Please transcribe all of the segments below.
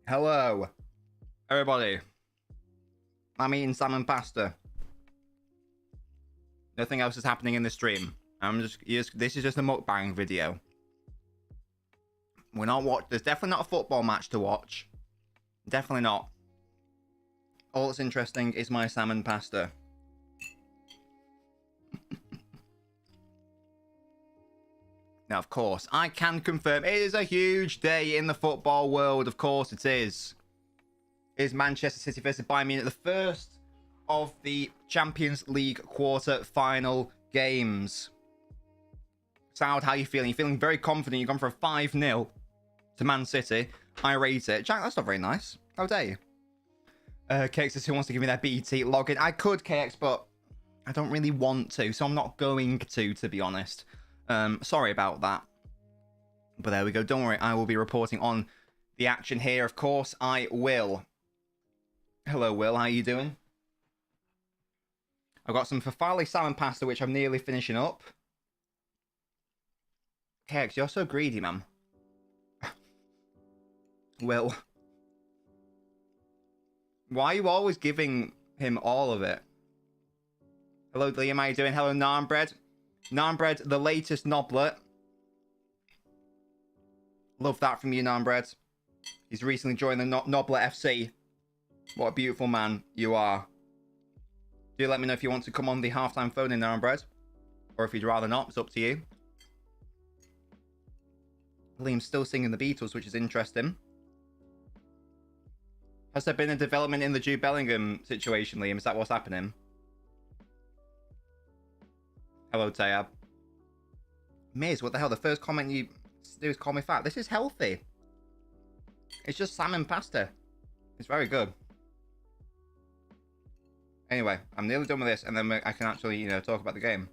Hello, everybody. I'm eating salmon pasta. Nothing else is happening in the stream. This is just a mukbang video. There's definitely not a football match to watch. Definitely not. All that's interesting is my salmon pasta. Now, of course, I can confirm it is a huge day in the football world. Of course it is. It is Manchester City versus Bayern Munich, the first of the Champions League quarter-final games. Saud, how are you feeling? You're feeling very confident. You've gone for a 5-0 to Man City. I rate it. Jack, that's not very nice. How dare you? KX says, who wants to give me their BT login? I could, KX, but I don't really want to, so I'm not going to be honest. Sorry about that. But there we go. Don't worry, I will be reporting on the action here. Of course, I will. Hello, Will. How are you doing? I've got some Fafali salmon pasta, which I'm nearly finishing up. KX, you're so greedy, man. Will. Why are you always giving him all of it? Hello, Liam. How are you doing? Hello, Narmbread. Narmbread, the latest Noblet. Love that from you, Narmbread. He's recently joined the Noblet FC. What a beautiful man you are. Do let me know if you want to come on the halftime phone in Narmbread. Or if you'd rather not, it's up to you. Liam's still singing the Beatles, which is interesting. Has there been a development in the Jude Bellingham situation, Liam? Is that what's happening? Hello, Tayab. Miz, what the hell? The first comment you do is call me fat. This is healthy. It's just salmon pasta. It's very good. Anyway, I'm nearly done with this, and then I can actually, you know, talk about the game.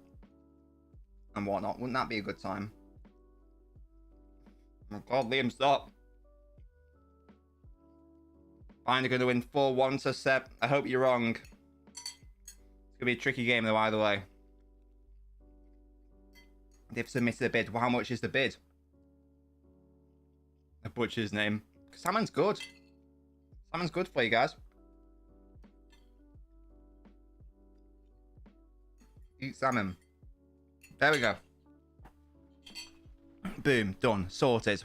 And whatnot. Wouldn't that be a good time? Oh God, Liam, stop. Finally going to win 4-1 to Seb. I hope you're wrong. It's going to be a tricky game, though, either way. They've submitted a bid. Well, how much is the bid? A butcher's name. Salmon's good. Salmon's good for you guys. Eat salmon. There we go. Boom. Done. Sorted.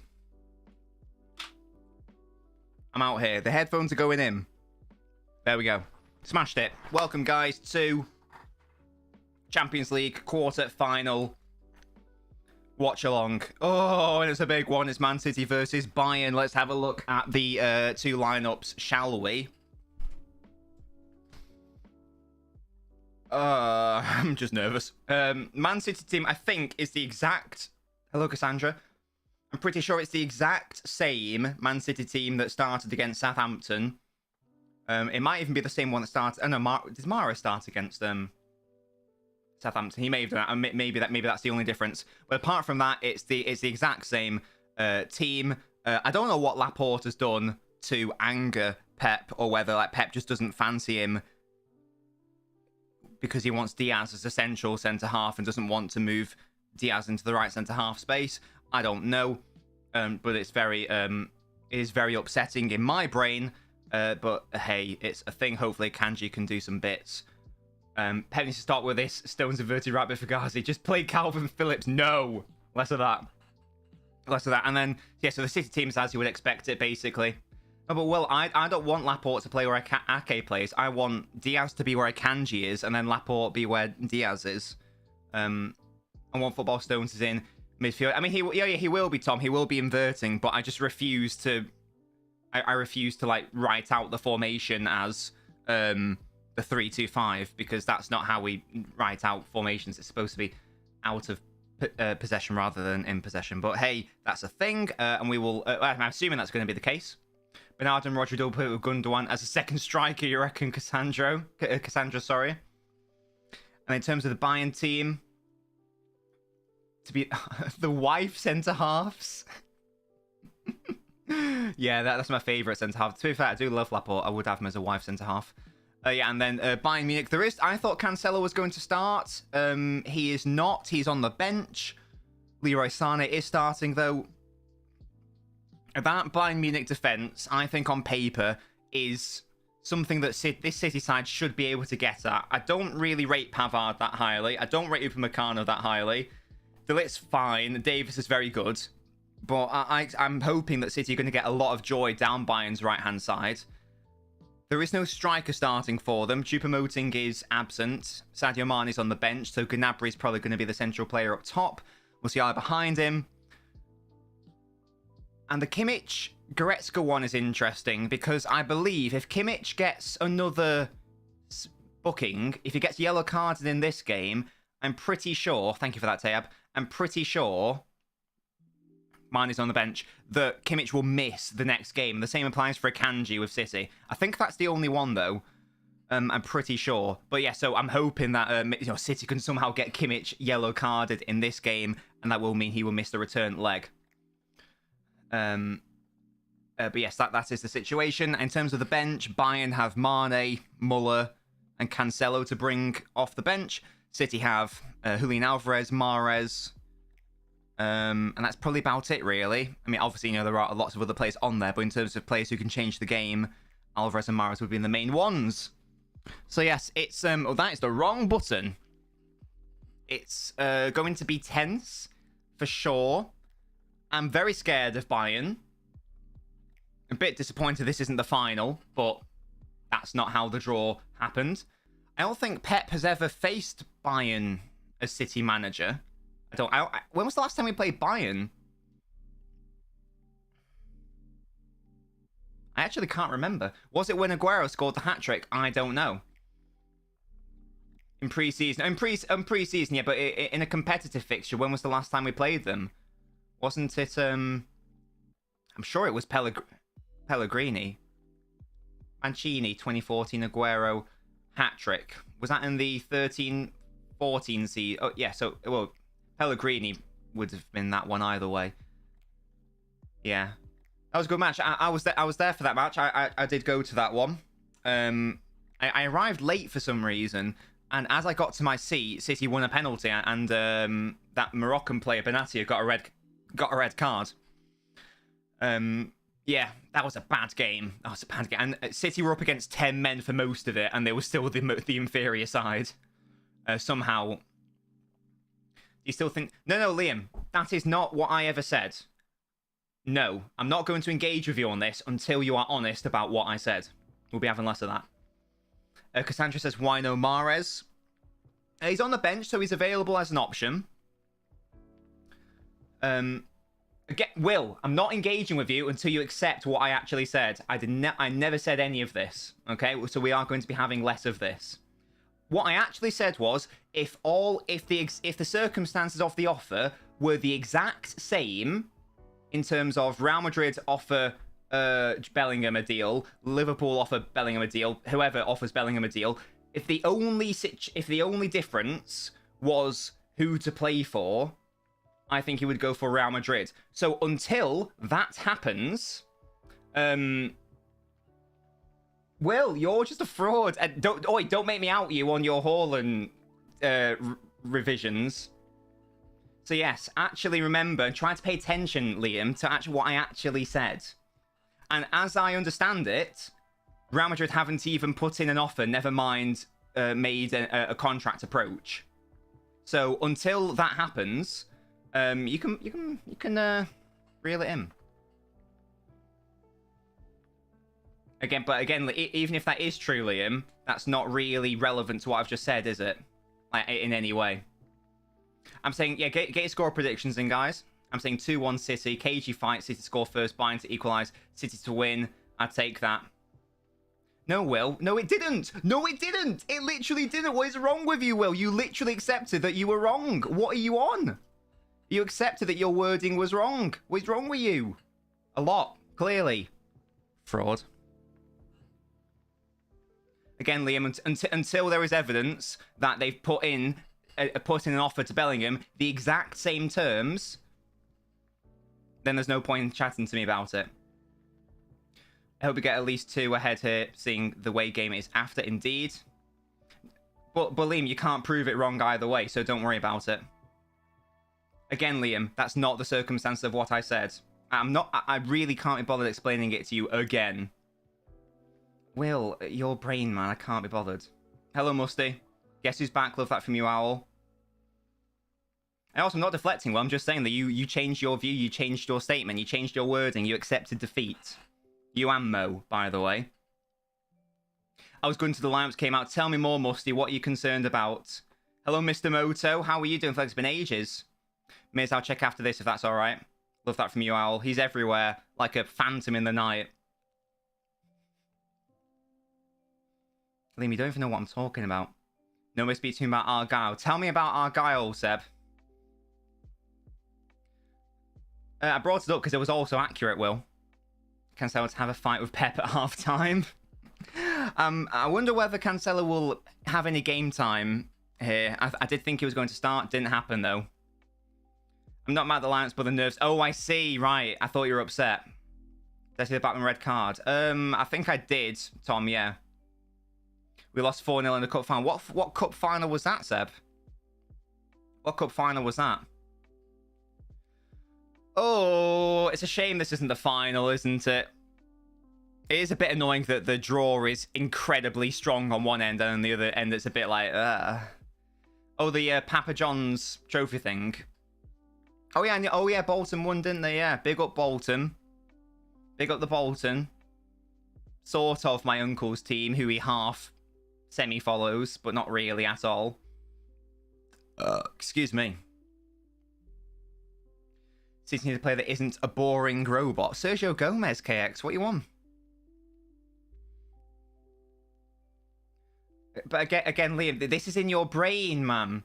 I'm out here. The headphones are going in. There we go. Smashed it. Welcome, guys, to Champions League quarter-final watch-along. Oh, and it's a big one. It's Man City versus Bayern. Let's have a look at the two lineups, shall we? I'm just nervous. Man City team, I think, is the exact... Hello, Cassandra. I'm pretty sure it's the exact same Man City team that started against Southampton. It might even be the same one that started... Oh, no, did Mara start against Southampton? He may have done that. Maybe that's the only difference. But apart from that, it's the exact same team. I don't know what Laporte has done to anger Pep, or whether like Pep just doesn't fancy him because he wants Diaz as a central centre-half and doesn't want to move Diaz into the right centre-half space. I don't know, but it is very upsetting in my brain. But hey, it's a thing. Hopefully, Kanji can do some bits. Pep needs to start with this. Stones inverted right bit for Fugazi. Just play Calvin Phillips. No, less of that. Less of that. And then yeah, so the City team's as you would expect it, basically. No, but well, I don't want Laporte to play where Ake plays. I want Diaz to be where Kanji is, and then Laporte be where Diaz is. I want Football Stones is in midfield. I mean, he will be, Tom. He will be inverting, but I just refuse to. I refuse to like write out the formation as the 3-2-5, because that's not how we write out formations. It's supposed to be out of possession rather than in possession. But hey, that's a thing, and we will. I'm assuming that's going to be the case. Bernard and Roger double put with Gundogan as a second striker. You reckon, Cassandra? Cassandra, sorry. And in terms of the Bayern team, to be the wife centre halves. Yeah, that's my favourite centre half. To be fair, I do love Laporte. I would have him as a wife centre half. Yeah, and then Bayern Munich. I thought Cancelo was going to start. He is not. He's on the bench. Leroy Sané is starting though. that Bayern Munich defence, I think on paper, is something that this City side should be able to get at. I don't really rate Pavard that highly. I don't rate Upamecano that highly. De Ligt's fine. Davis is very good. But I'm hoping that City are going to get a lot of joy down Bayern's right-hand side. There is no striker starting for them. Choupo-Moting is absent. Sadio Mane is on the bench, so Gnabry is probably going to be the central player up top. Musiala behind him. And the Kimmich-Goretzka one is interesting because I believe if Kimmich gets another booking, if he gets yellow carded in this game, I'm pretty sure, thank you for that, Tayab, I'm pretty sure, mine is on the bench, that Kimmich will miss the next game. The same applies for Akanji with City. I think that's the only one, though. I'm pretty sure. But yeah, so I'm hoping that City can somehow get Kimmich yellow carded in this game, and that will mean he will miss the return leg. But yes, that is the situation. In terms of the bench, Bayern have Mane, Muller, and Cancelo to bring off the bench. City have Julian Alvarez, Mahrez, and that's probably about it, really. I mean, obviously, there are lots of other players on there, but in terms of players who can change the game, Alvarez and Mahrez would be the main ones. So yes, it's that is the wrong button. It's going to be tense for sure. I'm very scared of Bayern. A bit disappointed this isn't the final, but that's not how the draw happened. I don't think Pep has ever faced Bayern as City manager. When was the last time we played Bayern? I actually can't remember. Was it when Aguero scored the hat-trick? I don't know. In pre-season, pre-season, yeah, but in a competitive fixture, when was the last time we played them? Wasn't it, I'm sure it was Pellegrini. Mancini, 2014 Aguero hat-trick. Was that in the 13-14 season? Oh, yeah, so, well, Pellegrini would have been that one either way. Yeah. That was a good match. I was there for that match. I did go to that one. I arrived late for some reason, and as I got to my seat, City won a penalty, and that Moroccan player, Benatia, got a red card. Yeah, that was a bad game. That was a bad game. And City were up against 10 men for most of it, and they were still the inferior side. Somehow. Do you still think... No, Liam. That is not what I ever said. No, I'm not going to engage with you on this until you are honest about what I said. We'll be having less of that. Cassandra says, why no Mahrez? He's on the bench, so he's available as an option. Again, Will, I'm not engaging with you until you accept what I actually said. I never said any of this. Okay, so we are going to be having less of this. What I actually said was, if the circumstances of the offer were the exact same, in terms of Real Madrid offer Bellingham a deal, Liverpool offer Bellingham a deal, whoever offers Bellingham a deal, if the only difference was who to play for, I think he would go for Real Madrid. So until that happens, Will, you're just a fraud. Don't make me out you on your Haaland revisions. So yes, actually remember and try to pay attention, Liam, to what I actually said. And as I understand it, Real Madrid haven't even put in an offer, never mind made a contract approach. So until that happens, you can reel it in. Again, even if that is true, Liam, that's not really relevant to what I've just said, is it? Like, in any way. I'm saying, yeah, get your score predictions in, guys. I'm saying 2-1 City. KG fight. City score first. Bayern to equalise. City to win. I'd take that. No, Will. No, it didn't. No, it didn't. It literally didn't. What is wrong with you, Will? You literally accepted that you were wrong. What are you on? You accepted that your wording was wrong. What's wrong with you? A lot, clearly. Fraud. Again, Liam, until there is evidence that they've put in an offer to Bellingham, the exact same terms, then there's no point in chatting to me about it. I hope we get at least 2 ahead here, seeing the way game is after, indeed. But Liam, you can't prove it wrong either way, so don't worry about it. Again, Liam, that's not the circumstance of what I said. I really can't be bothered explaining it to you again. Will, your brain, man. I can't be bothered. Hello, Musty. Guess who's back? Love that from you, Owl. And also, I'm not deflecting. Well, I'm just saying that you changed your view. You changed your statement. You changed your wording. You accepted defeat. You and Mo, by the way. I was going to the lineups, came out. Tell me more, Musty. What are you concerned about? Hello, Mr. Moto. How are you doing? I feel like it's been ages. Miz, I'll check after this if that's all right. Love that from you, Owl. He's everywhere, like a phantom in the night. Liam, you don't even know what I'm talking about. No must-be talking about Argyle. Tell me about Argyle, Seb. I brought it up because it was also accurate, Will. Cancelo to have a fight with Pep at half-time. I wonder whether Cancelo will have any game time here. I did think he was going to start. Didn't happen, though. I'm not mad at the Lions, but the nerves. Oh, I see. Right. I thought you were upset. Did I see the Batman red card? I think I did, Tom, yeah. We lost 4-0 in the cup final. What cup final was that, Seb? What cup final was that? Oh, it's a shame this isn't the final, isn't it? It is a bit annoying that the draw is incredibly strong on one end, and on the other end it's a bit like, Oh, the Papa John's trophy thing. Oh yeah, Bolton won, didn't they? Yeah, big up Bolton. Big up the Bolton. Sort of my uncle's team, who he half semi-follows, but not really at all. Excuse me. City need a player that isn't a boring robot. Sergio Gomez, KX, what you want? But again, Liam, this is in your brain, man.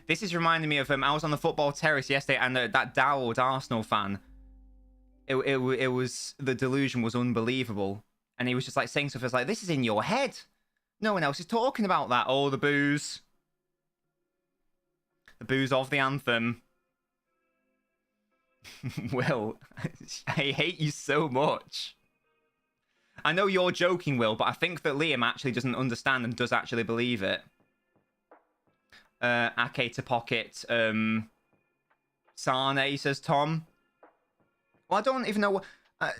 This is reminding me of I was on the football terrace yesterday, and that Dowd Arsenal fan. It was, the delusion was unbelievable, and he was just like saying stuff like, "This is in your head. No one else is talking about that." Oh, the booze of the anthem. Will, I hate you so much. I know you're joking, Will, but I think that Liam actually doesn't understand and does actually believe it. Ake to pocket. Sane, says Tom. Well, I don't even know what... I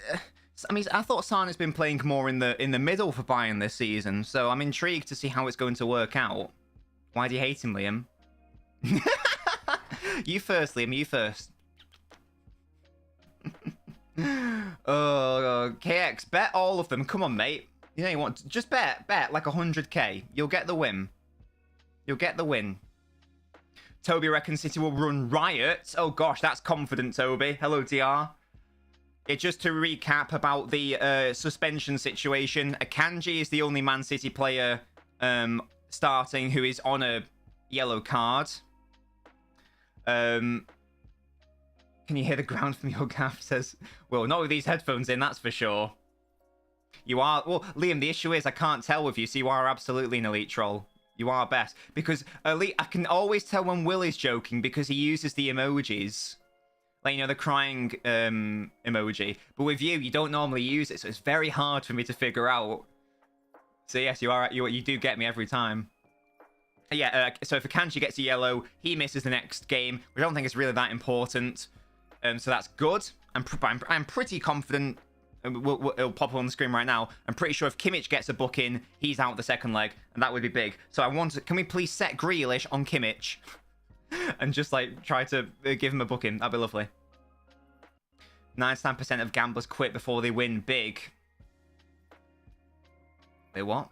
mean, I thought Sane's been playing more in the middle for Bayern this season, so I'm intrigued to see how it's going to work out. Why do you hate him, Liam? You first, Liam, you first. Oh, KX, bet all of them. Come on, mate. You know you want to, just bet like 100k. You'll get the win. You'll get the win. Toby reckons City will run riot. Oh gosh, that's confident, Toby. Hello, DR. Yeah, just to recap about the suspension situation, Akanji is the only Man City player starting who is on a yellow card. Can you hear the ground from your gaff? Says, well, not with these headphones in, that's for sure. You are... Well, Liam, the issue is I can't tell with you, so you are absolutely an elite troll. You are best. Because elite, I can always tell when Will is joking because he uses the emojis. Like, you know, the crying emoji. But with you, you don't normally use it, so it's very hard for me to figure out. So yes, you do get me every time. Yeah, so if Akanji gets a yellow, he misses the next game, which I don't think is really that important. So that's good. I'm pretty confident. It'll pop up on the screen right now. I'm pretty sure if Kimmich gets a book in, he's out the second leg, and that would be big. So I want to... Can we please set Grealish on Kimmich? And just, like, try to give him a booking. That'd be lovely. 99% of gamblers quit before they win big. Wait, what?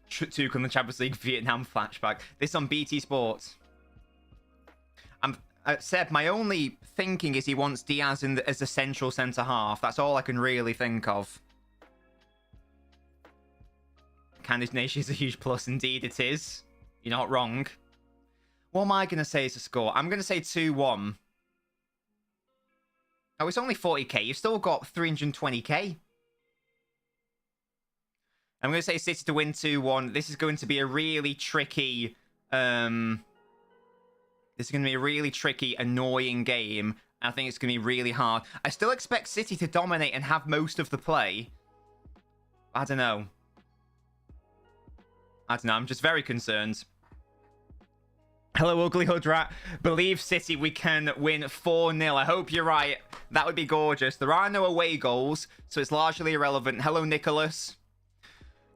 Tuk on the Champions League Vietnam flashback. This on BT Sports. Seb, my only thinking is he wants Diaz as a central centre-half. That's all I can really think of. Candice Nation is a huge plus. Indeed, it is. You're not wrong. What am I going to say as a score? I'm going to say 2-1. Oh, it's only 40k. You've still got 320k. I'm going to say City to win 2-1. This is going to be a really tricky... This is going to be a really tricky, annoying game. I think it's going to be really hard. I still expect City to dominate and have most of the play. I don't know. I'm just very concerned. Hello, Ugly Hood Rat. Believe City we can win 4-0. I hope you're right. That would be gorgeous. There are no away goals, so it's largely irrelevant. Hello, Nicholas.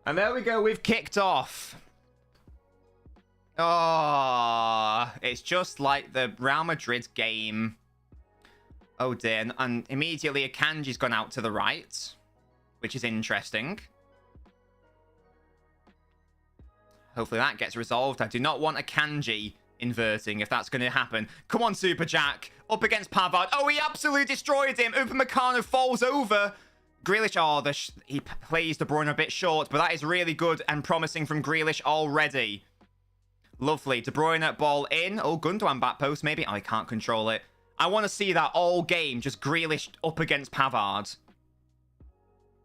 And there we go. We've kicked off. Oh, it's just like the Real Madrid game. Oh, dear. And immediately Akanji's gone out to the right, which is interesting. Hopefully that gets resolved. I do not want Akanji inverting if that's going to happen. Come on, Super Jack. Up against Pavard. Oh, he absolutely destroyed him. Upamecano falls over. Grealish, oh, he plays De Bruyne a bit short, but that is really good and promising from Grealish already. Lovely. De Bruyne, ball in. Oh, Gundogan back post, maybe. Oh, he can't control it. I want to see that all game, just Grealish up against Pavard.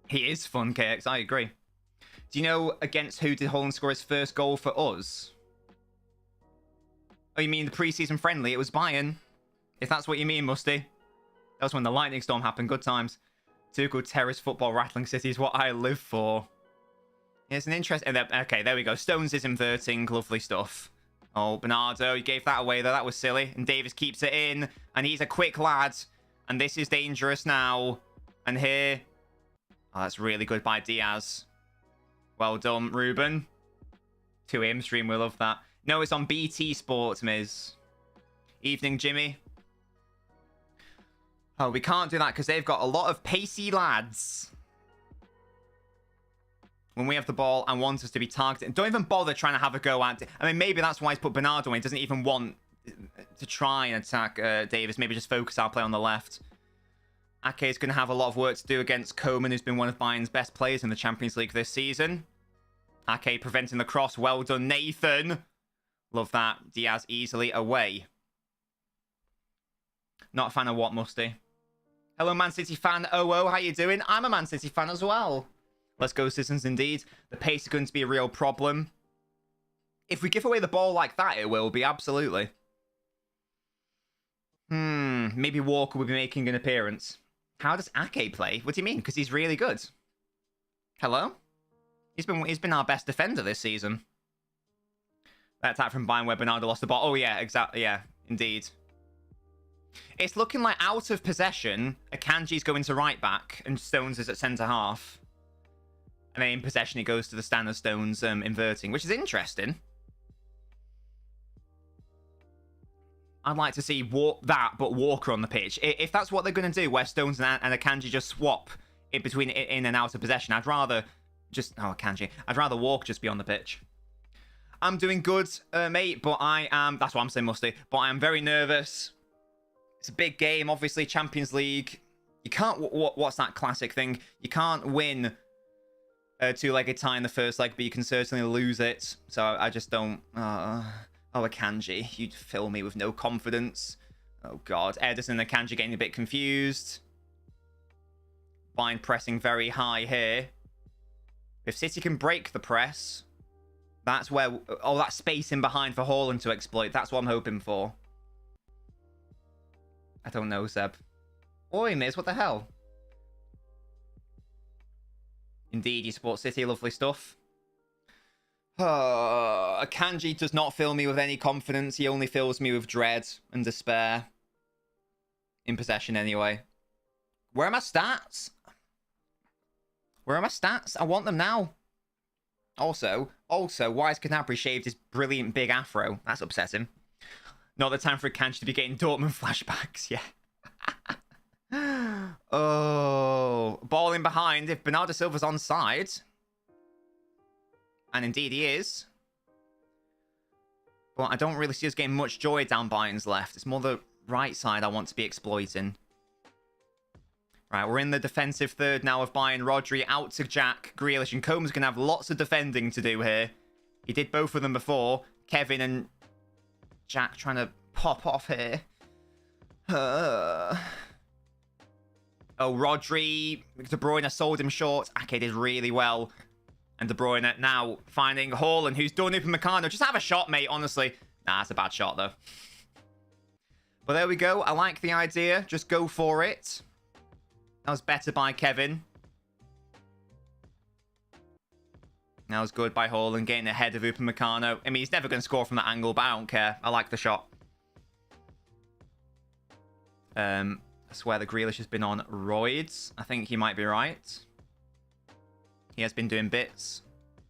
He is fun, KX, I agree. Do you know against who did Holland score his first goal for us? Oh, you mean the preseason friendly? It was Bayern. If that's what you mean, Musty. That was when the lightning storm happened. Good times. Tuchel terrace football rattling city is what I live for. Yeah, it's an interesting... Okay, there we go. Stones is inverting. Lovely stuff. Oh, Bernardo, you gave that away though. That was silly. And Davis keeps it in. And he's a quick lad. And this is dangerous now. And here... Oh, that's really good by Diaz. Well done, Ruben. 2am stream, we love that. No, it's on BT Sports, Miz. Evening, Jimmy. Oh, we can't do that because they've got a lot of pacey lads. When we have the ball and want us to be targeted. Don't even bother trying to have a go at it. I mean, maybe that's why he's put Bernardo in. He doesn't even want to try and attack Davis. Maybe just focus our play on the left. Ake is going to have a lot of work to do against Koeman, who's been one of Bayern's best players in the Champions League this season. Ake preventing the cross. Well done, Nathan. Love that. Diaz easily away. Not a fan of what, Musty? Hello, Man City fan. Oh, how you doing? I'm a Man City fan as well. Let's go, citizens, indeed. The pace is going to be a real problem. If we give away the ball like that, it will be, absolutely. Maybe Walker will be making an appearance. How does Ake play? What do you mean? Because he's really good. Hello? He's been our best defender this season. That attack from Bayern where Bernardo lost the ball. Oh, yeah, exactly. Yeah, indeed. It's looking like out of possession, Akanji's going to right back and Stones is at centre half. And then in possession, it goes to the stand of Stones inverting, which is interesting. I'd like to see that, but Walker on the pitch. If that's what they're going to do, where Stones and Akanji just swap in between in and out of possession, I'd rather just... Oh, Akanji. I'd rather Walker just be on the pitch. I'm doing good, mate, but I am... That's what I'm saying, Musty. But I am very nervous. It's a big game, obviously, Champions League. You can't... What's that classic thing? You can't win a two-legged tie in the first leg, but you can certainly lose it. So I just don't... Oh, Akanji, you'd fill me with no confidence. Oh, God. Ederson and Akanji getting a bit confused. Bayern pressing very high here. If City can break the press, that's where... Oh, that space in behind for Haaland to exploit. That's what I'm hoping for. I don't know, Seb. Oi, Miz, what the hell? Indeed, you support City. Lovely stuff. Akanji does not fill me with any confidence. He only fills me with dread and despair. In possession, anyway. Where are my stats? Where are my stats? I want them now. Also, why has Gnabry shaved his brilliant big afro? That's upsetting. Not the time for Akanji to be getting Dortmund flashbacks, yeah. Oh, ball in behind. If Bernardo Silva's onside... And indeed he is. But I don't really see us getting much joy down Bayern's left. It's more the right side I want to be exploiting. Right, we're in the defensive third now of Bayern. Rodri out to Jack. Grealish and Combs going to have lots of defending to do here. He did both of them before. Kevin and Jack trying to pop off here. Oh, Rodri. De Bruyne sold him short. Ake did really well. And De Bruyne now finding Haaland, who's done Upamecano. Just have a shot, mate, honestly. Nah, that's a bad shot, though. But there we go. I like the idea. Just go for it. That was better by Kevin. That was good by Haaland, getting ahead of Upamecano. I mean, he's never going to score from that angle, but I don't care. I like the shot. I swear that Grealish has been on roids. I think he might be right. He has been doing bits.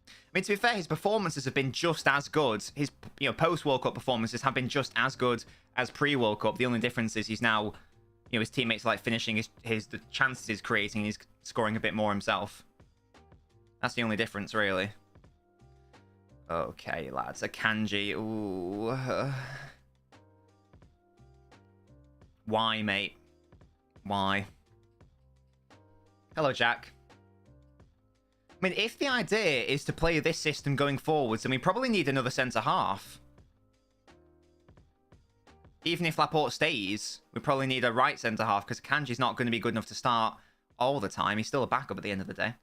I mean, to be fair, his performances have been just as good. His, post-World Cup performances have been just as good as pre-World Cup. The only difference is he's now, his teammates are like finishing the chances he's creating. He's scoring a bit more himself. That's the only difference, really. Okay, lads. A Kanji. Ooh. Why, mate? Why? Hello, Jack. I mean, if the idea is to play this system going forwards, then we probably need another centre-half. Even if Laporte stays, we probably need a right centre-half, because Kanji's not going to be good enough to start all the time. He's still a backup at the end of the day.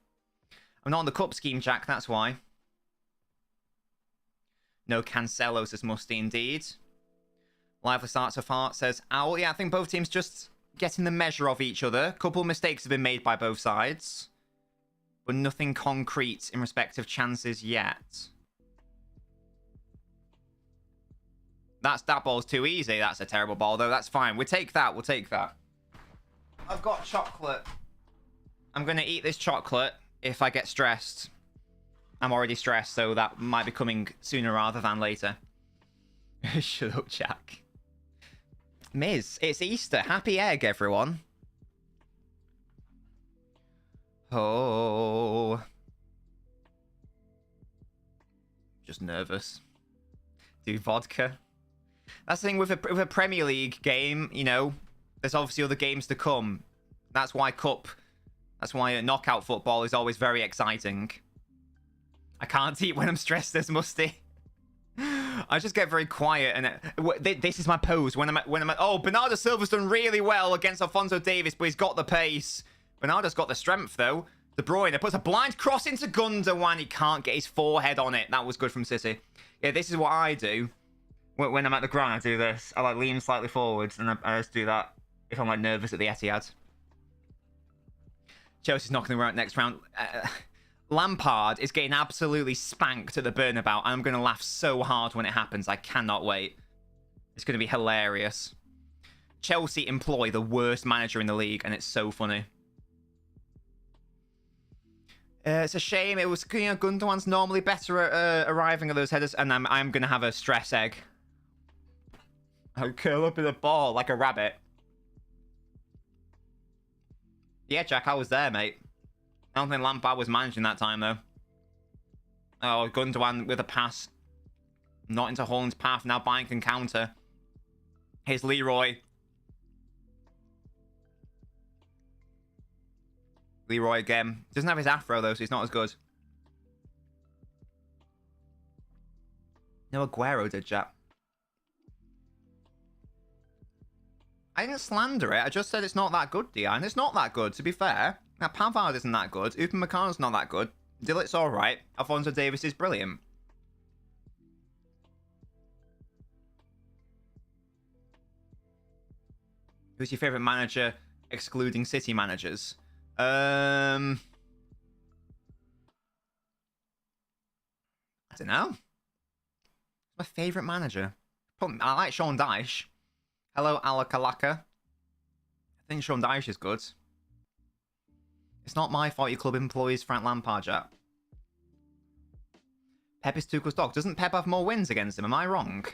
I'm not on the cup scheme, Jack, that's why. No Cancelo, says Musty indeed. Lively start so far, says Owl. Yeah, I think both teams just getting the measure of each other. A couple of mistakes have been made by both sides. But nothing concrete in respect of chances yet. That ball's too easy. That's a terrible ball, though. That's fine. We'll take that. We'll take that. I've got chocolate. I'm going to eat this chocolate if I get stressed. I'm already stressed, so that might be coming sooner rather than later. Shut up, Jack. Miz, it's Easter. Happy egg, everyone. Oh. Just nervous. Do vodka. That's the thing with a Premier League game, there's obviously other games to come. That's why knockout football is always very exciting. I can't eat when I'm stressed, this Musty. I just get very quiet, and this is my pose when I'm oh, Bernardo Silva's done really well against Alphonso Davies, but he's got the pace. Bernardo's got the strength, though. De Bruyne puts a blind cross into Gundogan. He can't get his forehead on it. That was good from City. Yeah, this is what I do. When I'm at the ground, I do this. I lean slightly forwards, and I just do that if I'm nervous at the Etihad. Chelsea's not going to run next round. Lampard is getting absolutely spanked at the Bernabeu, and I'm going to laugh so hard when it happens. I cannot wait. It's going to be hilarious. Chelsea employ the worst manager in the league, and it's so funny. It's a shame. It was, Gundogan's normally better at arriving at those headers, and I'm going to have a stress egg. I'll curl up in a ball like a rabbit. Yeah, Jack, I was there, mate. I don't think Lampard was managing that time, though. Oh, Gundogan with a pass. Not into Haaland's path. Now Bayern can counter. Here's Leroy. Leroy again. Doesn't have his afro, though, so he's not as good. No, Aguero did, Jack. I didn't slander it. I just said it's not that good, Dion. It's not that good, to be fair. Now, Pavard isn't that good. Upamecano's not that good. Dillit's alright. Alphonso Davies is brilliant. Who's your favourite manager, excluding City managers? I don't know. My favourite manager? I like Sean Dyche. Hello, Alakalaka. I think Sean Dyche is good. It's not my fault your club employs Frank Lampard, Jack. Pep is Tuchel's dog. Doesn't Pep have more wins against him? Am I wrong?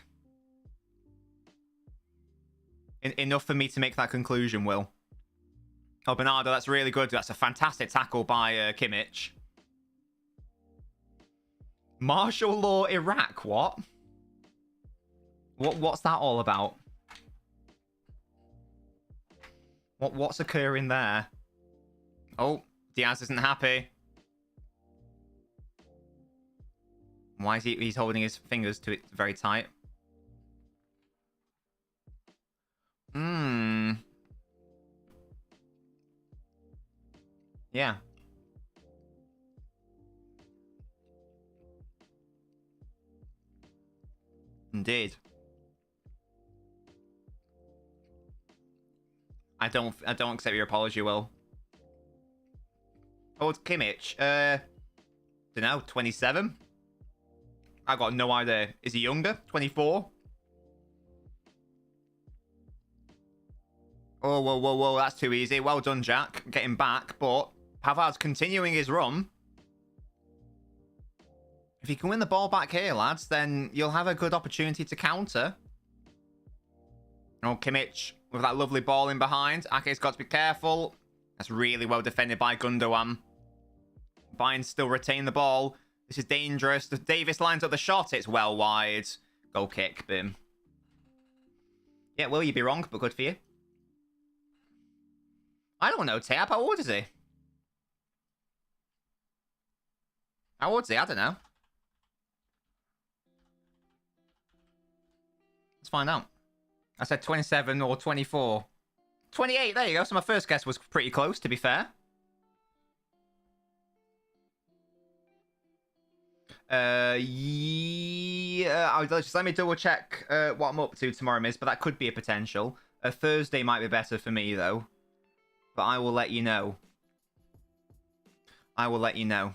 Enough for me to make that conclusion, Will. Oh, Bernardo, that's really good. That's a fantastic tackle by Kimmich. Martial law Iraq, what? What's that all about? What's occurring there? Oh, Diaz isn't happy. Why is he's holding his fingers to it very tight? Yeah. Indeed. I don't accept your apology, Will. Oh, it's Kimmich. Don't know, 27? I got no idea. Is he younger? 24? Oh, whoa, whoa, whoa, that's too easy. Well done, Jack. Getting back, but Pavard's continuing his run. If you can win the ball back here, lads, then you'll have a good opportunity to counter. Oh, Kimmich with that lovely ball in behind. Ake's got to be careful. That's really well defended by Gundogan. Bayern still retain the ball. This is dangerous. Davis lines up the shot. It's well wide. Goal kick. Boom. Yeah, will you be wrong, but good for you. I don't know, Tab. How old is he? How old is he? I don't know. Let's find out. I said 27 or 24. 28, there you go. So my first guess was pretty close, to be fair. Yeah, just let me double check what I'm up to tomorrow, Miz, but that could be a potential. Thursday might be better for me, though. But I will let you know. I will let you know.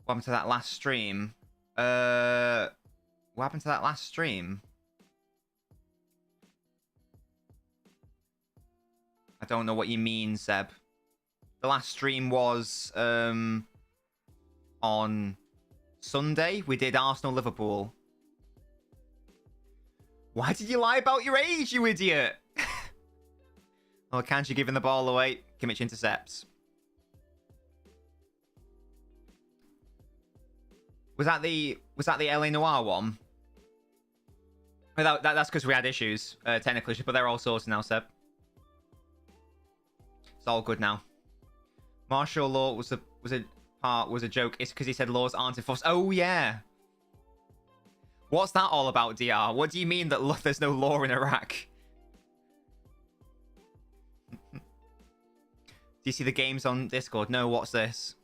What happened to that last stream? What happened to that last stream? I don't know what you mean, Seb. The last stream was on Sunday. We did Arsenal-Liverpool. Why did you lie about your age, you idiot? Oh, Kanji giving the ball away. Kimmich intercepts. Was that the LA Noir one? That's because we had issues, technically, but they're all sorted now, Seb. It's all good now. Martial law was a joke. It's because he said laws aren't enforced. Oh yeah. What's that all about, DR? What do you mean that there's no law in Iraq? Do you see the games on Discord? No, what's this?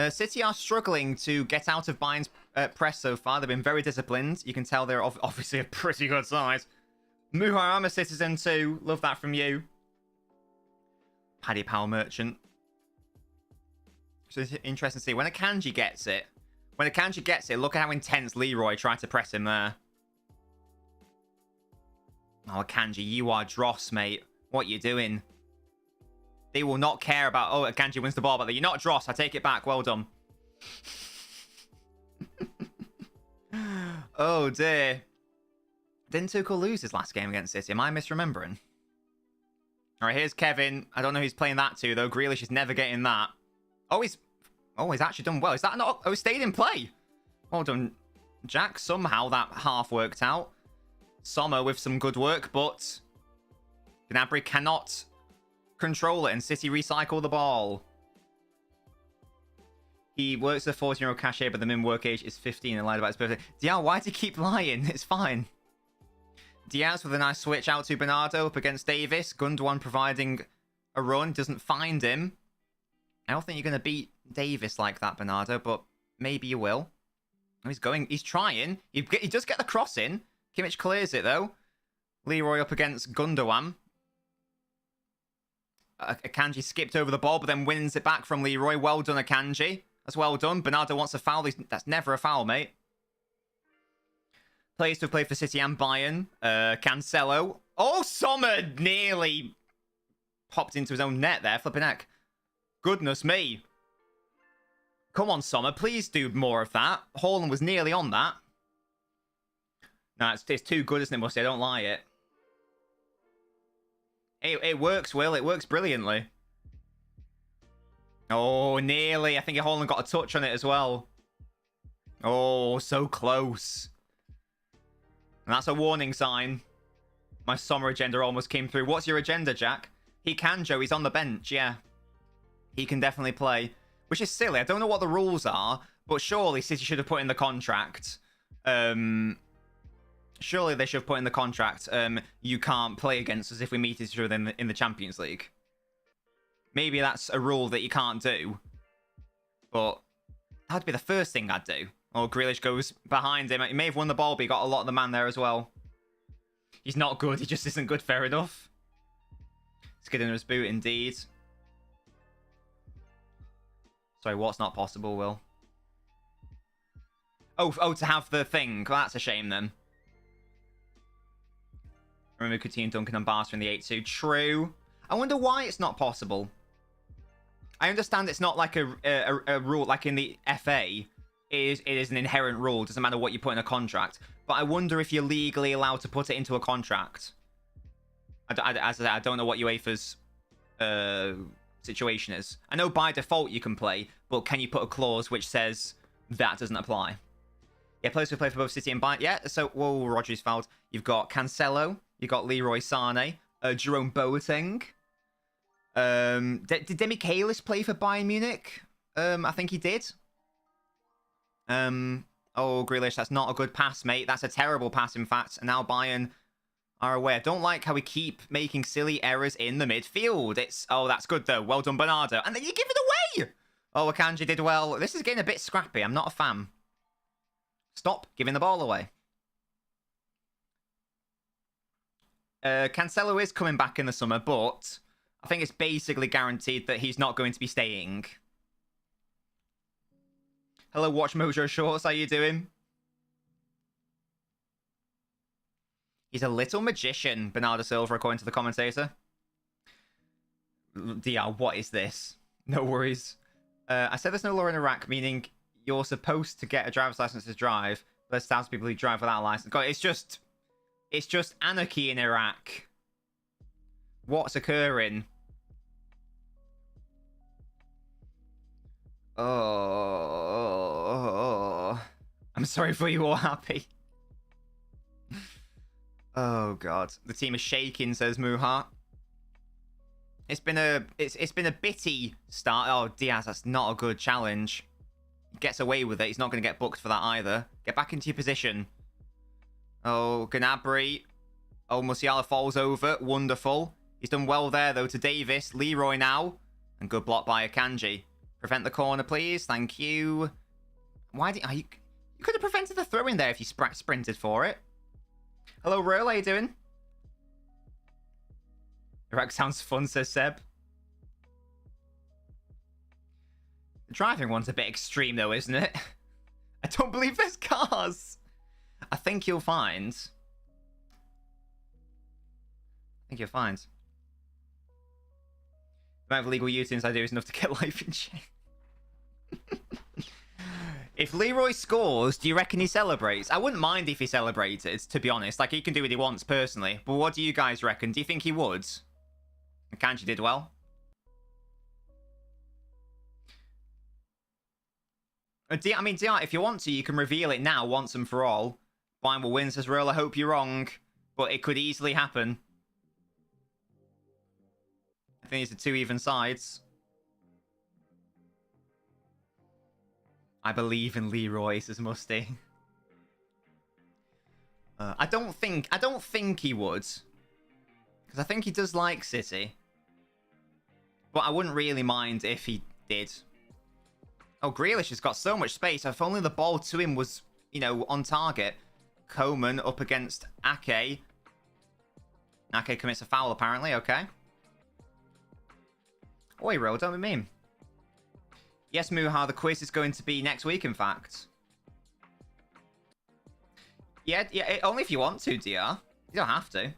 City are struggling to get out of Bayern's press so far. They've been very disciplined. You can tell they're obviously a pretty good side. Muhar, I'm a citizen too. Love that from you. Paddy Powell Merchant. So it's interesting to see. When Akanji gets it, look at how intense Leroy tried to press him there. Oh, Akanji, you are dross, mate. What you doing? They will not care about... Oh, Akanji wins the ball, but you're not dross. I take it back. Well done. Oh, dear. Didn't Tuchel lose his last game against City? Am I misremembering? All right, here's Kevin. I don't know who's playing that to, though. Grealish is never getting that. Oh, he's actually done well. Is that not... Oh, he stayed in play. Well done, Jack. Somehow that half worked out. Sommer with some good work, but Gnabry cannot control it, and City recycle the ball. He works a 14-year-old cashier, but the minimum work age is 15 and lied about his birthday. Diaz, why do you keep lying? It's fine. Diaz with a nice switch out to Bernardo up against Davis. Gundogan providing a run. Doesn't find him. I don't think you're going to beat Davis like that, Bernardo, but maybe you will. Oh, he's trying. He does get the cross in. Kimmich clears it, though. Leroy up against Gundogan. Akanji skipped over the ball, but then wins it back from Leroy. Well done, Akanji. That's well done. Bernardo wants a foul. That's never a foul, mate. Players to have played for City and Bayern. Cancelo. Oh, Sommer nearly popped into his own net there. Flipping heck. Goodness me. Come on, Sommer. Please do more of that. Haaland was nearly on that. No, it's too good, isn't it, Musty? I don't lie it. It works, Will. It works brilliantly. Oh, nearly. I think Haaland got a touch on it as well. Oh, so close. And that's a warning sign. My Sommer agenda almost came through. What's your agenda, Jack? He can, Joe. He's on the bench, yeah. He can definitely play. Which is silly. I don't know what the rules are, but surely City should have put in the contract. Surely they should have put in the contract, you can't play against us if we meet each other in the Champions League. Maybe that's a rule that you can't do. But that'd be the first thing I'd do. Oh, Grealish goes behind him. He may have won the ball, but he got a lot of the man there as well. He's not good. He just isn't good, fair enough. Skidder's boot, indeed. Sorry, what's not possible, Will? Oh, to have the thing. Well, that's a shame, then. Remember Coutinho, Duncan, and Barca in the 8-2. True. I wonder why it's not possible. I understand it's not like a rule, like in the FA. It is an inherent rule. Doesn't matter what you put in a contract. But I wonder if you're legally allowed to put it into a contract. As I said, I don't know what UEFA's situation is. I know by default you can play, but can you put a clause which says that doesn't apply? Yeah, players who play for both City and Bayern. Yeah, so, whoa, Rodri's fouled. You've got Cancelo. You've got Leroy Sané. Jerome Boateng. Did Demichelis play for Bayern Munich? I think he did. Oh, Grealish, that's not a good pass, mate. That's a terrible pass, in fact. And now Bayern are aware. Don't like how we keep making silly errors in the midfield. Oh, that's good, though. Well done, Bernardo. And then you give it away! Oh, Akanji did well. This is getting a bit scrappy. I'm not a fan. Stop giving the ball away. Cancelo is coming back in the summer, but I think it's basically guaranteed that he's not going to be staying. Hello, Watch Mojo Shorts. How you doing? He's a little magician, Bernardo Silva, according to the commentator. DR, what is this? No worries. I said there's no law in Iraq, meaning you're supposed to get a driver's license to drive. There's thousands of people who drive without a license. God, it's just anarchy in Iraq. What's occurring? Oh, I'm sorry for you all happy. Oh god, the team is shaking, says Muha. It's been a bitty start. Oh, Diaz, that's not a good challenge. He gets away with it. He's not going to get booked for that either. Get back into your position. Oh, Gnabry. Oh, Musiala falls over. Wonderful. He's done well there, though, to Davis. Leroy now. And good block by Akanji. Prevent the corner, please. Thank you. Why did you could have prevented the throw in there if you sprinted for it. Hello, Real. How you doing? Iraq sounds fun, says Seb. The driving one's a bit extreme, though, isn't it? I don't believe there's cars. I think you'll find. The amount of illegal use I do is enough to get life in jail. If Leroy scores, do you reckon he celebrates? I wouldn't mind if he celebrated, to be honest. Like, he can do what he wants, personally. But what do you guys reckon? Do you think he would? Akanji did well. I mean, DR, if you want to, you can reveal it now, once and for all. Bayern will win, says Real. I hope you're wrong. But it could easily happen. I think these are two even sides. I believe in Leroy, says Musty. I don't think he would. Because I think he does like City. But I wouldn't really mind if he did. Oh, Grealish has got so much space. If only the ball to him was, you know, on target. Coman up against Ake. Ake commits a foul, apparently. Okay. Oi, Ro, don't be mean. Yes, Muha, the quiz is going to be next week, in fact. Yeah, only if you want to, DR. You don't have to.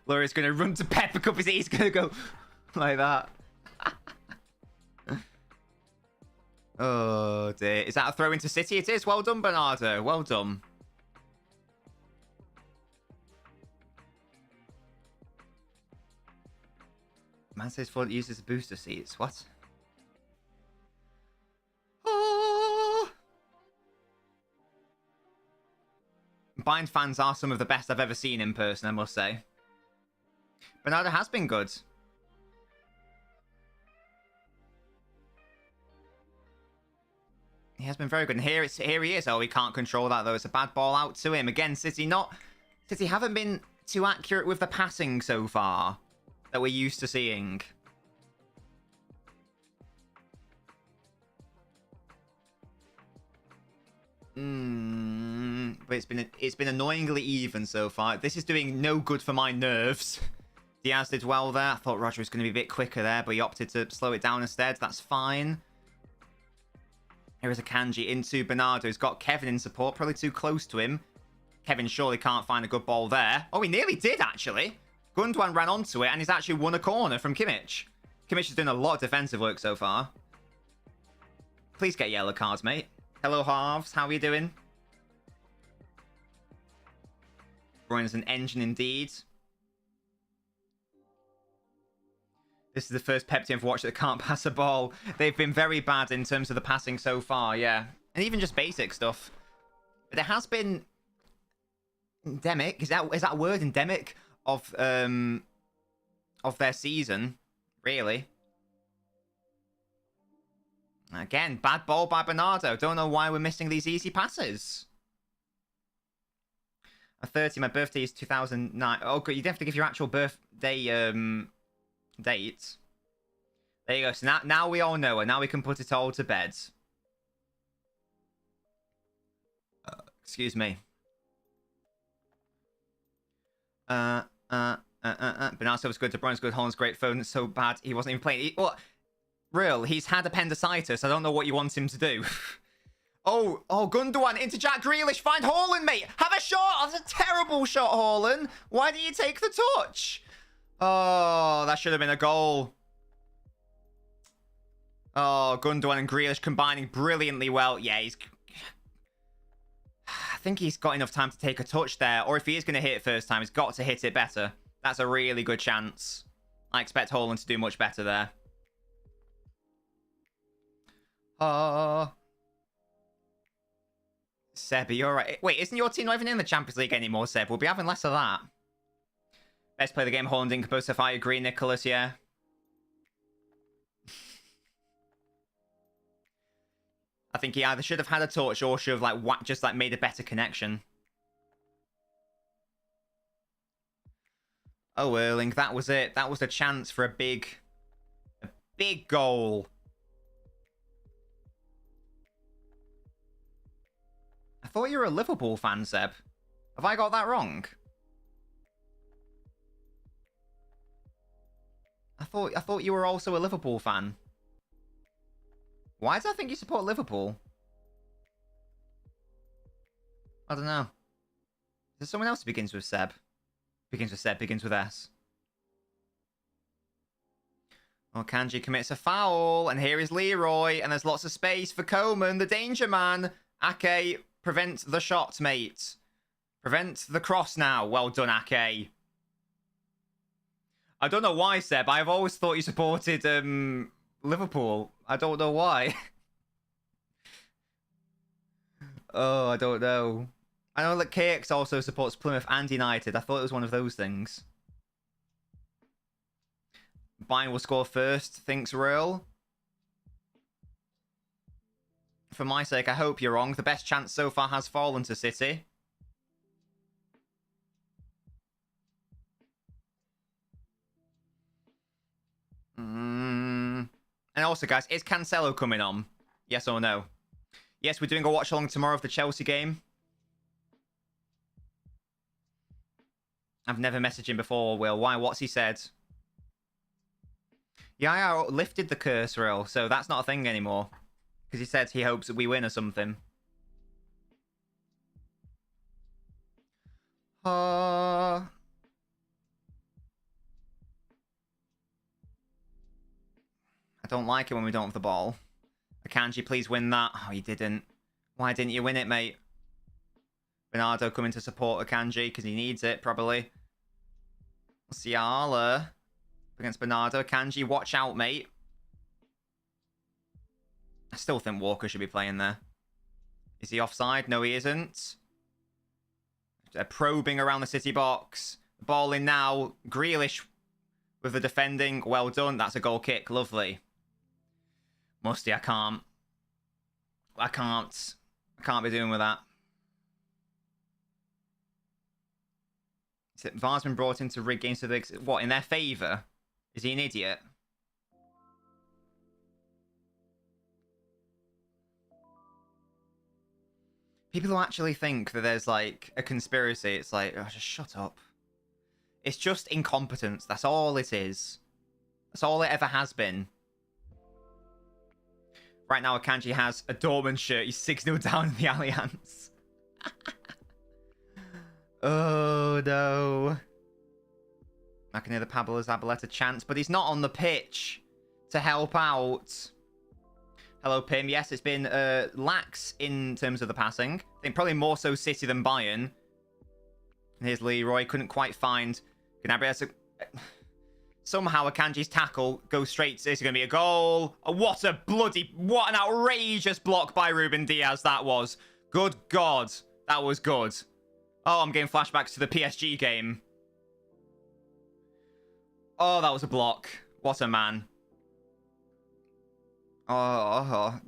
Laura's going to run to Pepper Cup. He's going to go like that. Oh, dear. Is that a throw into City? It is. Well done, Bernardo. Well done. Man says Ford uses booster seats. What? Oh. Bayern fans are some of the best I've ever seen in person, I must say. Bernardo has been good. He has been very good. And here he is. Oh, he can't control that, though. It's a bad ball out to him. Again, City haven't been too accurate with the passing so far that we're used to seeing. But it's been annoyingly even so far. This is doing no good for my nerves, Diaz did well there. I thought Roger was going to be a bit quicker there, but he opted to slow it down instead. That's fine. Here is Akanji into Bernardo. He's got Kevin in support, probably too close to him. Kevin surely can't find a good ball there. Oh, he nearly did, actually. Gundogan ran onto it, and he's actually won a corner from Kimmich. Kimmich has done a lot of defensive work so far. Please get yellow cards, mate. Hello, Halves. How are you doing? Bruyne's an engine indeed. This is the first Pep team I've watched that can't pass a ball. They've been very bad in terms of the passing so far, yeah. And even just basic stuff. But there has been... endemic? Is that a word? Endemic? Of their season. Really. Again, bad ball by Bernardo. Don't know why we're missing these easy passes. I'm 30. My birthday is 2009. Oh, good. You don't have to give your actual birthday date. There you go. So now we all know, and now we can put it all to bed. Excuse me. Bernardo was good. De Bruyne's good. Holland's great. Phone so bad he wasn't even playing. Real. He's had appendicitis. I don't know what you want him to do. Oh, Gundogan into Jack Grealish. Find Haaland, mate. Have a shot. That's a terrible shot, Haaland. Why did you take the touch? Oh, that should have been a goal. Oh, Gundogan and Grealish combining brilliantly well. Yeah, I think he's got enough time to take a touch there. Or if he is going to hit it first time, he's got to hit it better. That's a really good chance. I expect Haaland to do much better there. Seb, are you alright? Wait, isn't your team not even in the Champions League anymore, Seb? We'll be having less of that. Best play of the game, Haaland in Composer. I agree, Nicholas, yeah. I think he either should have had a touch or should have just made a better connection. Oh, Erling, that was it. That was a chance for a big goal. I thought you were a Liverpool fan, Seb. Have I got that wrong? I thought you were also a Liverpool fan. Why do I think you support Liverpool? I don't know. There's someone else who begins with Seb. Begins with Seb, begins with S. Oh, Kanji commits a foul, and here is Leroy, and there's lots of space for Coman, the danger man. Ake, prevent the shot, mate. Prevent the cross now. Well done, Ake. I don't know why, Seb. I've always thought you supported Liverpool. I don't know why. Oh, I don't know. I know that KX also supports Plymouth and United. I thought it was one of those things. Bayern will score first, thinks Real. For my sake, I hope you're wrong. The best chance so far has fallen to City. And also, guys, is Cancelo coming on? Yes or no? Yes, we're doing a watch-along tomorrow of the Chelsea game. I've never messaged him before, Will. Why? What's he said? Yeah, I lifted the curse, Will, so that's not a thing anymore. Because he said he hopes that we win or something. I don't like it when we don't have the ball. Akanji, please win that. Oh, you didn't. Why didn't you win it, mate? Bernardo coming to support Akanji because he needs it, probably. Ciala against Bernardo. Akanji, watch out, mate. I still think Walker should be playing there. Is he offside? No, he isn't. They're probing around the City box. The ball in now. Grealish with the defending. Well done. That's a goal kick. Lovely. Musty, I can't be doing with that. VAR's been brought in to rig games to the... What, in their favour? Is he an idiot? People who actually think that there's, like, a conspiracy, it's like, oh, just shut up. It's just incompetence. That's all it is. That's all it ever has been. Right now, Akanji has a Dortmund shirt. He's 6-0 down in the Allianz. Oh, no. I can hear the Pablo Zabaleta chants, but he's not on the pitch to help out. Hello, Pim. Yes, it's been lax in terms of the passing. I think probably more so City than Bayern. Here's Leroy. Couldn't quite find Gnabry. Somehow Akanji's tackle goes straight to... It's going to be a goal. Oh, what an outrageous block by Ruben Diaz that was. Good God. That was good. Oh, I'm getting flashbacks to the PSG game. Oh, that was a block. What a man. Oh.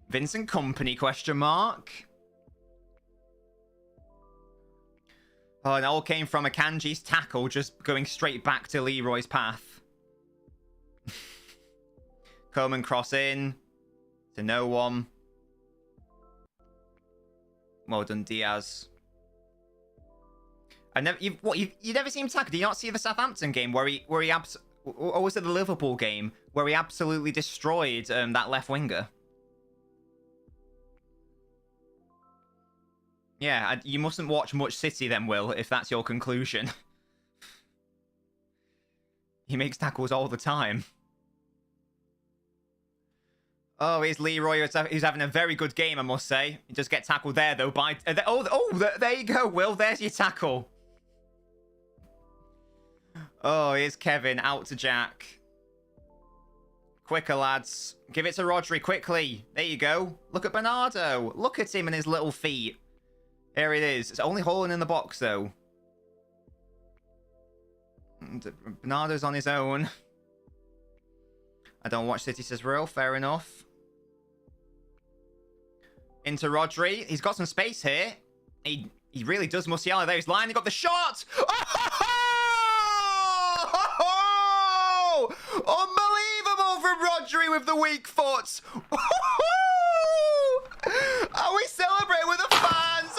Vincent Kompany, question mark. Oh, and it all came from Akanji's tackle, just going straight back to Leroy's path. Coleman cross in. To no one. Well done, Diaz. You never seen him tackle? Did you not see the Southampton game where he or was it the Liverpool game where he absolutely destroyed that left winger? Yeah, you mustn't watch much City then, Will, if that's your conclusion. He makes tackles all the time. Oh, here's Leroy. He's having a very good game, I must say. He does get tackled there, though, by... there you go, Will. There's your tackle. Oh, here's Kevin. Out to Jack. Quicker, lads. Give it to Rodri, quickly. There you go. Look at Bernardo. Look at him and his little feet. Here it is. It's only holding in the box, though. And Bernardo's on his own. I don't watch City, says Real. Fair enough. Into Rodri. He's got some space here. He really does. Musiala there. He's lining up the shot. Oh! Unbelievable from Rodri with the weak foot. Are we celebrating with the fans?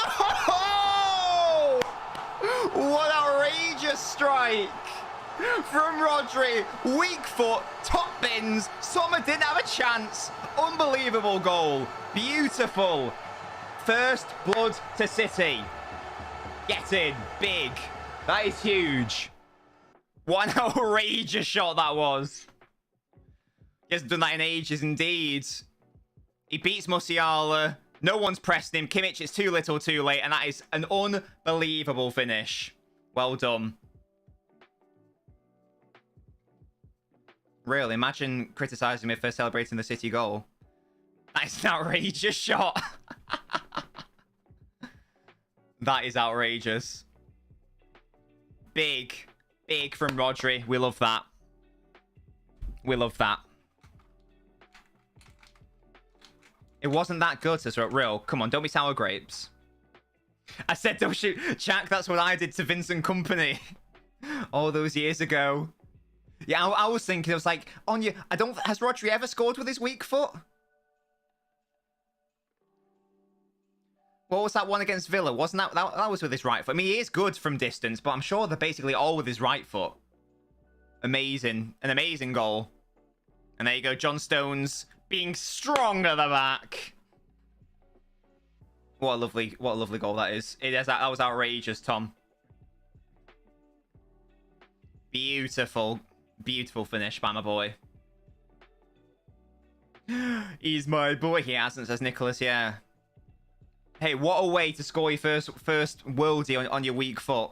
What outrageous strike from Rodri. Weak foot, top bins. Sommer didn't have a chance. Unbelievable goal. Beautiful. First blood to City. Get in. Big. That is huge. What an outrageous shot that was. He hasn't done that in ages indeed. He beats Musiala. No one's pressed him. Kimmich, it's too little too late. And that is an unbelievable finish. Well done. Really, imagine criticising me for celebrating the City goal. That is an outrageous shot. That is outrageous. Big from Rodri. We love that. We love that. It wasn't that good, says Real. Come on, don't be sour grapes. I said don't shoot. Jack, that's what I did to Vincent Kompany. All those years ago. Yeah, I was thinking, I was like, has Rodri ever scored with his weak foot? What was that one against Villa? Wasn't that was with his right foot? I mean, he is good from distance, but I'm sure they're basically all with his right foot. Amazing. An amazing goal. And there you go, John Stones being strong at the back. What a lovely goal that is. That was outrageous, Tom. Beautiful finish by my boy. He's my boy. He hasn't, says Nicholas. Yeah. Hey, what a way to score your first worldie on your weak foot.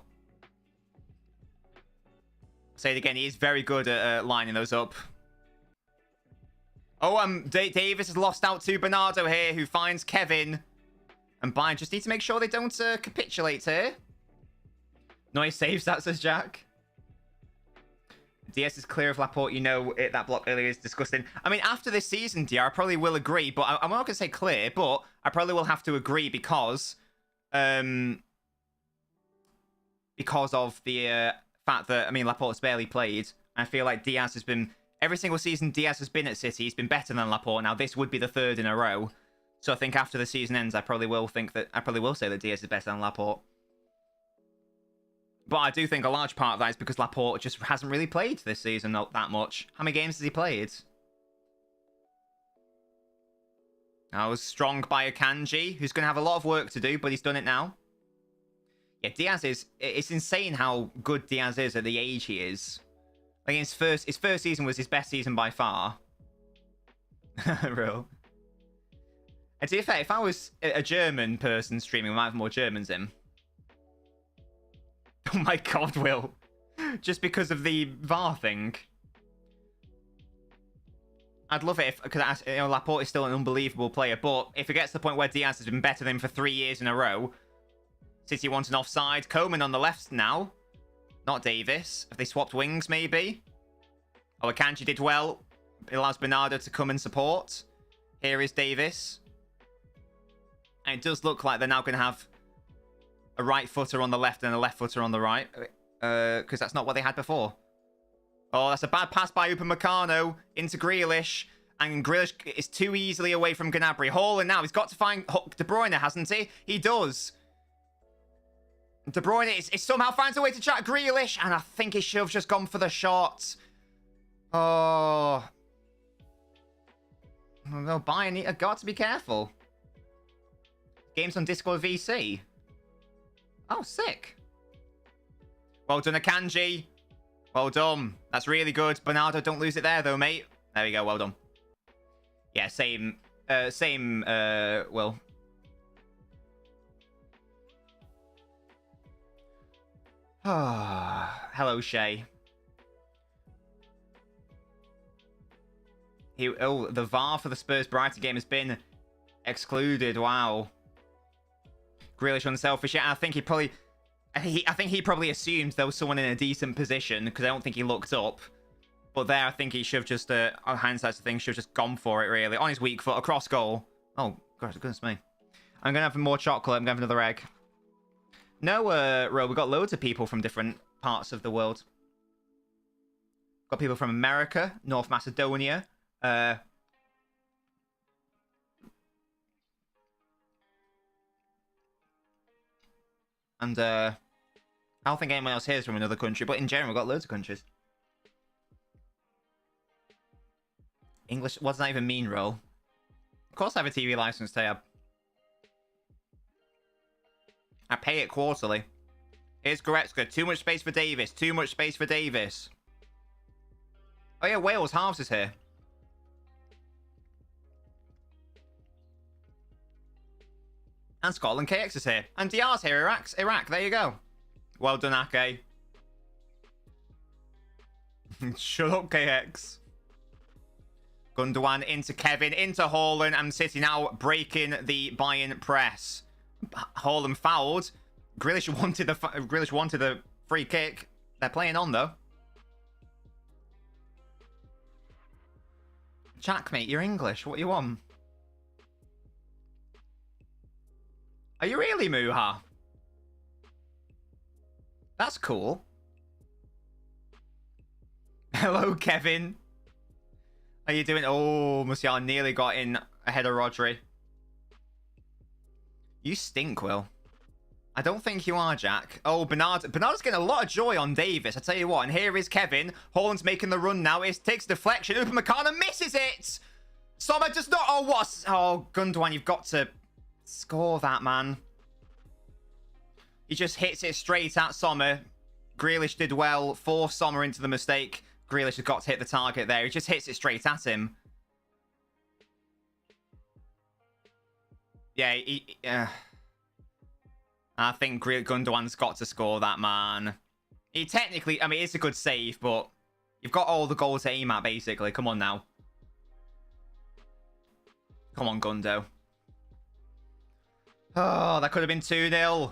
Say it again. He is very good at lining those up. Oh, Davis has lost out to Bernardo here, who finds Kevin. And Bayern just need to make sure they don't capitulate here. Nice saves, that, says Jack. DS is clear of Laporte. You know that block earlier is disgusting. I mean, after this season, DR, I probably will agree. But I'm not going to say clear, but I probably will have to agree because of the fact that, I mean, Laporte's barely played. I feel like Diaz has been... Every single season Diaz has been at City, he's been better than Laporte. Now, this would be the third in a row. So I think after the season ends, I probably will say that Diaz is better than Laporte. But I do think a large part of that is because Laporte just hasn't really played this season not that much. How many games has he played? That was strong by Akanji, who's going to have a lot of work to do, but he's done it now. Yeah, Diaz is... It's insane how good Diaz is at the age he is. Like, his first season was his best season by far. Real. And to be fair, if I was a German person streaming, we might have more Germans in. Oh my god, Will. Just because of the VAR thing. I'd love it if, because Laporte is still an unbelievable player, but if it gets to the point where Diaz has been better than him for 3 years in a row, City wants an offside. Coman on the left now. Not Davis. Have they swapped wings, maybe? Oh, Akanji did well. It allows Bernardo to come and support. Here is Davis. And it does look like they're now going to have a right footer on the left and a left footer on the right. Because that's not what they had before. Oh, that's a bad pass by Upamecano into Grealish. And Grealish is too easily away from Gnabry. Haaland now, he's got to find De Bruyne, hasn't he? He does. De Bruyne is somehow finds a way to chat Grealish. And I think he should have just gone for the shot. Oh. No, Bayern, I've got to be careful. Games on Discord VC. Oh, sick. Well done, Akanji. Well done. That's really good. Bernardo, don't lose it there, though, mate. There we go. Well done. Yeah, same, Will. Hello, Shay. The VAR for the Spurs-Brighton game has been excluded. Wow. Grealish unselfish. Yeah, I think he probably... I think he probably assumed there was someone in a decent position because I don't think he looked up. But there, I think he should have just, on hindsight, I think should have just gone for it, really. On his weak foot, across goal. Oh, goodness me. I'm going to have more chocolate. I'm going to have another egg. No, Ro, we've got loads of people from different parts of the world. Got people from America, North Macedonia. And, I don't think anyone else here is from another country, but in general, we've got loads of countries. English, what does that even mean, Ro? Of course I have a TV license, Tab. I pay it quarterly. Here's Goretzka. Too much space for Davis. Too much space for Davis. Oh yeah, Wales halves is here. And Scotland KX is here. And DR's here. Iraq. There you go. Well done, Ake. Shut up, KX. Gundogan into Kevin, into Haaland, and City now breaking the Bayern press. Haaland fouled. Grealish wanted the free kick. They're playing on, though. Jack, mate, you're English. What do you want? Are you really, Muha? That's cool. Hello, Kevin. How you doing? Oh, Musiala nearly got in ahead of Rodri. You stink, Will. I don't think you are, Jack. Oh, Bernardo's getting a lot of joy on Davis. I tell you what. And here is Kevin. Haaland's making the run now. It takes deflection. Upamecano misses it. Sommer does not. Oh, what? Oh, Gundogan, you've got to score that, man. He just hits it straight at Sommer. Grealish did well. Forced Sommer into the mistake. Grealish has got to hit the target there. He just hits it straight at him. Yeah, I think Gundogan's got to score that, man. He technically, I mean, it's a good save, but you've got all the goals to aim at, basically. Come on now. Come on, Gundo. Oh, that could have been 2-0.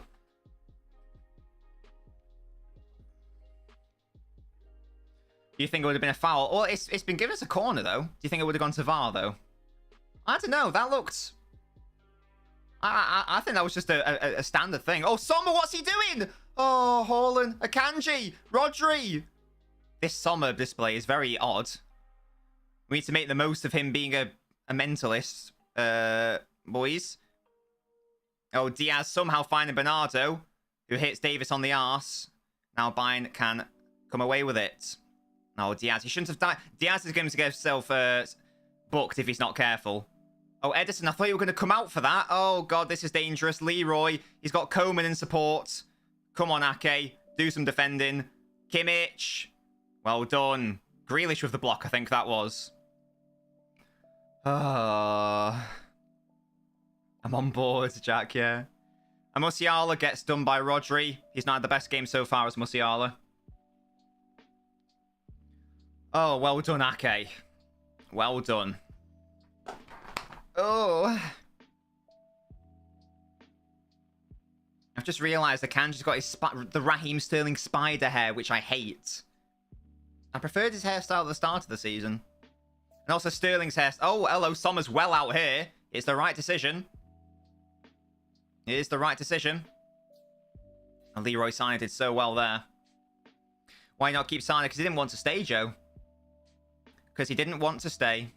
Do you think it would have been a foul? Well, it's been given us a corner, though. Do you think it would have gone to VAR, though? I don't know. That looked... I think that was just a standard thing. Oh, Sommer, what's he doing? Oh, Haaland, Akanji, Rodri. This Sommer display is very odd. We need to make the most of him being a mentalist, boys. Oh, Diaz somehow finding Bernardo, who hits Davis on the arse. Now Bayern can come away with it. Oh, Diaz. He shouldn't have died. Diaz is going to get himself booked if he's not careful. Oh, Edison, I thought you were going to come out for that. Oh, God, this is dangerous. Leroy, he's got Coman in support. Come on, Ake. Do some defending. Kimmich. Well done. Grealish with the block, I think that was. I'm on board, Jack, yeah. And Musiala gets done by Rodri. He's not had the best game so far as Musiala. Oh, well done, Ake. Well done. Oh. I've just realised Akanji's got the Raheem Sterling spider hair, which I hate. I preferred his hairstyle at the start of the season. And also Sterling's hair. Oh, hello, Sommer's well out here. It's the right decision. It is the right decision. And Leroy Sané did so well there. Why not keep Sané? Because he didn't want to stay, Joe. Because he didn't want to stay.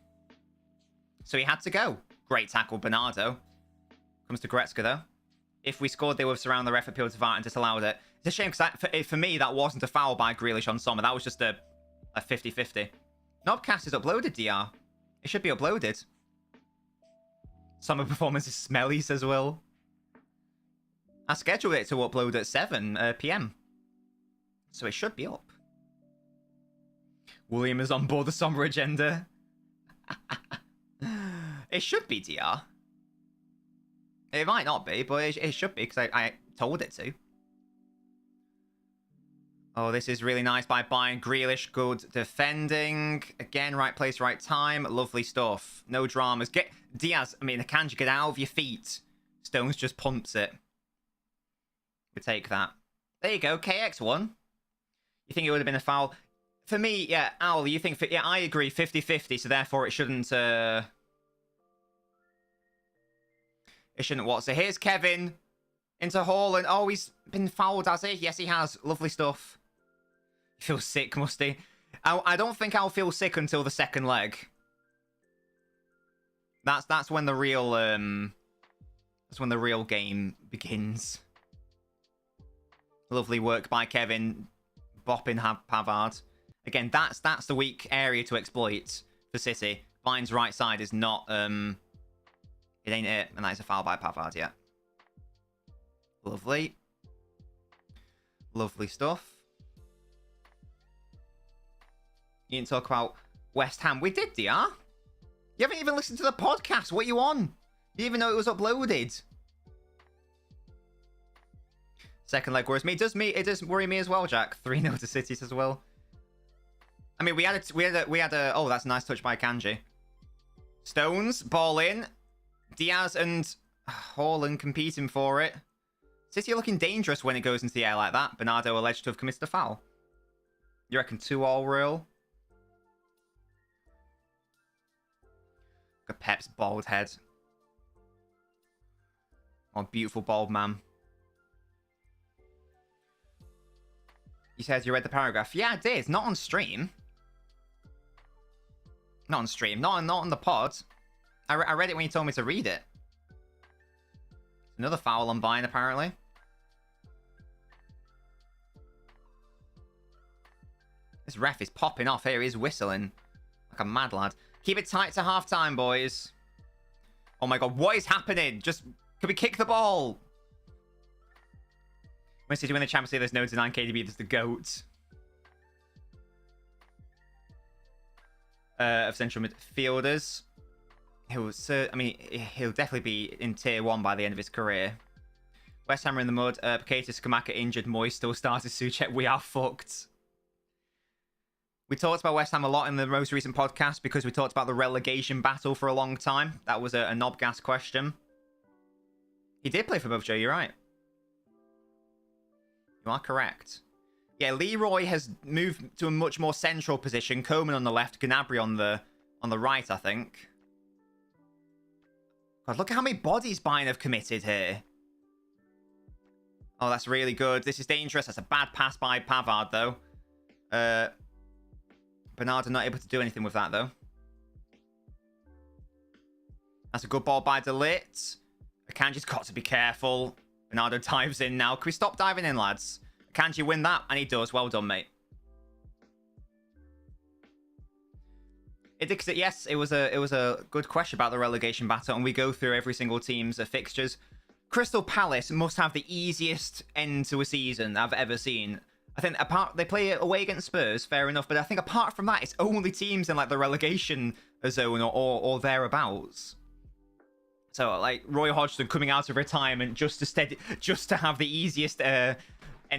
So he had to go. Great tackle, Bernardo. Comes to Goretzka, though. If we scored, they would surround the ref, appealed to VAR, and disallowed it. It's a shame, because for me, that wasn't a foul by Grealish on Sommer. That was just a 50-50. Knobcast is uploaded, DR. It should be uploaded. Sommer performance is smelly, says Will. I scheduled it to upload at 7 p.m. So it should be up. William is on board the Sommer agenda. It should be, DR. It might not be, but it should be, because I told it to. Oh, this is really nice by Bayern. Grealish, good defending. Again, right place, right time. Lovely stuff. No dramas. Get Diaz, Akanji, get out of your feet. Stones just pumps it. We take that. There you go, KX1. You think it would have been a foul? For me, yeah, Owl, you think... Yeah, I agree, 50-50, so therefore it shouldn't... It shouldn't what? So here's Kevin into Haaland. Oh, he's been fouled, has he? Yes, he has. Lovely stuff. He feels sick, must he? I don't think I'll feel sick until the second leg. That's when the real game begins. Lovely work by Kevin, bopping Pavard. Again, that's the weak area to exploit for City. Bayern's right side is not it ain't it, and that is a foul by Pavard, yeah. Lovely. Lovely stuff. You didn't talk about West Ham. We did, DR. You haven't even listened to the podcast. What are you on? You didn't even know it was uploaded. Second leg worries me. It does worry me as well, Jack. 3-0 to City as well. We had a. Oh, that's a nice touch by Kanji. Stones, ball in. Diaz and Haaland competing for it. City are looking dangerous when it goes into the air like that. Bernardo alleged to have committed a foul. You reckon 2-all real? Look at Pep's bald head. Oh, beautiful bald man. You said you read the paragraph. Yeah, I did. Not on stream. Not on stream. Not on the pod. I read it when you told me to read it. Another foul on Bayern, apparently. This ref is popping off here. He's whistling like a mad lad. Keep it tight to half-time, boys. Oh my god, what is happening? Just, can we kick the ball? When City win the Champions League, there's no denying KDB. There's the GOAT. Of central midfielders. He'll definitely be in tier 1 by the end of his career. West Ham are in the mud. Paqueta, Skamaka injured. Moyes still started. Souček. We are fucked. We talked about West Ham a lot in the most recent podcast because we talked about the relegation battle for a long time. That was a Knobgas question. He did play for both, Joe. You're right. You are correct. Yeah, Leroy has moved to a much more central position. Coman on the left, Gnabry on the right, I think. God, look at how many bodies Bayern have committed here. Oh, that's really good. This is dangerous. That's a bad pass by Pavard, though. Bernardo not able to do anything with that, though. That's a good ball by De Ligt. Akanji's got to be careful. Bernardo dives in now. Can we stop diving in, lads? Can you win that? And he does. Well done, mate. Yes, it was a good question about the relegation battle, and we go through every single team's fixtures. Crystal Palace must have the easiest end to a season I've ever seen. I think they play away against Spurs, fair enough, but I think apart from that, it's only teams in like the relegation zone or thereabouts. So like Roy Hodgson coming out of retirement just to have the easiest end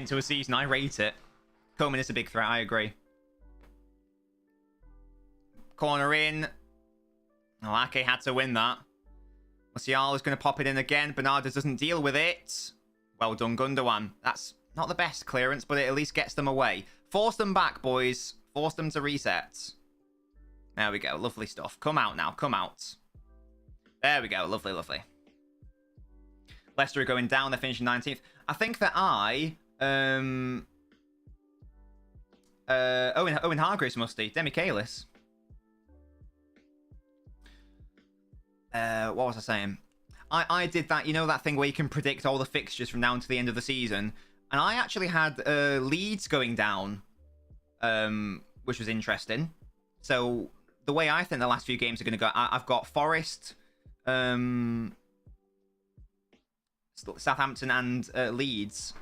to a season. I rate it. Coleman is a big threat. I agree. Corner in. Oh, Ake had to win that. Musiala's going to pop it in again. Bernardes doesn't deal with it. Well done, Gundogan. That's not the best clearance, but it at least gets them away. Force them back, boys. Force them to reset. There we go. Lovely stuff. Come out now. Come out. There we go. Lovely, lovely. Leicester are going down. They're finishing 19th. I think that Owen Hargreaves must be. Demichelis. What was I saying? I did that, you know, that thing where you can predict all the fixtures from now until the end of the season. And I actually had Leeds going down, which was interesting. So the way I think the last few games are going to go, I've got Forest, Southampton and Leeds.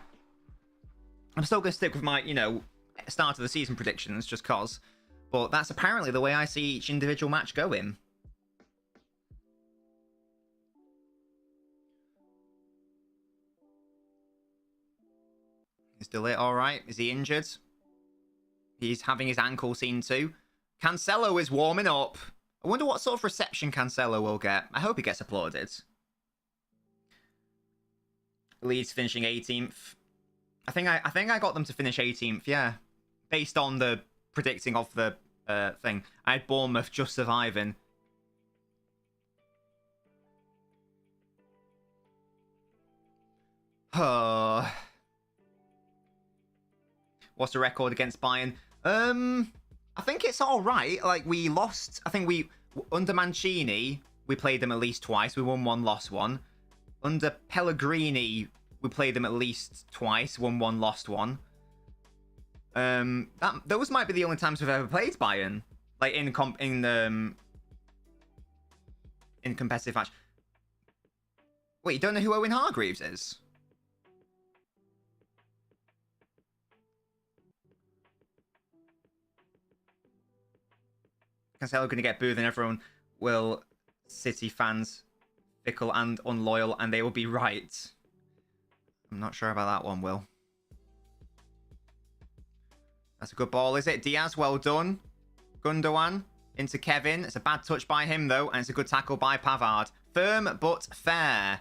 I'm still going to stick with my, you know, start of the season predictions just cause. But that's apparently the way I see each individual match going. Is Delit all right? Is he injured? He's having his ankle seen too. Cancelo is warming up. I wonder what sort of reception Cancelo will get. I hope he gets applauded. Leeds finishing 18th. I think I got them to finish 18th, yeah. Based on the predicting of the thing. I had Bournemouth just surviving. Oh. What's the record against Bayern? I think it's all right. Like, we lost... I think under Mancini, we played them at least twice. We won one, lost one. Under Pellegrini, we played them at least twice. Won one, lost one. Those might be the only times we've ever played Bayern. Like, in competitive match. Wait, you don't know who Owen Hargreaves is? Cancelo going to get booed and everyone will... City fans, fickle and unloyal, and they will be right. I'm not sure about that one, Will. That's a good ball, is it? Diaz, well done. Gundogan into Kevin. It's a bad touch by him, though, and it's a good tackle by Pavard. Firm but fair.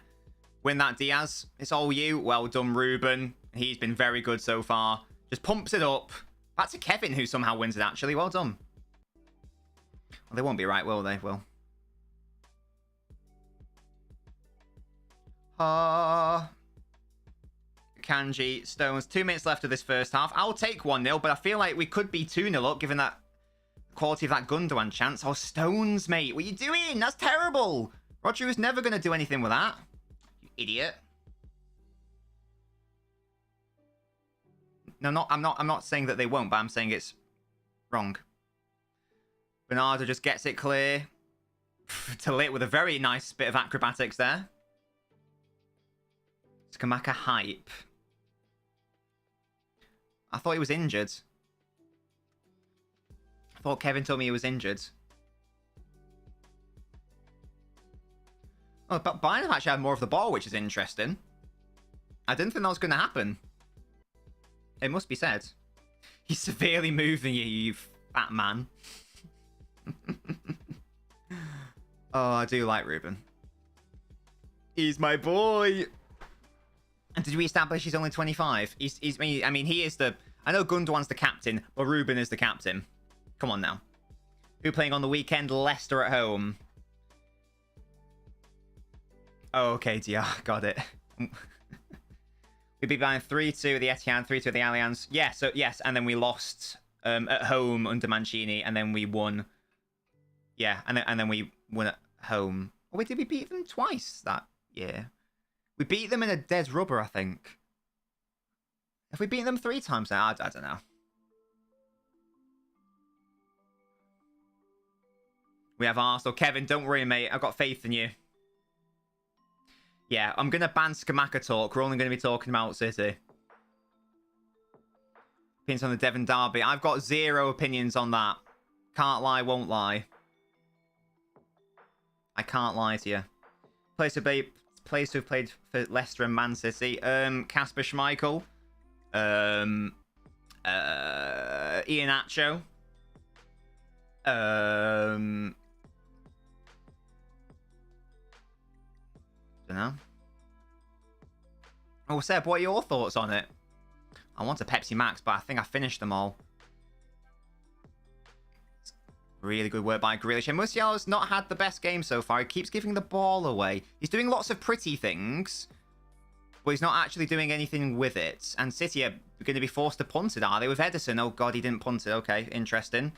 Win that, Diaz. It's all you. Well done, Ruben. He's been very good so far. Just pumps it up. Back to Kevin, who somehow wins it, actually. Well done. Well, they won't be right, will they? Will. Kanji, Stones. 2 minutes left of this first half. I'll take 1-0, but I feel like we could be 2-0 up, given that quality of that Gundogan chance. Oh, Stones, mate. What are you doing? That's terrible. Roger was never going to do anything with that. You idiot. No, I'm not saying that they won't, but I'm saying it's wrong. Bernardo just gets it clear. Talit with a very nice bit of acrobatics there. Skamaka hype. I thought he was injured. I thought Kevin told me he was injured. Oh, but Bayern have actually had more of the ball, which is interesting. I didn't think that was going to happen. It must be said. He's severely moving you, you fat man. Oh, I do like Ruben. He's my boy. And did we establish he's only 25? I mean, he is the... I know Gundogan's the captain, but Ruben is the captain. Come on now. Who playing on the weekend? Leicester at home. Oh, okay, DR. Got it. We'd be buying 3-2 at the Etihad, 3-2 at the Allianz. Yeah, so yes, and then we lost at home under Mancini, and then we won. Yeah, and then we won at home. Oh, wait, did we beat them twice that year? We beat them in a dead rubber, I think. Have we beaten them 3 times now? I don't know. We have Arsenal. Kevin, don't worry, mate. I've got faith in you. Yeah, I'm going to ban Skamaka talk. We're only going to be talking about City. Opinions on the Devon Derby. I've got 0 opinions on that. Can't lie, won't lie. I can't lie to you. Players who have played for Leicester and Man City. Kasper Schmeichel. Ian Acho. Don't know. Oh, Seb, what are your thoughts on it? I want a Pepsi Max, but I think I finished them all. Really good work by Grealish. And Musiala's not had the best game so far. He keeps giving the ball away. He's doing lots of pretty things, but he's not actually doing anything with it. And City are going to be forced to punt it, are they? With Edison. Oh, God, he didn't punt it. Okay, interesting.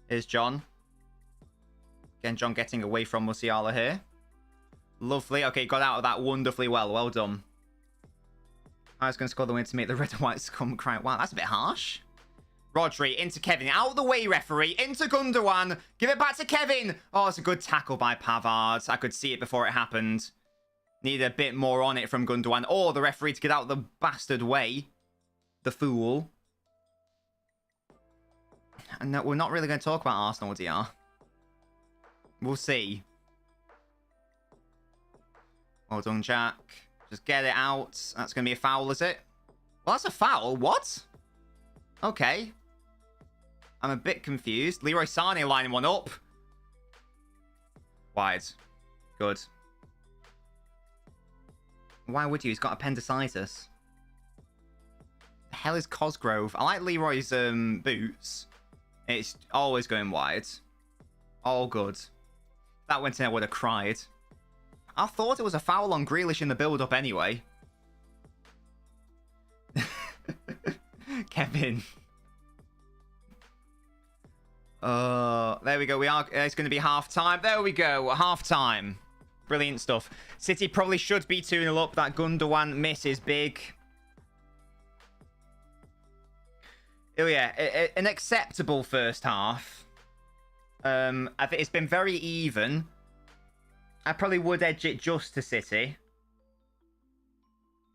Here's John. Again, John getting away from Musiala here. Lovely. Okay, got out of that wonderfully well. Well done. I was going to score the win to make the red and white scum cry. Wow, that's a bit harsh. Rodri into Kevin. Out of the way, referee. Into Gundogan. Give it back to Kevin. Oh, it's a good tackle by Pavard. I could see it before it happened. Needed a bit more on it from Gundogan. Or the referee to get out of the bastard way. The fool. And no, we're not really going to talk about Arsenal, DR. We'll see. Well done, Jack. Just get it out. That's going to be a foul, is it? Well, that's a foul. What? Okay. I'm a bit confused. Leroy Sané lining one up. Wide. Good. Why would you? He's got appendicitis. The hell is Cosgrove? I like Leroy's boots. It's always going wide. All good. If that went in, I would have cried. I thought it was a foul on Grealish in the build-up anyway. Kevin. There we go. It's going to be half-time. There we go. Half-time. Brilliant stuff. City probably should be 2-0 up. That Gundogan miss is big. Oh, yeah. An acceptable first half. I think it's been very even. I probably would edge it just to City.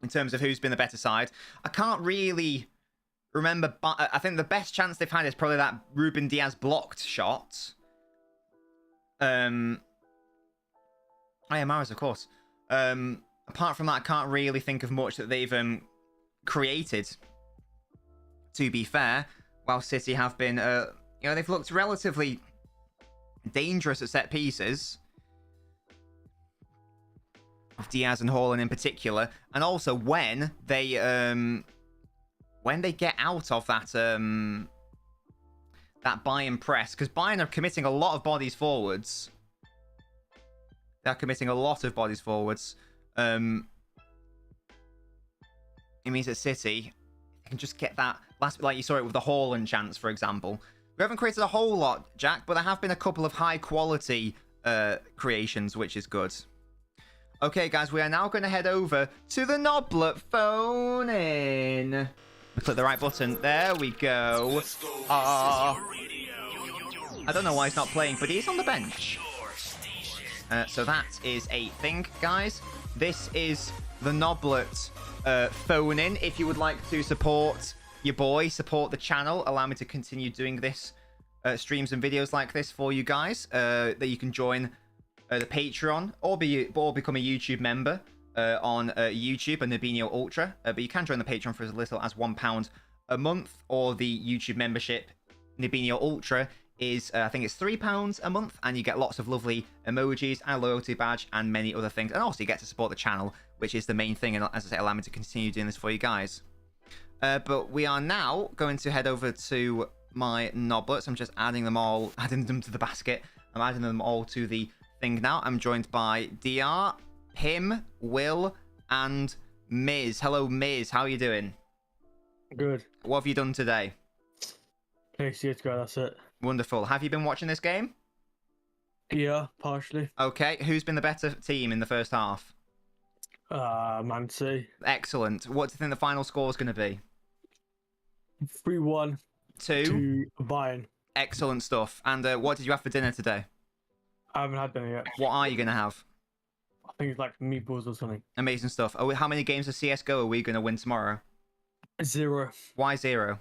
In terms of who's been the better side. I can't really remember. I think the best chance they've had is probably that Ruben Diaz blocked shot. Oh yeah, Mahrez, of course. Apart from that, I can't really think of much that they've created. To be fair, while City have been, they've looked relatively dangerous at set pieces. Of Diaz and Haaland in particular, and also when they get out of that that Bayern press, because Bayern are committing a lot of bodies forwards. They're committing a lot of bodies forwards. It means that City can just get that last, like you saw it with the Haaland chance, for example. We haven't created a whole lot, Jack, but there have been a couple of high quality creations, which is good. Okay, guys, we are now going to head over to the Noblet phone in. We click the right button. There we go. I don't know why he's not playing, but he's on the bench. So that is a thing, guys. This is the Noblet phone in. If you would like to support your boy, support the channel, allow me to continue doing this streams and videos like this for you guys, that you can join the Patreon, or become a YouTube member on YouTube and Nabinio Ultra. But you can join the Patreon for as little as £1 a month, or the YouTube membership Nabinio Ultra is, I think it's £3 a month, and you get lots of lovely emojis, and a loyalty badge, and many other things. And also you get to support the channel, which is the main thing, and as I say, allow me to continue doing this for you guys. But we are now going to head over to my Noblets. I'm just adding them to the basket. I'm adding them all to the thing now. I'm joined by DR, Pim, Will, and Miz. Hello, Miz. How are you doing? Good. What have you done today? Play CSGO, that's it. Wonderful. Have you been watching this game? Yeah, partially. Okay. Who's been the better team in the first half? Man City. Excellent. What do you think the final score is going to be? 3-1 2. to Bayern. Excellent stuff. And what did you have for dinner today? I haven't had them yet. What are you going to have? I think it's like meatballs or something. Amazing stuff. Oh, how many games of CSGO are we going to win tomorrow? 0. Why 0?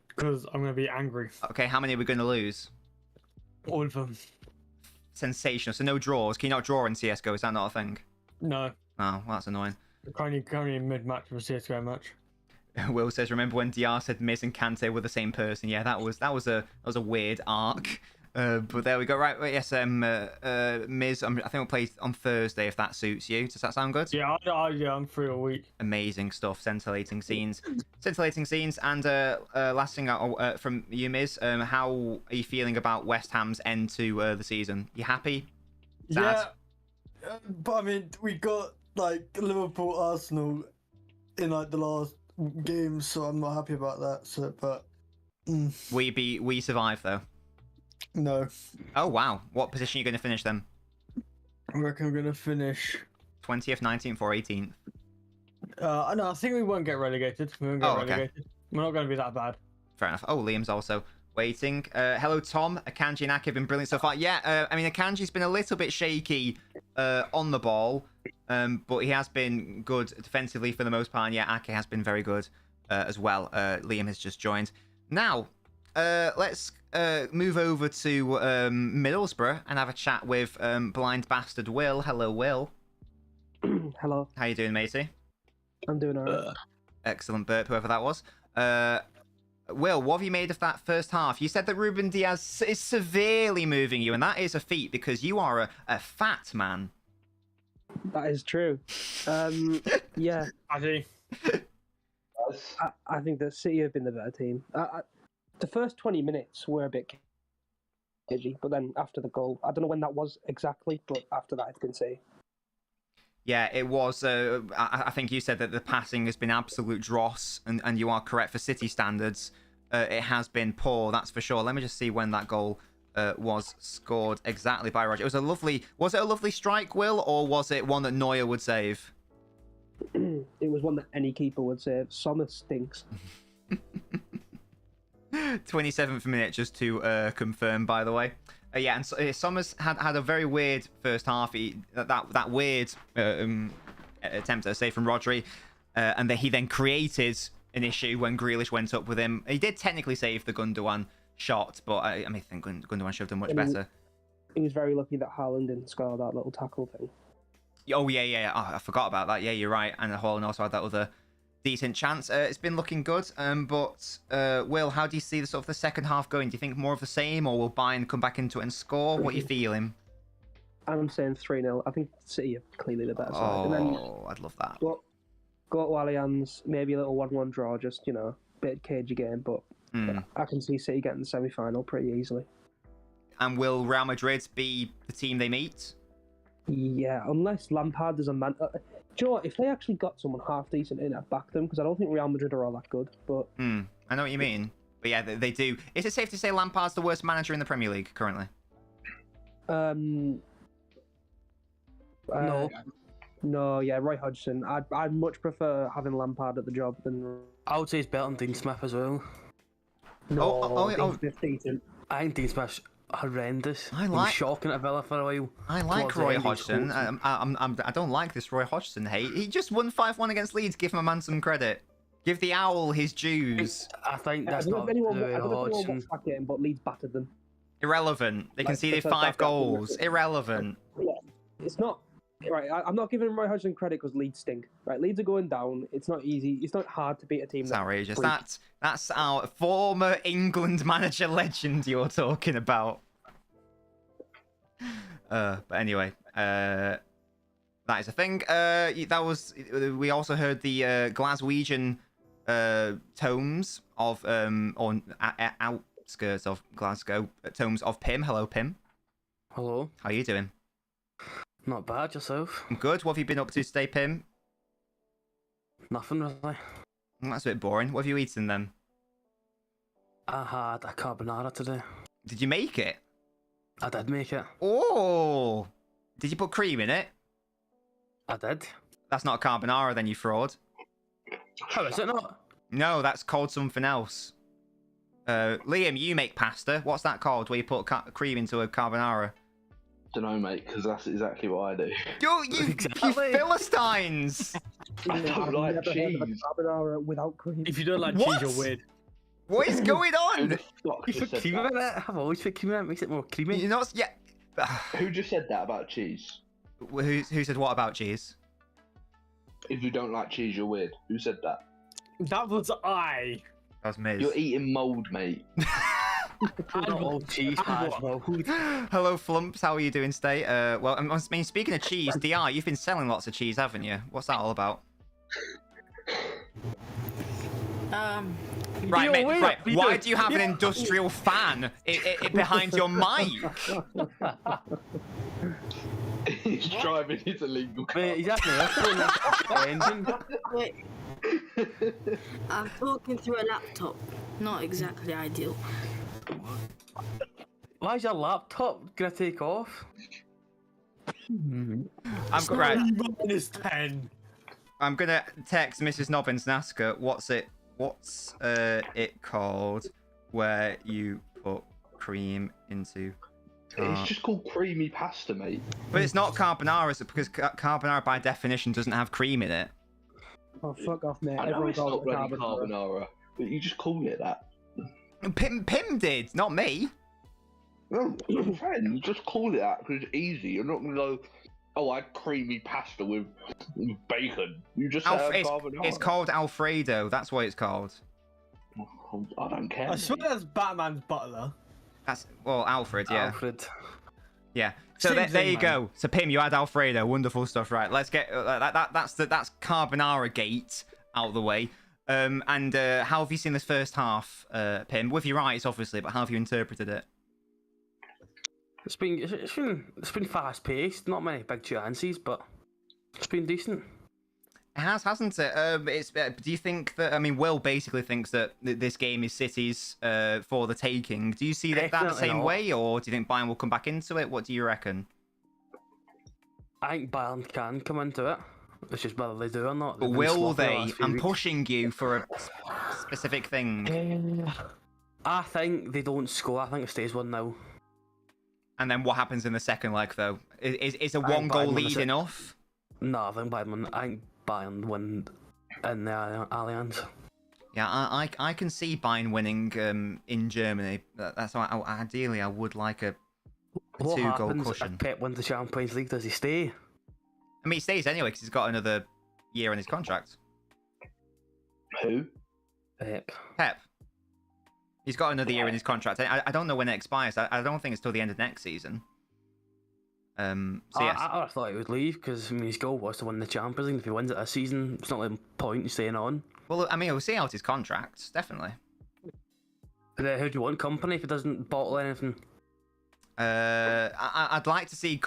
Because I'm going to be angry. Okay, how many are we going to lose? All of them. Sensational. So no draws. Can you not draw in CSGO? Is that not a thing? No. Oh, well, that's annoying. Currently mid-match of a CSGO match. Will says, remember when DR said Miz and Kante were the same person? Yeah, that was a weird arc. But there we go. Right, yes, Miz, I think we'll play on Thursday if that suits you. Does that sound good? Yeah, I'm free all week. Amazing stuff, scintillating scenes. And last thing from you, Miz, how are you feeling about West Ham's end to the season? You happy? Sad? Yeah, but I mean, we got like Liverpool, Arsenal in like the last game, so I'm not happy about that. So, but We survive though. no, Oh wow, what position are you going to finish then? I reckon we're gonna finish. 20th, 19th, or 18th? No, I think we won't get relegated. We won't get Oh, okay. relegated. We're not going to be that bad. Fair enough. Oh, Liam's also waiting. Hello, Tom. Akanji and Ake have been brilliant so far. Yeah, I mean, Akanji's been a little bit shaky on the ball, but he has been good defensively for the most part. And yeah, Ake has been very good as well. Liam has just joined. Now, let's move over to Middlesbrough and have a chat with Blind Bastard Will. Hello, Will. Hello, How you doing, matey? I'm doing alright. Excellent burp, whoever that was. Will, what have you made of that first half? You said that Ruben Diaz is severely moving you, and that is a feat because you are a fat man. That is true. Yeah, I think. I think that City have been the better team. The first 20 minutes were a bit cagey, but then after the goal, I don't know when that was exactly, but after that, it's been City. Yeah, it was. I think you said that the passing has been absolute dross, and you are correct for City standards. It has been poor, that's for sure. Let me just see when that goal was scored exactly by Roger. Was it a lovely strike, Will, or was it one that Neuer would save? It was one that any keeper would save. Sommer stinks. 27th minute, just to confirm, by the way. Yeah, and Sommers had a very weird first half. That weird attempt at a save from Rodri, and he then created an issue when Grealish went up with him. He did technically save the Gundogan shot, but I think Gundogan should have done much better. He was very lucky that Haaland didn't score that little tackle thing. Oh yeah. Oh, I forgot about that. Yeah, you're right. And Haaland also had that other decent chance. It's been looking good. But Will, how do you see the second half going? Do you think more of the same, or will Bayern come back into it and score? What are you feeling? I'm saying 3-0. I think City are clearly the better side. And then I'd love that. go to Allianz, maybe a little 1-1 draw, just, bit of cagey game, but I can see City getting the semi-final pretty easily. And will Real Madrid be the team they meet? Yeah, unless Lampard is a man. Do you know what? If they actually got someone half decent in, I'd back them, because I don't think Real Madrid are all that good. But I know what you mean. But yeah, they do. Is it safe to say Lampard's the worst manager in the Premier League currently? No, yeah, Roy Hodgson. I'd much prefer having Lampard at the job than. I would say he's better than Dean Smith as well. No, Dean Smith's decent. I think Dean Smith's horrendous. He was shocking at Villa for a while. I like Roy Hodgson. I don't like this Roy Hodgson hate. He just won 5-1 against Leeds. Give him a man some credit. Give the owl his dues. I think that's I don't not know if anyone Hodgson. watched that game, but Leeds battered them. Irrelevant. They conceded the first 5 half, goals. Irrelevant. Yeah, it's not. Right, I'm not giving Roy Hodgson credit because Leeds stink. Right, Leeds are going down. It's not easy. It's not hard to beat a team. It's outrageous. That's our former England manager legend you're talking about. But anyway, that is a thing. We also heard the Glaswegian tomes of on outskirts of Glasgow tomes of Pim. Hello, Pim. Hello. How are you doing? Not bad, yourself? I'm good. What have you been up to today, Pim? Nothing really. That's a bit boring. What have you eaten then? I had a carbonara today. Did you make it? I did make it. Oh! Did you put cream in it? I did. That's not a carbonara, then, you fraud. How is it not? No, that's called something else. Liam, you make pasta. What's that called? Where you put cream into a carbonara? Don't know, mate, because that's exactly what I do. You Philistines! I don't like cheese. Carbonara without cream. If you don't like What? cheese, you're weird. What is going Who on? the fuck You just put said cream that? in it. I've always put cream in it. It makes it more creamy. You're not. Yeah. Who just said that about cheese? Who said what about cheese? If you don't like cheese, you're weird. Who said that? That was I. That was Miz. You're eating mold, mate. Not all cheese has mold. Hello, Flumps. How are you doing, Stay? Well, I mean, speaking of cheese, DR, you've been selling lots of cheese, haven't you? What's that all about? Right, mate, right. Why do you have an industrial fan behind your mic? He's driving his illegal car. Mate, he's having an engine. Wait, I'm talking through a laptop. Not exactly ideal. Why is your laptop gonna take off? I'm right. -10. I'm gonna text Mrs. Nobbins and ask her what's it called where you put cream into. It's just called creamy pasta, mate. But it's not carbonara, is it? Because carbonara by definition doesn't have cream in it. Oh, fuck off, mate. I know Everyone it's calls not it bloody carbonara. carbonara, but you just call it that. Pim did, not me. No, I'm saying, you just call it that because it's easy. You're not gonna go, oh, I had creamy pasta with bacon. You just say carbonara. It's called Alfredo. That's what it's called. I don't care. I swear that's Batman's butler. That's Alfred, yeah. Alfred. Yeah. So Same there thing, you man. go. So Pim, you had Alfredo. Wonderful stuff. Right. Let's get that's carbonara gate out of the way. And how have you seen this first half, Pim? With your eyes, obviously, but how have you interpreted it? It's been fast paced. Not many big chances, but it's been decent. It has, hasn't it? Do you think that? I mean, Will basically thinks that this game is City's for the taking. Do you see that the Definitely same not. way, or do you think Bayern will come back into it? What do you reckon? I think Bayern can come into it. It's just whether they do or not. But They've been will sloppy the they? last few I'm weeks. pushing you for a specific thing. I think they don't score. I think it stays 1-0. And then what happens in the second leg, though? Is a think one-goal Bayern win the lead sec- enough? No, I think Bayern win in the Allianz. Yeah, I can see Bayern winning in Germany. That's why ideally I would like a What two-goal happens cushion. if Pep wins the Champions League? Does he stay? I mean, he stays anyway because he's got another year on his contract. Who? Pep. Pep. He's got another year in his contract. I don't know when it expires. I don't think it's till the end of next season. So yes. I thought he would leave because his goal was to win the Champions League. If he wins it this season, it's not the point in staying on. Well, I mean, we'll see out his contract, definitely. But who do you want company if he doesn't bottle anything? I'd like to see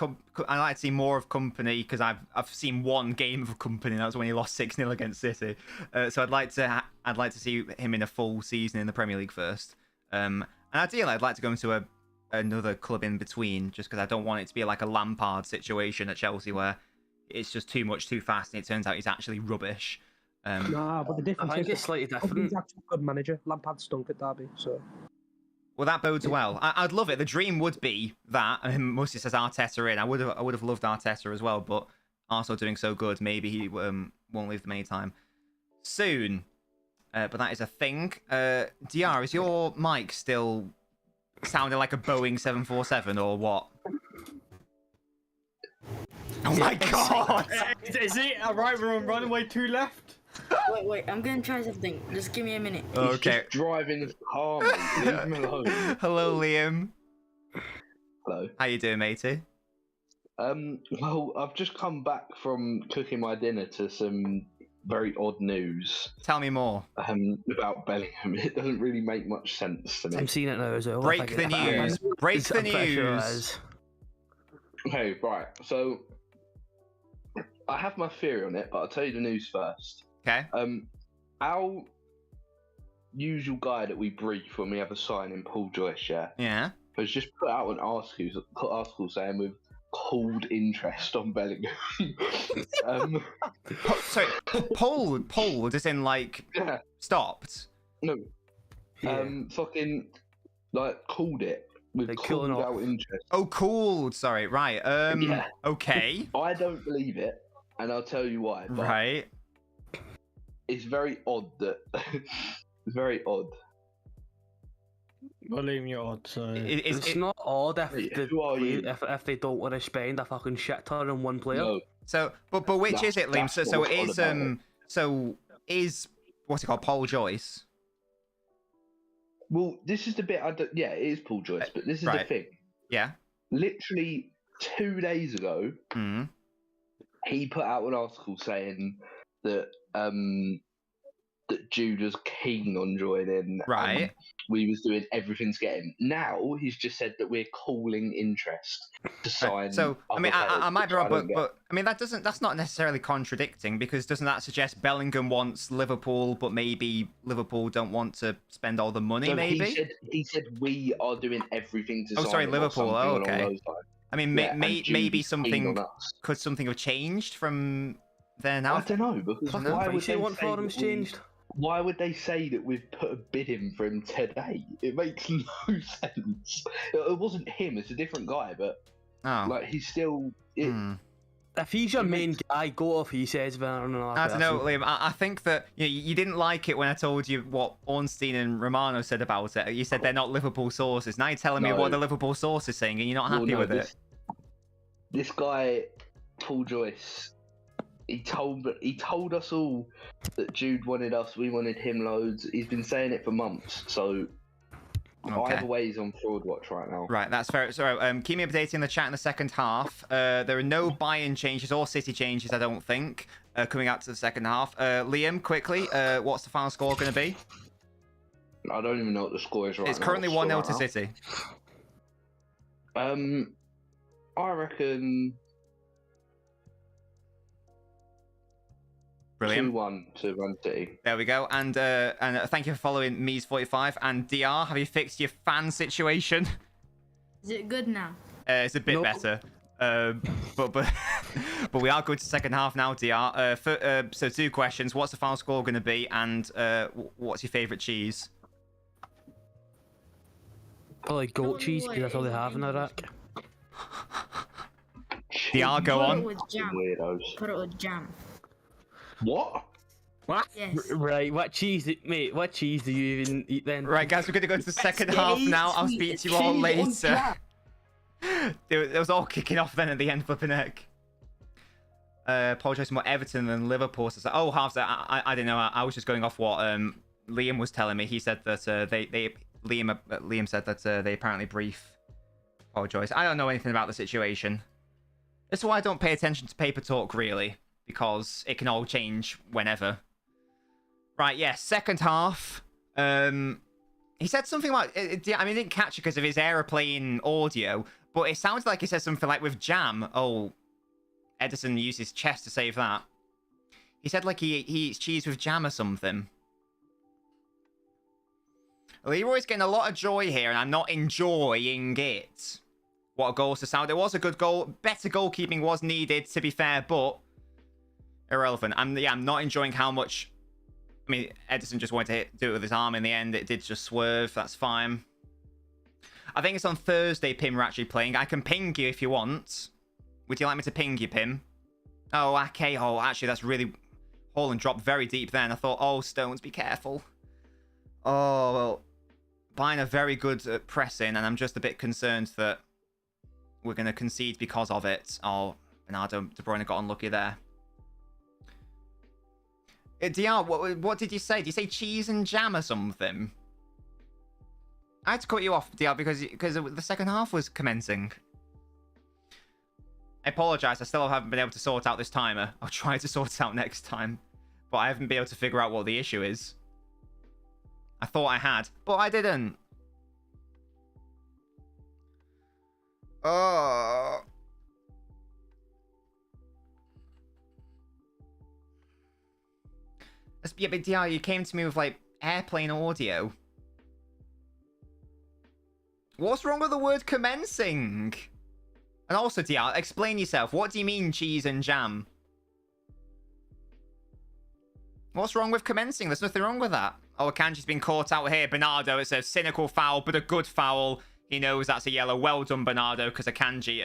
I'd like to see more of Company because I've seen one game of Company. And that was when he lost 6-0 against City. So I'd like to see him in a full season in the Premier League first. And ideally, I'd like to go into another club in between, just because I don't want it to be like a Lampard situation at Chelsea where it's just too much too fast and it turns out he's actually rubbish. Nah, but the difference I think is it's slightly he's different. actually a good manager. Lampard stunk at Derby, so. Well, that bodes well. I'd love it. The dream would be that. I mean, Musti says Arteta in. I would have loved Arteta as well, but Arsenal doing so good, maybe he won't leave them any time soon. But that is a thing. DR, is your mic still sounding like a Boeing 747 or what? Oh my god! Is it a right we're on runway 2 left? Wait, I'm gonna try something. Just give me a minute. He's just driving his car, mate. Leave him alone. Hello, Liam. Hello. How you doing, matey? Well, I've just come back from cooking my dinner to some very odd news Tell me more. about Bellingham. It doesn't really make much sense to me. I'm seeing it now as well. Break the news. Break the news. Is. Okay, right. So I have my theory on it, but I'll tell you the news first. Okay. Our usual guy that we brief when we have a signing, Paul Joyce, Yeah. has just put out an article saying we've called interest on Bellingham. Sorry, pulled as in like Yeah. stopped. No. Yeah. Fucking like called it with They called killing out interest. Oh, cooled. Sorry, right. Yeah. Okay. I don't believe it, and I'll tell you why. But Right. it's very odd that it's very odd. Well, leave your odd, so. It's not odd if Wait, they, who are you? if they don't want to spend a fucking shit ton on one player. No, So, but which That's- is it, Liam? that's So what it it's is all about. so is what's it called, Paul Joyce? well, this is the bit. Yeah, it is Paul Joyce, but this is the Right. thing. Yeah. Literally 2 days ago, Mm. he put out an article saying that that Jude was keen on joining. Right. We was doing everything to get him. Now he's just said that we're calling interest to sign. So I mean, other I players, might be which wrong, don't get. but I mean that's not necessarily contradicting, because doesn't that suggest Bellingham wants Liverpool, but maybe Liverpool don't want to spend all the money? So Maybe. he said we are doing everything to Oh, sign sorry, him or Liverpool. something Oh, along okay. those lines. I mean, Yeah, and Jude maybe is keen something on us. could something have changed from there now. I don't know, because Fucking why would price they you want say for him's that we- changed. Why would they say that we've put a bid in for him today? It makes no sense. It wasn't him; it's a different guy, but Oh. like he's still. Hmm. If he's your It main makes- guy, go off. He says, "Well, I don't know." I don't know, Liam. I think that you didn't like it when I told you what Ornstein and Romano said about it. You said they're not Liverpool sources. Now you're telling me No. what the Liverpool source is saying, and you're not happy with it. This guy, Paul Joyce, he told us all that Jude wanted us, we wanted him loads. He's been saying it for months, so Okay. either way he's on fraud watch right now. Right, that's fair. So, keep me updated in the chat in the second half. There are no Bayern changes or City changes, I don't think, coming out to the second half. Liam, quickly, what's the final score going to be? I don't even know what the score is right now. It's currently What's the 1-0 score to right City. now? I reckon Brilliant. 2-1 to Man City. There we go. And thank you for following Mies45. And DR, have you fixed your fan situation? Is it good now? It's a bit Nope. better. But but we are going to second half now, DR. So 2 questions. What's the final score going to be? And what's your favourite cheese? Probably goat cheese, because that's all they have in Iraq. DR, go Put it on. with jam. Weirdos. Put it with jam. What? What? Yes. Right, what cheese, mate? What cheese do you even eat then? Right, guys, we're going to go to the second half now. I'll speak to you all later. It was all kicking off then at the end, flipping heck. Apologise for more Everton than Liverpool. So, oh, halves. I didn't know. I was just going off what Liam was telling me. He said that Liam said that they apparently brief Paul Joyce. I don't know anything about the situation. That's why I don't pay attention to paper talk, really, because it can all change whenever. Right, yeah, second half. He said something like, I mean, I didn't catch it because of his aeroplane audio, but it sounds like he said something like with jam. Oh, Edison used his chest to save that. He said like he eats cheese with jam or something. Leroy's getting a lot of joy here, and I'm not enjoying it. What a goal to sound. It was a good goal. Better goalkeeping was needed, to be fair, but irrelevant. I'm not enjoying how much. I mean, Edison just wanted to do it with his arm in the end. It did just swerve. That's fine. I think it's on Thursday, Pim, we're actually playing. I can ping you if you want. Would you like me to ping you, Pim? Oh, okay. Oh, actually, that's really... Holland dropped very deep then. I thought, oh, Stones, be careful. Oh, well... Bayern are very good at pressing, and I'm just a bit concerned that we're going to concede because of it. Oh, Bernardo De Bruyne got unlucky there. DR, what did you say? Did you say cheese and jam or something? I had to cut you off, DR, because the second half was commencing. I apologise, I still haven't been able to sort out this timer. I'll try to sort it out next time. But I haven't been able to figure out what the issue is. I thought I had, but I didn't. Oh. Yeah, but DR, you came to me with, like, airplane audio. What's wrong with the word commencing? And also, DR, explain yourself. What do you mean cheese and jam? What's wrong with commencing? There's nothing wrong with that. Oh, Akanji's been caught out here. Bernardo, it's a cynical foul, but a good foul. He knows that's a yellow. Well done, Bernardo, because Akanji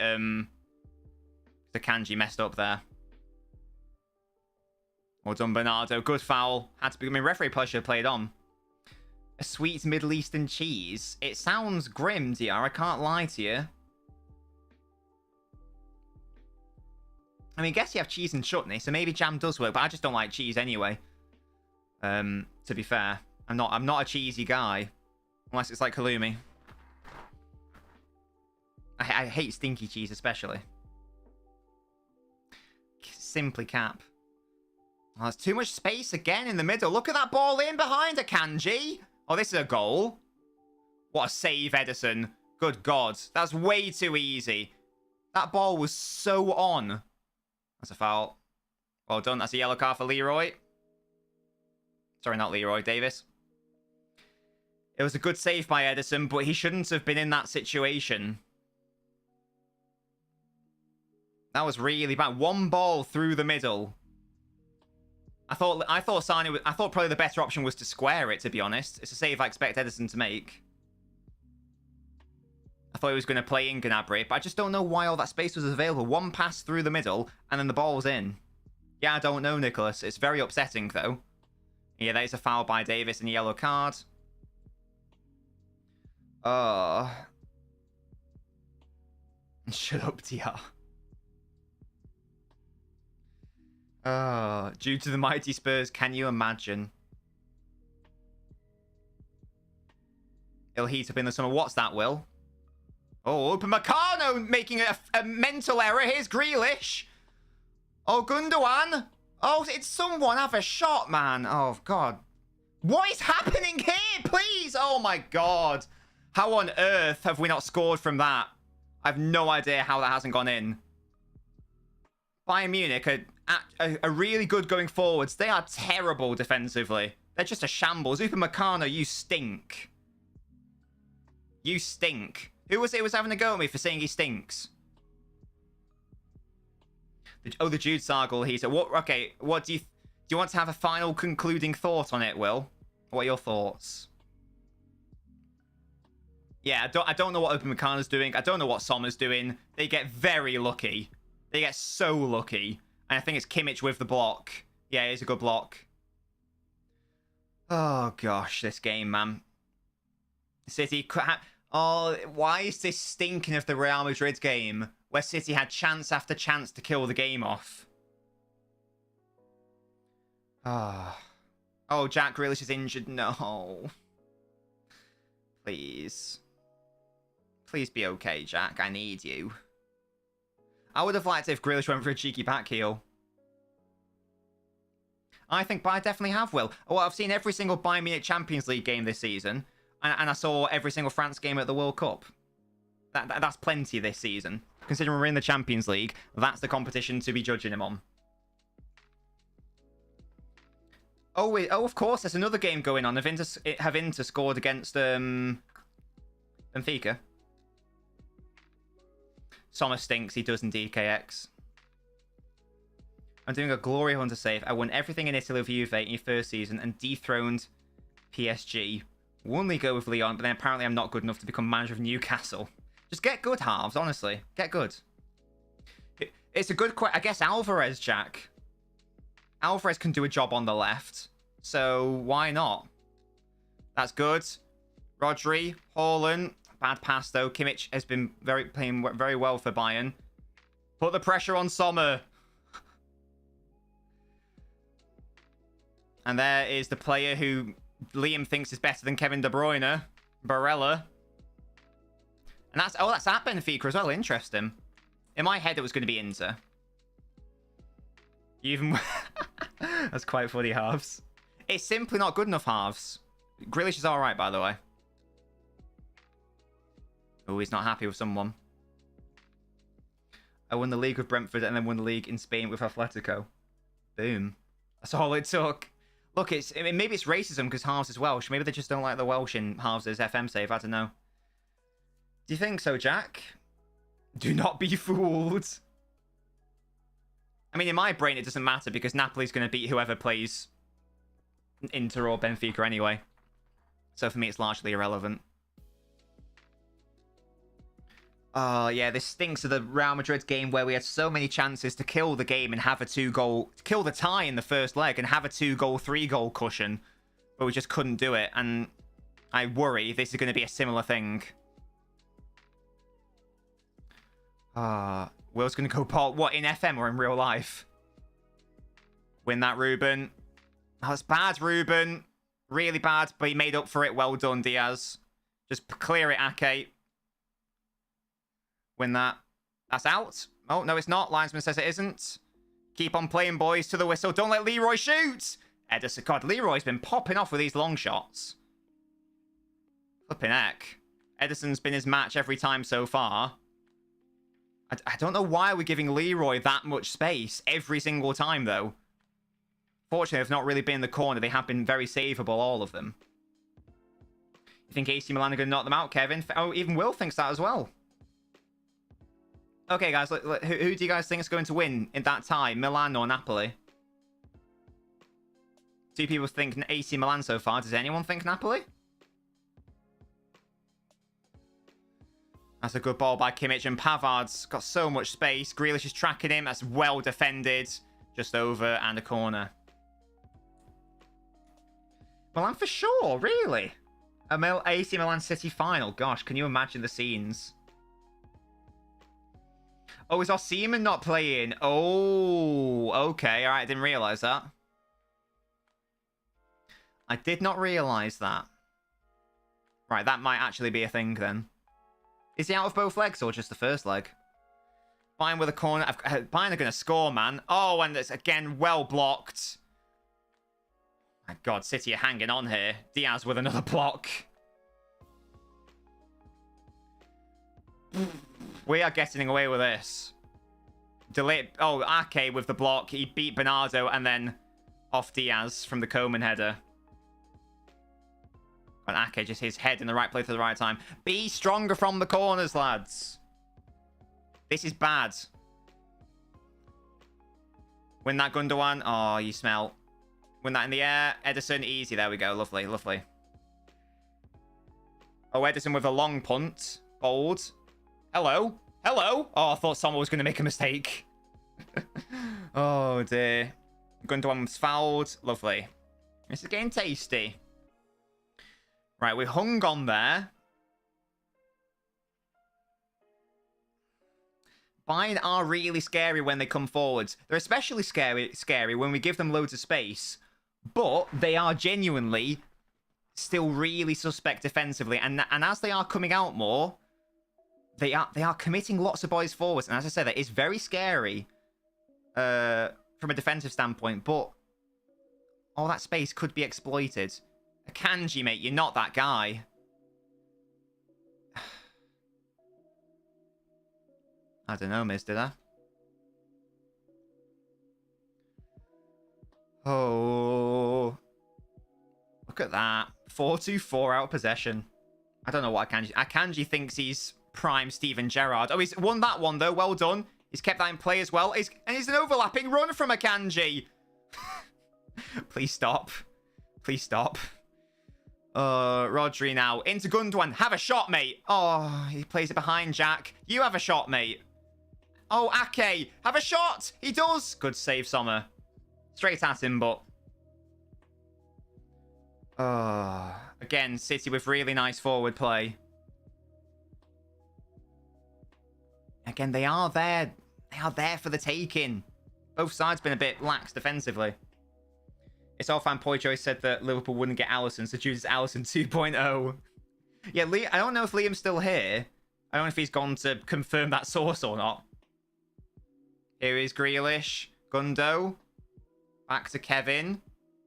messed up there. Well done, Bernardo. Good foul. Had to be. I mean, referee probably should have played on. A sweet Middle Eastern cheese. It sounds grim, DR. I can't lie to you. I mean, I guess you have cheese and chutney, so maybe jam does work, but I just don't like cheese anyway. To be fair, I'm not a cheesy guy, unless it's like halloumi. I hate stinky cheese, especially. Simply cap. Oh, there's too much space again in the middle. Look at that ball in behind Akanji. Oh, this is a goal. What a save, Edison. Good God. That's way too easy. That ball was so on. That's a foul. Well done. That's a yellow card for Leroy. Sorry, not Leroy. Davis. It was a good save by Edison, but he shouldn't have been in that situation. That was really bad. One ball through the middle. I thought probably the better option was to square it, to be honest. It's a save I expect Edison to make. I thought he was going to play in Gnabry, but I just don't know why all that space was available. One pass through the middle, and then the ball was in. Yeah, I don't know, Nicholas. It's very upsetting, though. Yeah, that is a foul by Davis and a yellow card. Oh. Shut up, TR. Oh, due to the mighty Spurs, can you imagine? It'll heat up in the summer. What's that, Will? Oh, Upamecano making a mental error. Here's Grealish. Oh, Gundogan. Oh, it's someone have a shot, man. Oh, God. What is happening here, please? Oh, my God. How on earth have we not scored from that? I have no idea how that hasn't gone in. Bayern Munich are really good going forwards. They are terrible defensively. They're just a shambles. Upamecano, you stink. You stink. Who was it was having a go at me for saying he stinks? The Jude Sargle. He said, "What? Okay, what do you want to have a final concluding thought on it, Will? What are your thoughts?" Yeah, I don't know what Upamecano's doing. I don't know what Sommer's doing. They get very lucky. They get so lucky. And I think it's Kimmich with the block. Yeah, it's a good block. Oh, gosh, this game, man. City... Oh, why is this stinking of the Real Madrid game where City had chance after chance to kill the game off? Oh, Jack Grealish is injured. No. Please. Please be okay, Jack. I need you. I would have liked it if Grealish went for a cheeky back heel. I definitely have, Will. Well, I've seen every single Bayern Munich Champions League game this season. And I saw every single France game at the World Cup. That's plenty this season. Considering we're in the Champions League, that's the competition to be judging him on. Oh, of course, there's another game going on. Have Inter scored against Benfica? Sommer stinks. He does indeed, KX. I'm doing a Glory Hunter save. I won everything in Italy with Juve in your first season and dethroned PSG. One league go with Leon, but then apparently I'm not good enough to become manager of Newcastle. Just get good, halves, honestly. Get good. It's a good question. I guess Alvarez, Jack. Alvarez can do a job on the left, so why not? That's good. Rodri, Haaland. Bad pass, though. Kimmich has been playing very well for Bayern. Put the pressure on Sommer. And there is the player who Liam thinks is better than Kevin De Bruyne. Barella. And that's at Benfica as well. Interesting. In my head, it was going to be Inter. Even that's quite funny, halves. It's simply not good enough, halves. Grealish is all right, by the way. Oh, he's not happy with someone. I won the league with Brentford and then won the league in Spain with Atletico. Boom. That's all it took. Look, maybe it's racism because halves is Welsh. Maybe they just don't like the Welsh in halves as FM save. I don't know. Do you think so, Jack? Do not be fooled. I mean, in my brain, it doesn't matter because Napoli's going to beat whoever plays Inter or Benfica anyway. So for me, it's largely irrelevant. Oh, yeah, this stinks of the Real Madrid game where we had so many chances to kill the game and have a 2-goal... kill the tie in the first leg and have a 2-goal, 3-goal cushion. But we just couldn't do it. And I worry this is going to be a similar thing. Will's going to go Paul. What, in FM or in real life? Win that, Ruben. Oh, that's bad, Ruben. Really bad, but he made up for it. Well done, Diaz. Just clear it, Ake. Win that. That's out. Oh, no, it's not. Linesman says it isn't. Keep on playing, boys, to the whistle. Don't let Leroy shoot. Edison. God, Leroy's been popping off with these long shots. Flipping heck. Edison's been his match every time so far. I don't know why we're giving Leroy that much space every single time, though. Fortunately, they've not really been in the corner. They have been very savable, all of them. You think AC Milan are going to knock them out, Kevin? Oh, even Will thinks that as well. Okay, guys, who do you guys think is going to win in that tie? Milan or Napoli? 2 people think AC Milan so far. Does anyone think Napoli? That's a good ball by Kimmich, and Pavard's got so much space. Grealish is tracking him. That's well defended. Just over and a corner. Milan for sure, really? AC Milan City final. Gosh, can you imagine the scenes? Oh, is Osimhen not playing? Oh, okay. All right, I didn't realise that. I did not realise that. Right, that might actually be a thing then. Is he out of both legs or just the first leg? Bayern with a corner. Bayern are going to score, man. Oh, and it's again well blocked. My God, City are hanging on here. Diaz with another block. We are getting away with this. Oh, Ake with the block. He beat Bernardo and then off Diaz from the Coman header. And Ake just his head in the right place at the right time. Be stronger from the corners, lads. This is bad. Win that, Gundogan. Oh, you smell. Win that in the air. Edison, easy. There we go. Lovely, lovely. Oh, Edison with a long punt. Bold. Hello. Hello. Oh, I thought someone was going to make a mistake. Oh, dear. Gundogan was fouled. Lovely. This is getting tasty. Right, we hung on there. Bayern are really scary when they come forwards. They're especially scary when we give them loads of space. But they are genuinely still really suspect defensively. And as they are coming out more, they are committing lots of boys forwards. And as I said, that is very scary from a defensive standpoint. But all that space could be exploited. Akanji, mate, you're not that guy. I don't know, Miz, did I? Oh. Look at that. 4-2-4 out of possession. I don't know what Akanji thinks he's prime Steven Gerrard. Oh, he's won that one, though. Well done. He's kept that in play as well. And it's an overlapping run from Akanji. Please stop. Please stop. Rodri now. Into Gundogan. Have a shot, mate. Oh, he plays it behind Jack. You have a shot, mate. Oh, Ake. Have a shot. He does. Good save, Sommer. Straight at him, but... again, City with really nice forward play. Again, they are there. They are there for the taking. Both sides been a bit lax defensively. It's all fan Poyjoy said that Liverpool wouldn't get Alisson, so chooses Alisson 2.0. Yeah, I don't know if Liam's still here. I don't know if he's gone to confirm that source or not. Here is Grealish. Gundo. Back to Kevin.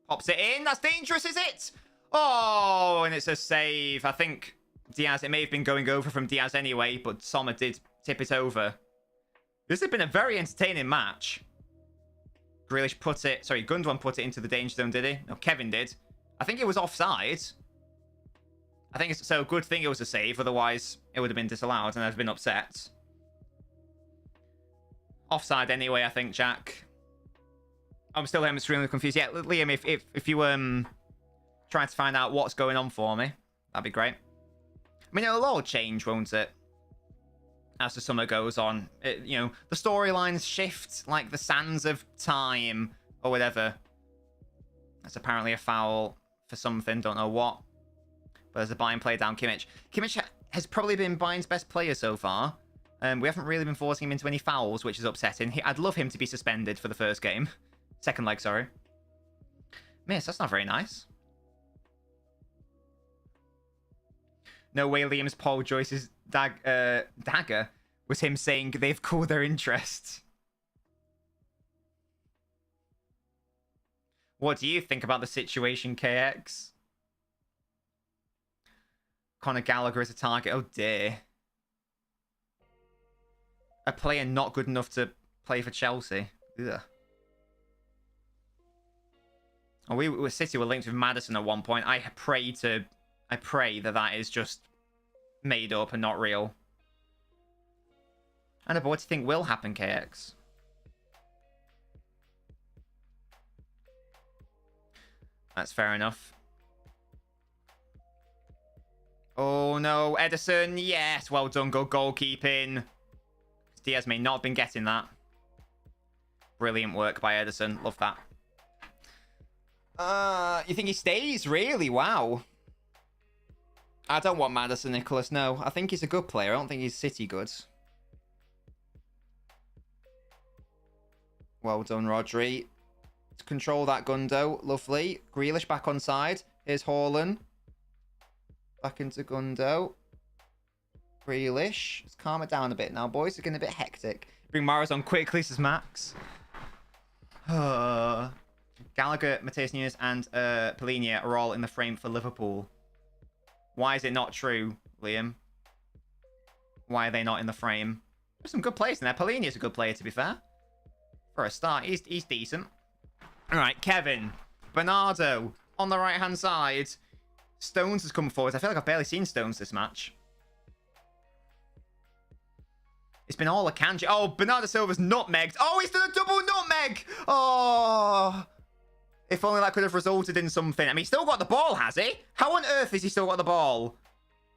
Pops it in. That's dangerous, is it? Oh, and it's a save. I think Diaz, it may have been going over from Diaz anyway, but Sommer did tip it over. This has been a very entertaining match. Grealish put it... Sorry, Gundogan put it into the danger zone, did he? No, Kevin did. I think it was offside. I think it's... So, good thing it was a save. Otherwise, it would have been disallowed and I'd have been upset. Offside anyway, I think, Jack. I'm still extremely confused. Yeah, Liam, if you try to find out what's going on for me, that'd be great. I mean, it'll all change, won't it? As the summer goes on. You know, the storylines shift like the sands of time or whatever. That's apparently a foul for something, don't know what. But there's a Bayern play down Kimmich. Kimmich has probably been Bayern's best player so far. We haven't really been forcing him into any fouls, which is upsetting. I'd love him to be suspended for the first game. Second leg, sorry. Miss, that's not very nice. No way Liam's Paul Joyce's dagger was him saying they've called their interest. What do you think about the situation, KX? Conor Gallagher is a target. Oh dear. A player not good enough to play for Chelsea. Ugh. Oh, City were linked with Maddison at one point. I pray that that is just made up and not real. I know, but what do you think will happen, KX? That's fair enough. Oh no, Ederson, yes, well done, good goalkeeping. Diaz may not have been getting that. Brilliant work by Ederson, love that. You think he stays? Really? Wow. I don't want Maddison, Nicholas, no. I think he's a good player, I don't think he's City good. Well done, Rodri. To control that Gundo, lovely. Grealish back on side. Here's Haaland. Back into Gundo. Grealish. Let's calm it down a bit now, boys. It's getting a bit hectic. Bring Mahrez on quickly, says Max. Gallagher, Mateus Nunes, and Polinia are all in the frame for Liverpool. Why is it not true, Liam? Why are they not in the frame? There's some good players in there. Polinia's a good player, to be fair. For a start, he's decent. All right, Kevin. Bernardo on the right-hand side. Stones has come forward. I feel like I've barely seen Stones this match. It's been all a Akanji. Oh, Bernardo Silva's nutmegged. Oh, he's done a double nutmeg. Oh. If only that could have resulted in something. I mean, he's still got the ball, has he? How on earth has he still got the ball?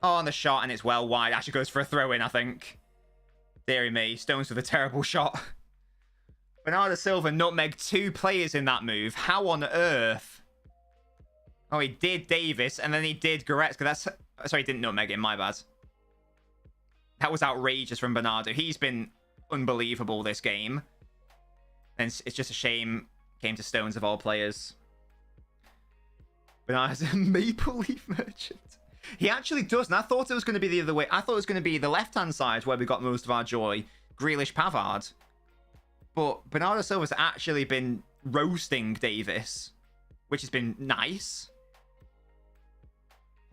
Oh, and the shot, and it's well wide. Actually goes for a throw-in, I think. Deary me. Stones with a terrible shot. Bernardo Silva nutmegged 2 players in that move. How on earth? Oh, he did Davis, and then he did Goretzka. That's... Sorry, he didn't nutmeg him. My bad. That was outrageous from Bernardo. He's been unbelievable this game. And it's just a shame came to Stones of all players. Bernardo's a Maple Leaf merchant. He actually does, and I thought it was going to be the other way. I thought it was going to be the left-hand side where we got most of our joy. Grealish, Pavard. But Bernardo Silva's actually been roasting Davis, which has been nice.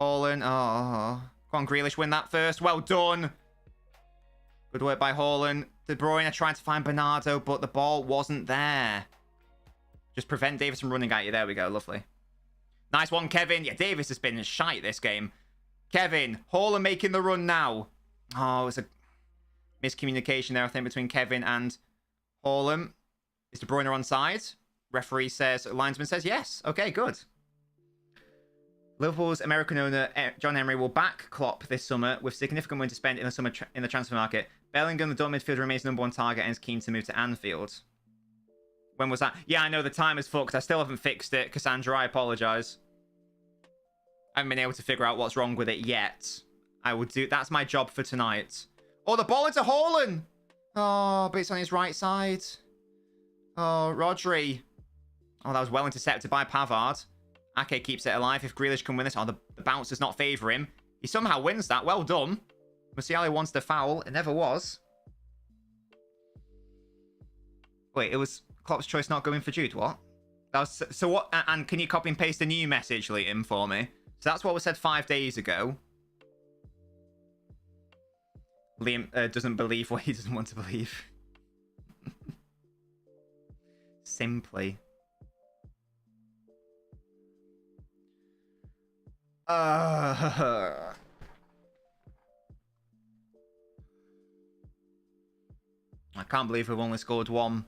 Haaland, oh. Come on, Grealish, win that first. Well done. Good work by Haaland. De Bruyne trying to find Bernardo, but the ball wasn't there. Just prevent Davis from running at you. There we go. Lovely. Nice one, Kevin. Yeah, Davis has been shite this game. Kevin, Haaland making the run now. Oh, it's a miscommunication there, I think, between Kevin and Haaland. Is De Bruyne on side? Referee says, linesman says yes. Okay, good. Liverpool's American owner, John Emery, will back Klopp this summer with significant money to spend in the summer in the transfer market. Bellingham, the Dortmund midfielder, remains number 1 target and is keen to move to Anfield. When was that? Yeah, I know the time is fucked. I still haven't fixed it. Cassandra, I apologise. I haven't been able to figure out what's wrong with it yet. I will do... That's my job for tonight. Oh, the ball into Haaland! Oh, but it's on his right side. Oh, Rodri. Oh, that was well intercepted by Pavard. Ake keeps it alive if Grealish can win this. Oh, the bounce does not favour him. He somehow wins that. Well done. Musiala wants the foul. It never was. Wait, it was Klopp's choice not going for Jude. What? That was, so what? And can you copy and paste a new message, Liam, for me? So that's what was said 5 days ago. Liam doesn't believe what he doesn't want to believe. Simply. can't believe we've only scored one.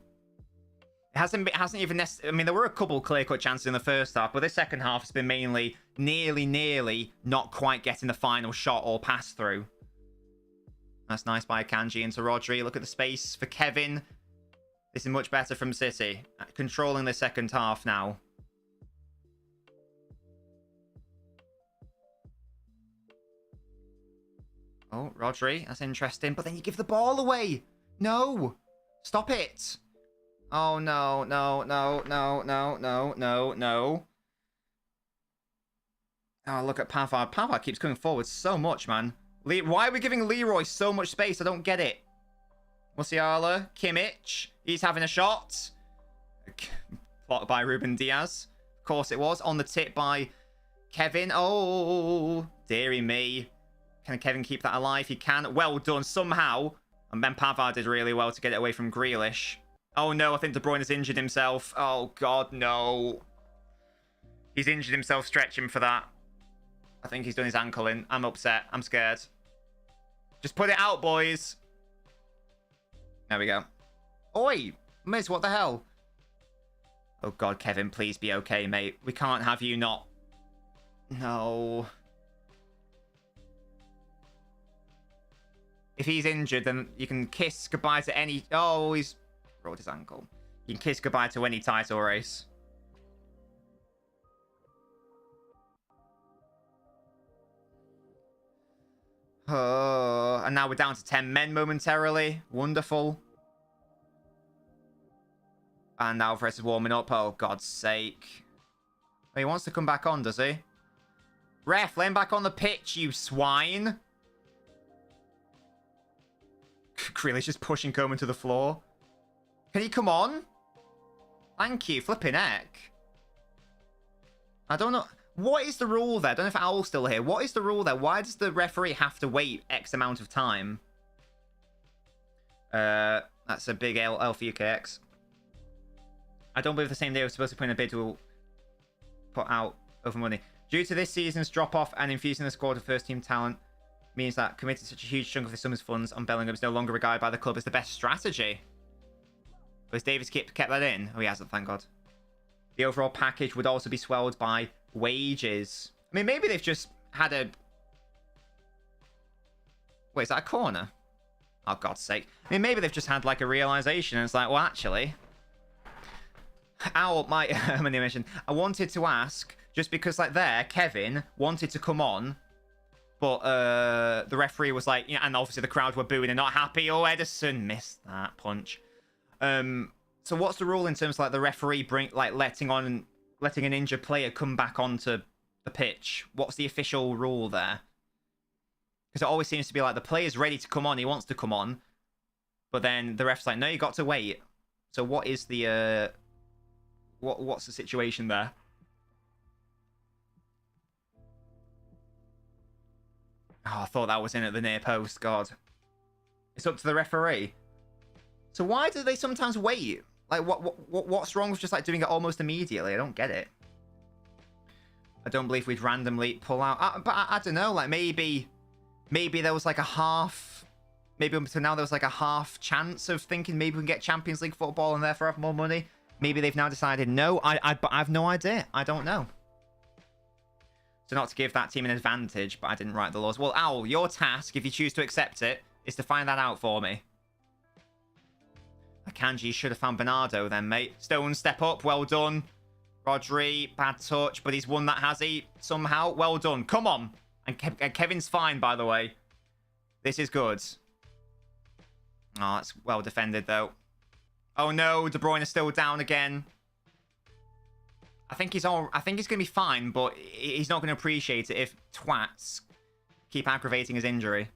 It hasn't even I mean, there were a couple clear-cut chances in the first half, but this second half has been mainly nearly not quite getting the final shot or pass through. That's nice by Akanji into Rodri. Look at the space for Kevin. This is much better from City. Controlling the second half now. Oh, Rodri. That's interesting. But then you give the ball away. No. Stop it. Oh, no. Oh, look at Pavard. Pavard keeps coming forward so much, man. Why are we giving Leroy so much space? I don't get it. Musiala. Kimmich. He's having a shot. Blocked by Ruben Diaz. Of course it was. On the tip by Kevin. Oh, dearie me. Can Kevin keep that alive? He can. Well done. Somehow. And then Pavard did really well to get it away from Grealish. Oh, no. I think De Bruyne has injured himself. Oh, God, no. He's injured himself stretching for that. I think he's done his ankle in. I'm upset. I'm scared. Just put it out, boys. There we go. Oi, Miz, what the hell? Oh, God, Kevin, please be okay, mate. We can't have you not... No. If he's injured, then you can kiss goodbye to any... Oh, he's rolled his ankle. You can kiss goodbye to any title race. Oh, and now we're down to 10 men momentarily. Wonderful. And Alvarez is warming up. Oh, God's sake. Oh, he wants to come back on, does he? Ref, let him back on the pitch, you swine. Grealish just pushing Coman to the floor. Can he come on? Thank you. Flipping heck. I don't know. What is the rule there? I don't know if Owl's still here. What is the rule there? Why does the referee have to wait X amount of time? That's a big L for UKX. I don't believe the same day we're supposed to put in a bid will put out over money. Due to this season's drop-off and infusing the squad of first-team talent means that committing such a huge chunk of the summer's funds on Bellingham is no longer regarded by the club as the best strategy. But has Davis kept that in? Oh, he hasn't, thank God. The overall package would also be swelled by wages. I mean, maybe they've just had a... Wait, is that a corner? Oh, God's sake. I mean, maybe they've just had, like, a realization, and it's like, well, actually... Owl, my mention. I wanted to ask, just because, like, Kevin wanted to come on, but the referee was like, you know, and obviously the crowd were booing and not happy. Oh, Edison missed that punch. So what's the rule in terms of, like, the referee letting an injured player come back onto the pitch? What's the official rule there? Because it always seems to be like the player's ready to come on, he wants to come on, but then the ref's like, no, you got to wait. So what is the what's the situation there? Oh, I thought that was in at the near post. God, it's up to the referee. So why do they sometimes wait? Like, what's wrong with just, like, doing it almost immediately? I don't get it. I don't believe we'd randomly pull out. But I don't know. Like, maybe there was, like, a half... Maybe up until now there was, like, a half chance of thinking maybe we can get Champions League football and therefore have more money. Maybe they've now decided, no, I have no idea. I don't know. So not to give that team an advantage, but I didn't write the laws. Well, Owl, your task, if you choose to accept it, is to find that out for me. Akanji should have found Bernardo then, mate. Stones, step up. Well done. Rodri, bad touch, but he's won that, has he? Somehow. Well done. Come on. And Kevin's fine, by the way. This is good. Oh, it's well defended, though. Oh, no. De Bruyne is still down again. I think he's going to be fine, but he's not going to appreciate it if twats keep aggravating his injury.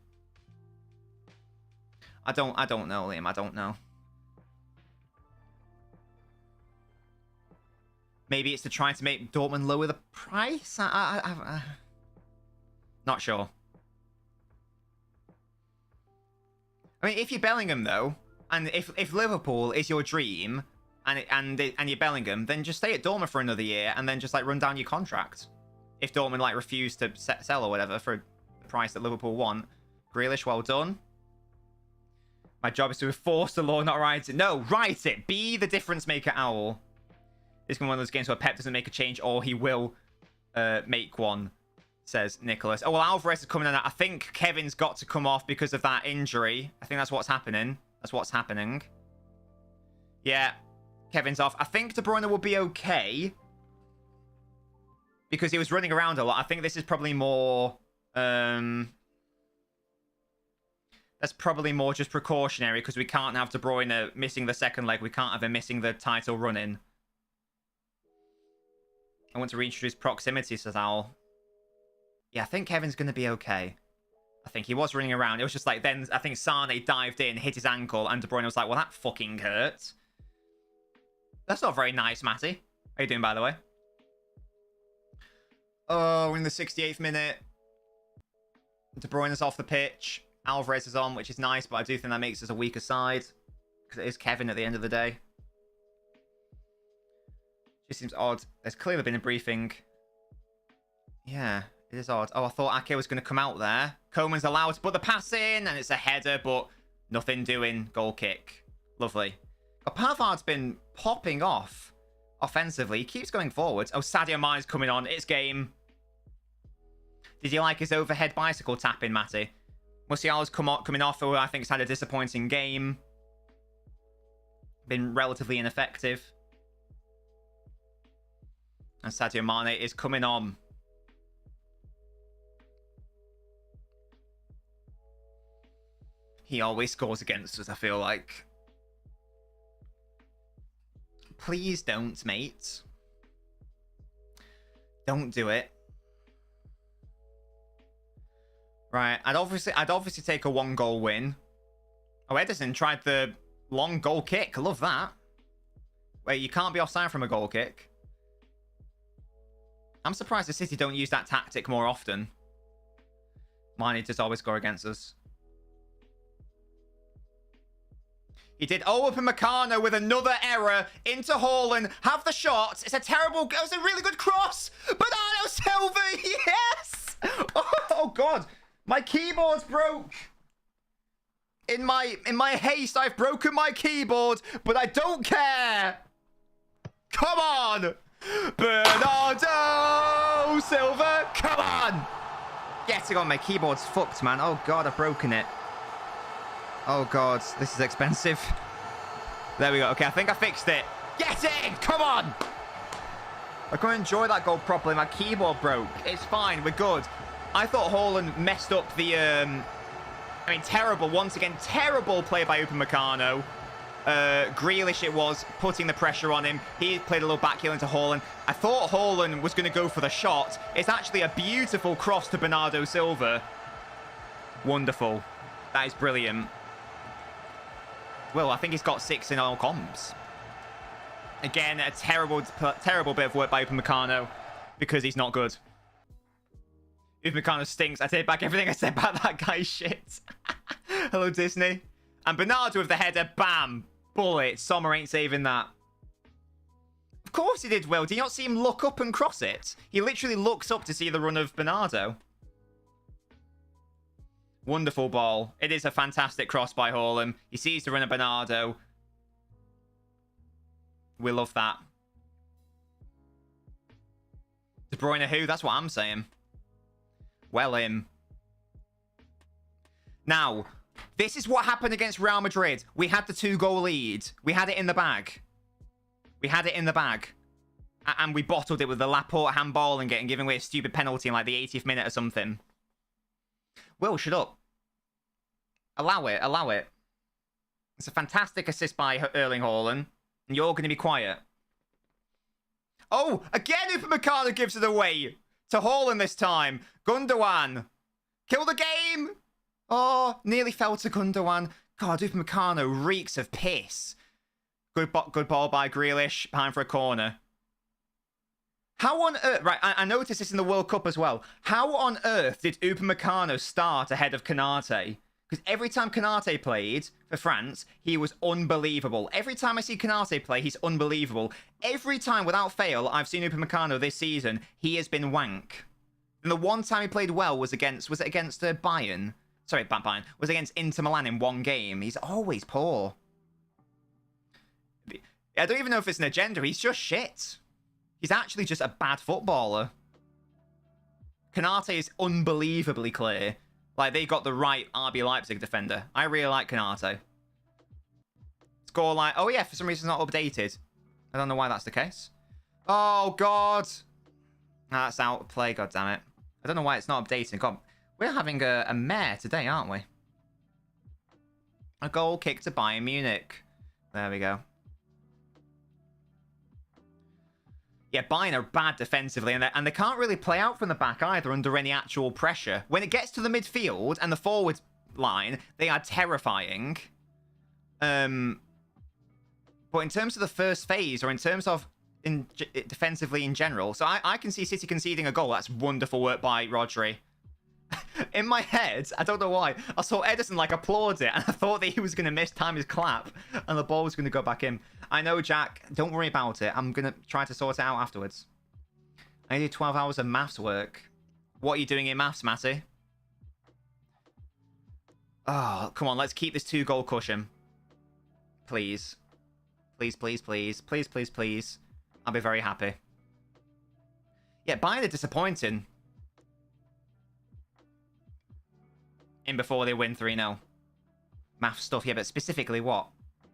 I don't know, Liam. I don't know. Maybe it's to try to make Dortmund lower the price? Not sure. I mean, if you're Bellingham, though, and if Liverpool is your dream, and you're Bellingham, then just stay at Dortmund for another year, and then just, like, run down your contract. If Dortmund, like, refuse to sell or whatever for the price that Liverpool want. Grealish, well done. My job is to enforce the law, not write it. No, write it. Be the difference maker, Owl. It's one of those games where Pep doesn't make a change, or he will make one, says Nicholas. Oh, well, Alvarez is coming on. I think Kevin's got to come off because of that injury. I think that's what's happening. That's what's happening. Yeah, Kevin's off. I think De Bruyne will be okay because he was running around a lot. I think this is probably more... That's probably more just precautionary because we can't have De Bruyne missing the second leg. We can't have him missing the title run-in. I want to reintroduce proximity, says Owl. Yeah, I think Kevin's going to be okay. I think he was running around. It was just like then I think Sane dived in, hit his ankle, and De Bruyne was like, well, that fucking hurts. That's not very nice, Matty. How you doing, by the way? Oh, we're in the 68th minute. De Bruyne is off the pitch. Alvarez is on, which is nice, but I do think that makes us a weaker side. Because it is Kevin at the end of the day. Just seems odd. There's clearly been a briefing. Yeah, it is odd. Oh, I thought Ake was going to come out there. Coman's allowed to put the pass in, and it's a header, but nothing doing. Goal kick. Lovely. But Pavard's been popping off offensively. He keeps going forwards. Oh, Sadio Mane's coming on. It's game. Did you like his overhead bicycle tapping, Matty? Musiala's coming off, who I think has had a disappointing game. Been relatively ineffective. And Sadio Mane is coming on. He always scores against us, I feel like. Please don't, mate. Don't do it. Right, I'd obviously take a 1-goal win. Oh, Ederson tried the long goal kick. I love that. Wait, you can't be offside from a goal kick. I'm surprised the City don't use that tactic more often. Mane does always score against us. He did Upamecano with another error into Haaland. Have the shot. It's a terrible... It was a really good cross. Bernardo Silva, yes! Oh, God. My keyboard's broke. In my haste, I've broken my keyboard, but I don't care. Come on. Bernardo Silva, come on. Getting on, my keyboard's fucked, man. Oh, God, I've broken it. Oh, God, this is expensive. There we go. Okay, I think I fixed it. Get in! Come on! I couldn't enjoy that goal properly. My keyboard broke. It's fine. We're good. I thought Haaland messed up the... I mean, terrible. Once again, terrible play by Upamecano. Grealish it was, putting the pressure on him. He played a little back heel into Haaland. I thought Haaland was going to go for the shot. It's actually a beautiful cross to Bernardo Silva. Wonderful. That is brilliant. Well, I think he's got 6 in all comps. Again, a terrible bit of work by Upamecano because he's not good. Upamecano stinks. I take back everything I said about that guy's shit. Hello, Disney. And Bernardo with the header. Bam. Bullet. Sommer ain't saving that. Of course he did well. Did you not see him look up and cross it? He literally looks up to see the run of Bernardo. Wonderful ball. It is a fantastic cross by Haaland. He sees the run of Bernardo. We love that. De Bruyne who? That's what I'm saying. Well him. Now, this is what happened against Real Madrid. We had the 2-goal lead. We had it in the bag. We had it in the bag. And we bottled it with the Laporte handball and giving away a stupid penalty in like the 80th minute or something. Will, shut up. Allow it. Allow it. It's a fantastic assist by Erling Haaland. And you're going to be quiet. Oh, again Upamecano gives it away. To Haaland this time. Gundogan. Kill the game. Oh, nearly fell to Gundogan. God, Upamecano reeks of piss. Good ball by Grealish. Behind for a corner. How on earth... Right, I noticed this in the World Cup as well. How on earth did Upamecano start ahead of Konate? Because every time Konate played for France, he was unbelievable. Every time I see Konate play, he's unbelievable. Every time, without fail, I've seen Upamecano this season, he has been wank. And the one time he played well was against... Was it against Bayern? Sorry, Bayern. Was against Inter Milan in one game. He's always poor. I don't even know if it's an agenda. He's just shit. He's actually just a bad footballer. Kanate is unbelievably clear. Like, they got the right RB Leipzig defender. I really like Kanate. Scoreline. Oh, yeah, for some reason it's not updated. I don't know why that's the case. Oh, God. That's out of play, goddammit. I don't know why it's not updating. God, we're having a mare today, aren't we? A goal kick to Bayern Munich. There we go. Yeah, Bayern are bad defensively, and they can't really play out from the back either under any actual pressure. When it gets to the midfield and the forward line, they are terrifying. But in terms of the first phase, or in terms of defensively in general, so I can see City conceding a goal. That's wonderful work by Rodri. In my head, I don't know why, I saw Ederson like applaud it, and I thought that he was going to mistime his clap, and the ball was going to go back in. I know, Jack. Don't worry about it. I'm going to try to sort it out afterwards. I did 12 hours of maths work. What are you doing in maths, Matty? Oh, come on. Let's keep this 2-goal cushion. Please. Please, please, please. Please, please, please. I'll be very happy. Yeah, Bayern are disappointing. In before they win 3-0. Math stuff, yeah, but specifically what? Do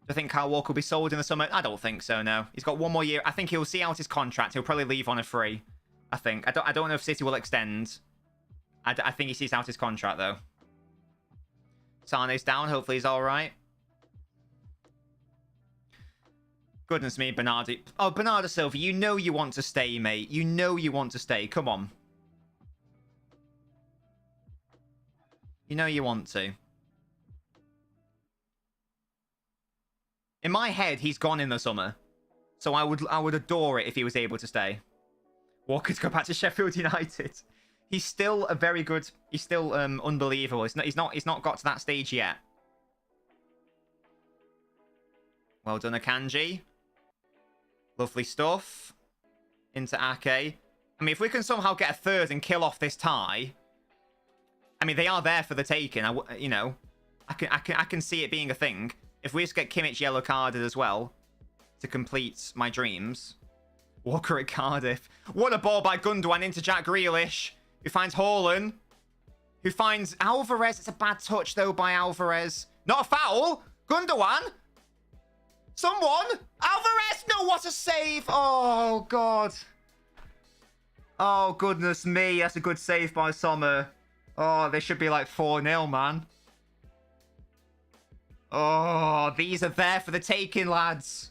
I think Kyle Walker will be sold in the summer? I don't think so, no. He's got 1 more year. I think he'll see out his contract. He'll probably leave on a free, I think. I don't know if City will extend. I think he sees out his contract, though. Sane's down. Hopefully he's all right. Goodness me, Bernardo. Oh, Bernardo Silva, you know you want to stay, mate. You know you want to stay. Come on. You know you want to. In my head, he's gone in the summer. So I would adore it if he was able to stay. Walker to go back to Sheffield United. He's still a very good... He's still unbelievable. He's not got to that stage yet. Well done, Akanji. Lovely stuff. Into Ake. I mean, if we can somehow get a third and kill off this tie... I mean, they are there for the taking. You know, I can see it being a thing. If we just get Kimmich yellow carded as well to complete my dreams. Walker at Cardiff. What a ball by Gundogan into Jack Grealish, who finds Haaland, who finds Alvarez. It's a bad touch though by Alvarez. Not a foul. Gundogan. Someone. Alvarez. No, what a save. Oh God. Oh goodness me. That's a good save by Sommer. Oh, they should be like 4-0, man. Oh, these are there for the taking, lads.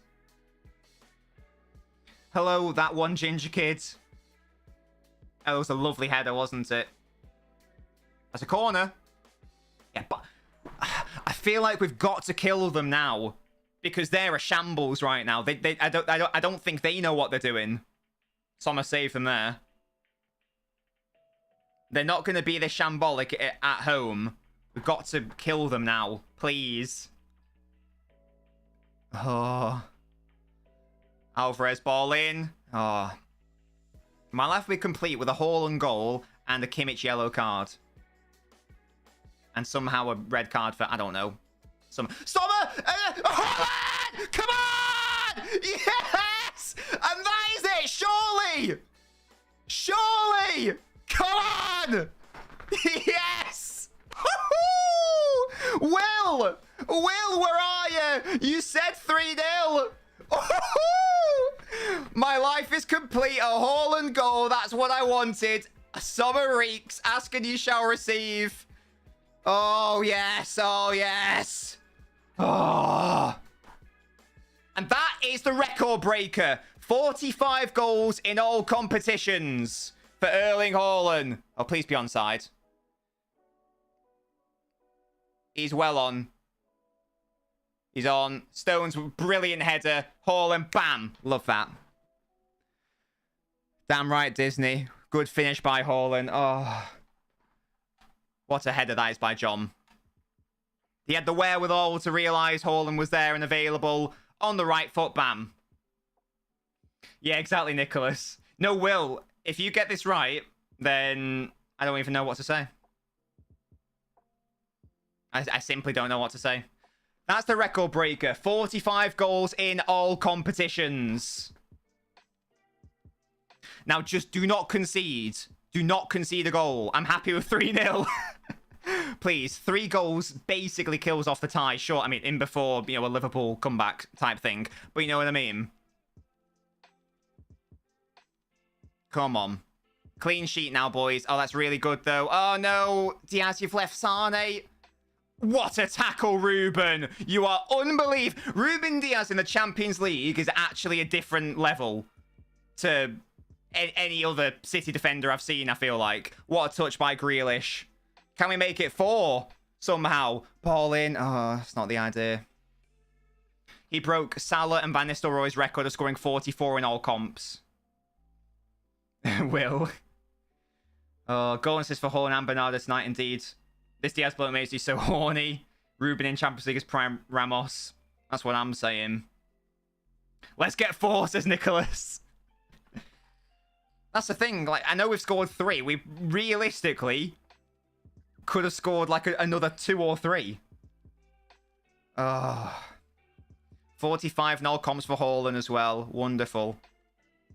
Hello, that one ginger kid. Oh, it was a lovely header, wasn't it? That's a corner. Yeah, but I feel like we've got to kill them now because they're a shambles right now. I don't think they know what they're doing. Sommer saved them there. They're not going to be this shambolic at home. We've got to kill them now. Please. Oh. Alvarez ball in. Oh. My life will be complete with a Haaland goal and a Kimmich yellow card. And somehow a red card for, I don't know. Sommer! Haaland! Come on! Yes! And that is it! Surely! Surely! Come on! Yes! Will! Will, where are you? You said 3-0. My life is complete. A Haaland goal. That's what I wanted. Sommer reeks. Ask and you shall receive. Oh, yes. Oh, yes. Oh. And that is the record breaker. 45 goals in all competitions for Erling Haaland. Oh, please be onside. He's well on. He's on. Stones, brilliant header. Haaland, bam. Love that. Damn right, Disney. Good finish by Haaland. Oh. What a header that is by John. He had the wherewithal to realise Haaland was there and available. On the right foot, bam. Yeah, exactly, Nicholas. No, Will, if you get this right, then I don't even know what to say. I simply don't know what to say. That's the record breaker. 45 goals in all competitions. Now, just do not concede. Do not concede a goal. I'm happy with 3-0. Please, 3 goals basically kills off the tie. Sure, I mean, in before, you know, a Liverpool comeback type thing. But you know what I mean? Come on. Clean sheet now, boys. Oh, that's really good, though. Oh, no. Diaz, you've left Sane. What a tackle, Ruben. You are unbelievable. Ruben Diaz in the Champions League is actually a different level to any other City defender I've seen, I feel like. What a touch by Grealish. Can we make it 4 somehow? Ball in. Oh, that's not the idea. He broke Salah and Van Nistelrooy's record of scoring 44 in all comps. Will. Oh, goal assist for Haaland and Bernardo tonight, indeed. This Diaz bloke makes you so horny. Ruben in Champions League is prime Ramos. That's what I'm saying. Let's get 4, says Nicholas. That's the thing. Like, I know we've scored 3. We realistically could have scored like another 2 or 3. Oh. 45 null comms for Haaland as well. Wonderful.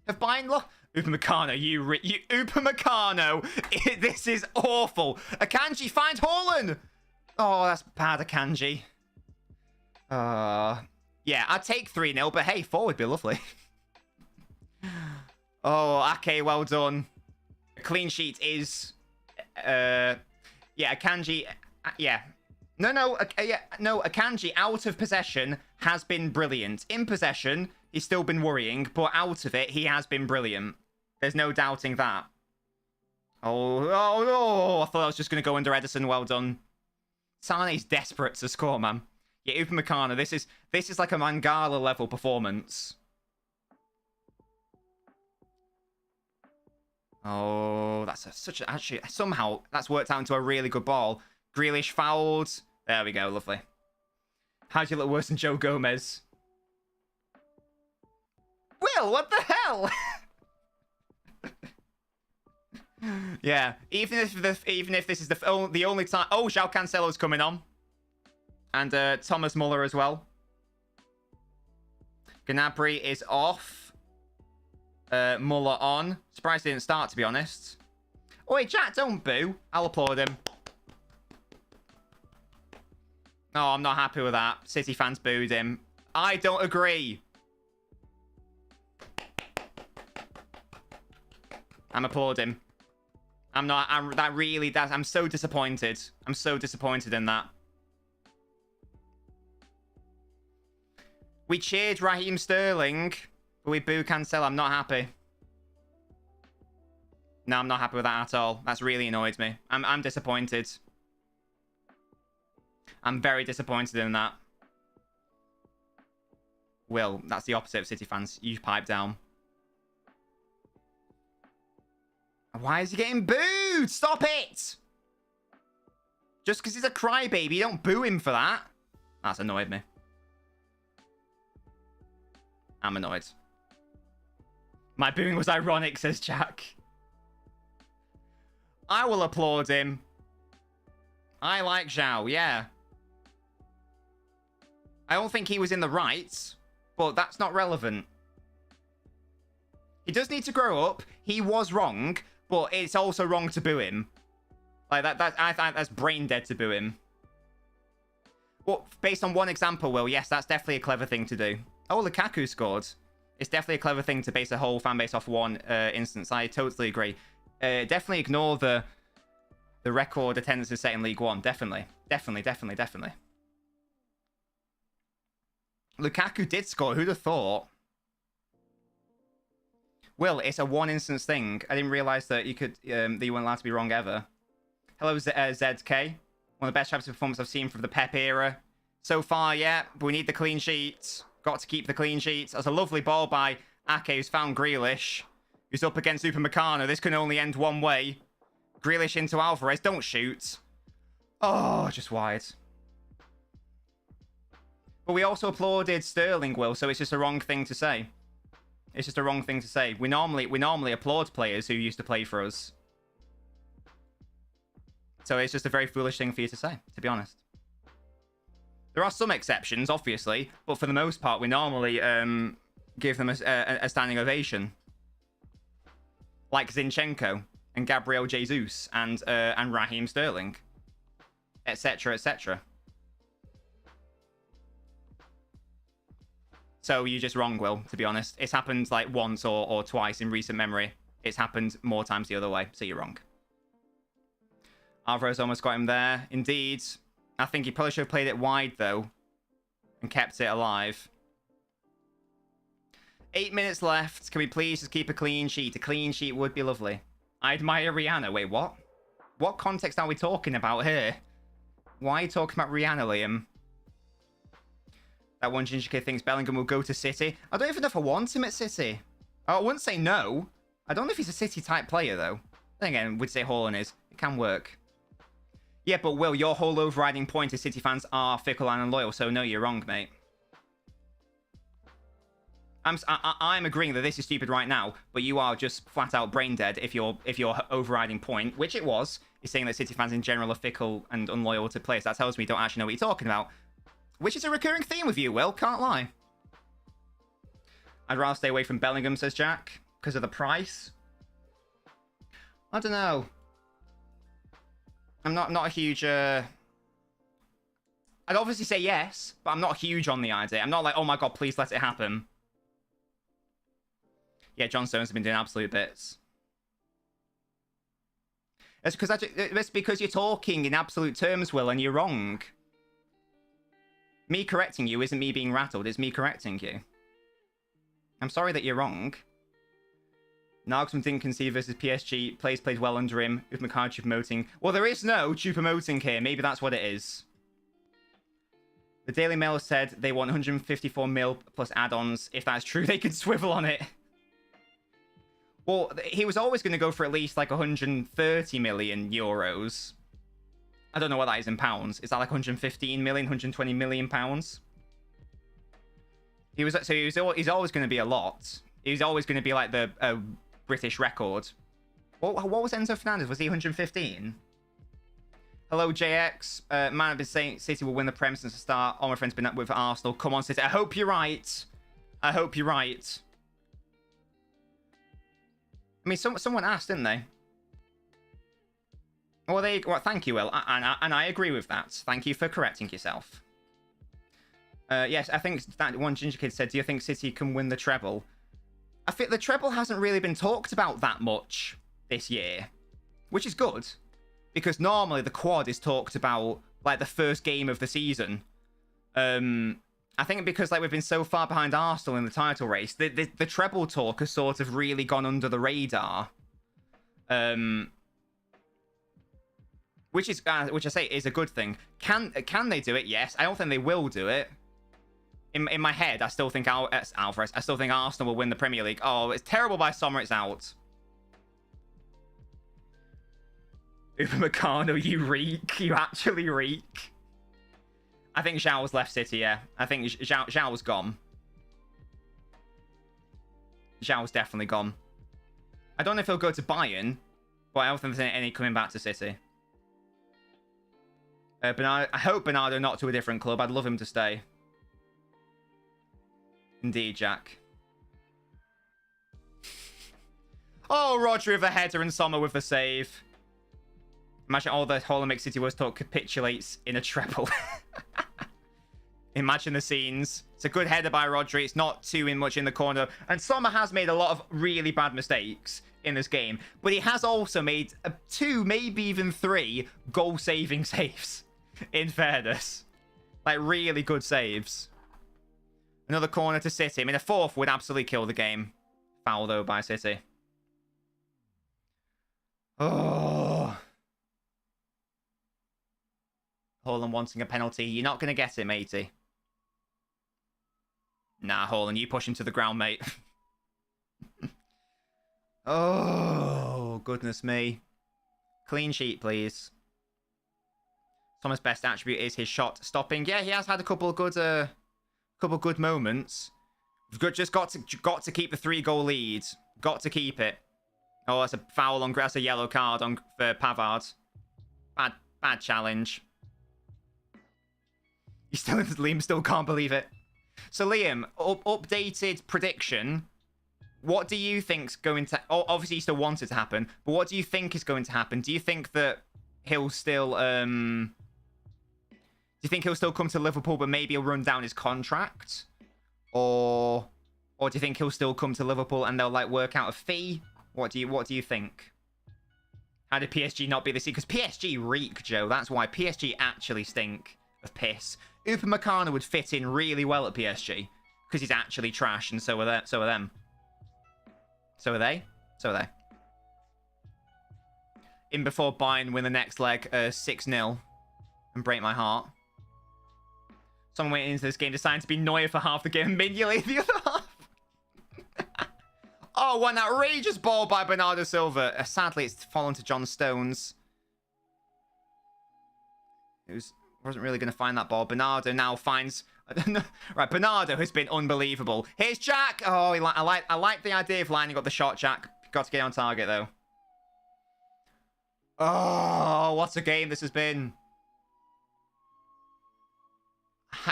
Have Bayern Upamecano, you Upamecano. This is awful. Akanji finds Haaland. Oh, that's bad, Akanji. Yeah, I'd take 3-0, but hey, 4 would be lovely. Oh, Ake, well done. A clean sheet is... yeah, Akanji... yeah. No, Akanji out of possession has been brilliant. In possession, he's still been worrying, but out of it, he has been brilliant. There's no doubting that. Oh, I thought I was just going to go under Edison. Well done. Sane's desperate to score, man. Yeah, Upamecano, this is like a Mangala level performance. Oh, that's actually, somehow, that's worked out into a really good ball. Grealish fouled. There we go, lovely. How'd you look worse than Joe Gomez? Will, what the hell? Yeah, even if this is the only time... Oh, João Cancelo's coming on. And Thomas Muller as well. Gnabry is off. Muller on. Surprised he didn't start, to be honest. Oh, wait, Jack, don't boo. I'll applaud him. No, I'm not happy with that. City fans booed him. I don't agree. I'm applauding. I'm so disappointed. I'm so disappointed in that. We cheered Raheem Sterling, but we boo Cancel. I'm not happy. No, I'm not happy with that at all. That's really annoyed me. I'm disappointed. I'm very disappointed in that. Will, that's the opposite of City fans. You pipe down. Why is he getting booed? Stop it! Just because he's a crybaby, you don't boo him for that. That's annoyed me. I'm annoyed. My booing was ironic, says Jack. I will applaud him. I like Zhao, yeah. I don't think he was in the right, but that's not relevant. He does need to grow up. He was wrong, but it's also wrong to boo him. Like I think that's brain dead to boo him. Well, based on one example, Will, yes, that's definitely a clever thing to do. Oh, Lukaku scored. It's definitely a clever thing to base a whole fan base off one instance. I totally agree. Definitely ignore the record attendances set in League One. Definitely. Lukaku did score. Who'd have thought? Will, it's a one instance thing. I didn't realize that you could that you weren't allowed to be wrong ever. Hello, ZK. One of the best Champions performances I've seen from the Pep era. So far, yeah, but we need the clean sheets. Got to keep the clean sheets. That's a lovely ball by Ake, who's found Grealish, who's up against Upamecano. This can only end one way. Grealish into Alvarez. Don't shoot. Oh, just wide. But we also applauded Sterling, Will, so it's just a wrong thing to say. It's just a wrong thing to say. We normally applaud players who used to play for us. So it's just a very foolish thing for you to say, to be honest. There are some exceptions, obviously, but for the most part, we normally give them a standing ovation. Like Zinchenko and Gabriel Jesus and Raheem Sterling, etc., etc. So you're just wrong, Will, to be honest. It's happened like once or twice in recent memory. It's happened more times the other way, so you're wrong. Alvaro's almost got him there. Indeed. I think he probably should have played it wide, though, and kept it alive. 8 minutes left. Can we please just keep a clean sheet? A clean sheet would be lovely. I admire Rihanna. Wait, what? What context are we talking about here? Why are you talking about Rihanna, Liam? That one ginger kid thinks Bellingham will go to City. I don't even know if I want him at City. Oh, I wouldn't say no. I don't know if he's a City-type player, though. Then again, we'd say Haaland is. It can work. Yeah, but Will, your whole overriding point is City fans are fickle and unloyal, so no, you're wrong, mate. I'm agreeing that this is stupid right now, but you are just flat out brain dead if your overriding point, which it was, is saying that City fans in general are fickle and unloyal to players. That tells me you don't actually know what you're talking about, which is a recurring theme with you, Will. Can't lie. I'd rather stay away from Bellingham, says Jack, because of the price. I don't know. I'm not a huge. I'd obviously say yes, but I'm not huge on the idea. I'm not like, oh my god, please let it happen. Yeah, John Stones has been doing absolute bits. It's because you're talking in absolute terms, Will, and you're wrong. Me correcting you isn't me being rattled, it's me correcting you. I'm sorry that you're wrong. Nagelsmann didn't concede versus PSG. Played well under him, with McCarthy promoting. Well, there is no promoting here. Maybe that's what it is. The Daily Mail said they want 154 mil plus add-ons. If that's true, they could swivel on it. Well, he was always going to go for at least like 130 million euros. I don't know what that is in pounds. Is that like 115 million, 120 million pounds? He's always going to be a lot. He's always going to be like the British record. What was Enzo Fernandez? Was he 115? Hello, JX. Man, I've been saying City will win the Prem since the start. All my friends have been up with Arsenal. Come on, City. I hope you're right. I hope you're right. I mean, someone asked, didn't they? Well, thank you, Will. And I agree with that. Thank you for correcting yourself. Yes, I think that one ginger kid said, do you think City can win the treble? I think the treble hasn't really been talked about that much this year, which is good, because normally the quad is talked about like the first game of the season. I think because like we've been so far behind Arsenal in the title race, the treble talk has sort of really gone under the radar. Which I say is a good thing. Can they do it? Yes. I don't think they will do it. In my head, I still think Alvarez. I still think Arsenal will win the Premier League. Oh, it's terrible by Sommer. It's out. Upamecano, you reek. You actually reek. I think Zhao's left City, yeah. I think Zhao's gone. Zhao's definitely gone. I don't know if he'll go to Bayern, but I don't think there's any coming back to City. I hope Bernardo not to a different club. I'd love him to stay. Indeed, Jack. Oh, Rodri with the header and Sommer with the save. Imagine all the Holland City was talk capitulates in a treble. Imagine the scenes. It's a good header by Rodri. It's not too much in the corner. And Sommer has made a lot of really bad mistakes in this game. But he has also made 2, maybe even 3 goal-saving saves. In fairness. Like, really good saves. Another corner to City. I mean, a 4th would absolutely kill the game. Foul, though, by City. Oh. Haaland wanting a penalty. You're not going to get it, matey. Nah, Haaland, you push him to the ground, mate. Oh, goodness me. Clean sheet, please. Thomas' best attribute is his shot stopping. Yeah, he has had a couple of good moments. We've just got to keep the 3-goal lead. Got to keep it. Oh, that's a foul on. That's a yellow card for Pavard. Bad challenge. Liam still can't believe it. So Liam, updated prediction. What do you think's going to... Oh, obviously, you still want it to happen. But what do you think is going to happen? Do you think that he'll still... Do you think he'll still come to Liverpool, but maybe he'll run down his contract? Or do you think he'll still come to Liverpool and they'll, like, work out a fee? What do you think? How did PSG not be this year? Because PSG reek, Joe. That's why PSG actually stink of piss. Upamecano would fit in really well at PSG. Because he's actually trash, and so are them. So are they. In before Bayern win the next leg 6-0 and break my heart. Someone went into this game deciding to be Neuer for half the game and Mignolet the other half. Oh, what an outrageous ball by Bernardo Silva. Sadly, it's fallen to John Stones. Wasn't really going to find that ball. Bernardo now finds... Right, Bernardo has been unbelievable. Here's Jack. Oh, I like the idea of lining up the shot, Jack. Got to get on target, though. Oh, what a game this has been.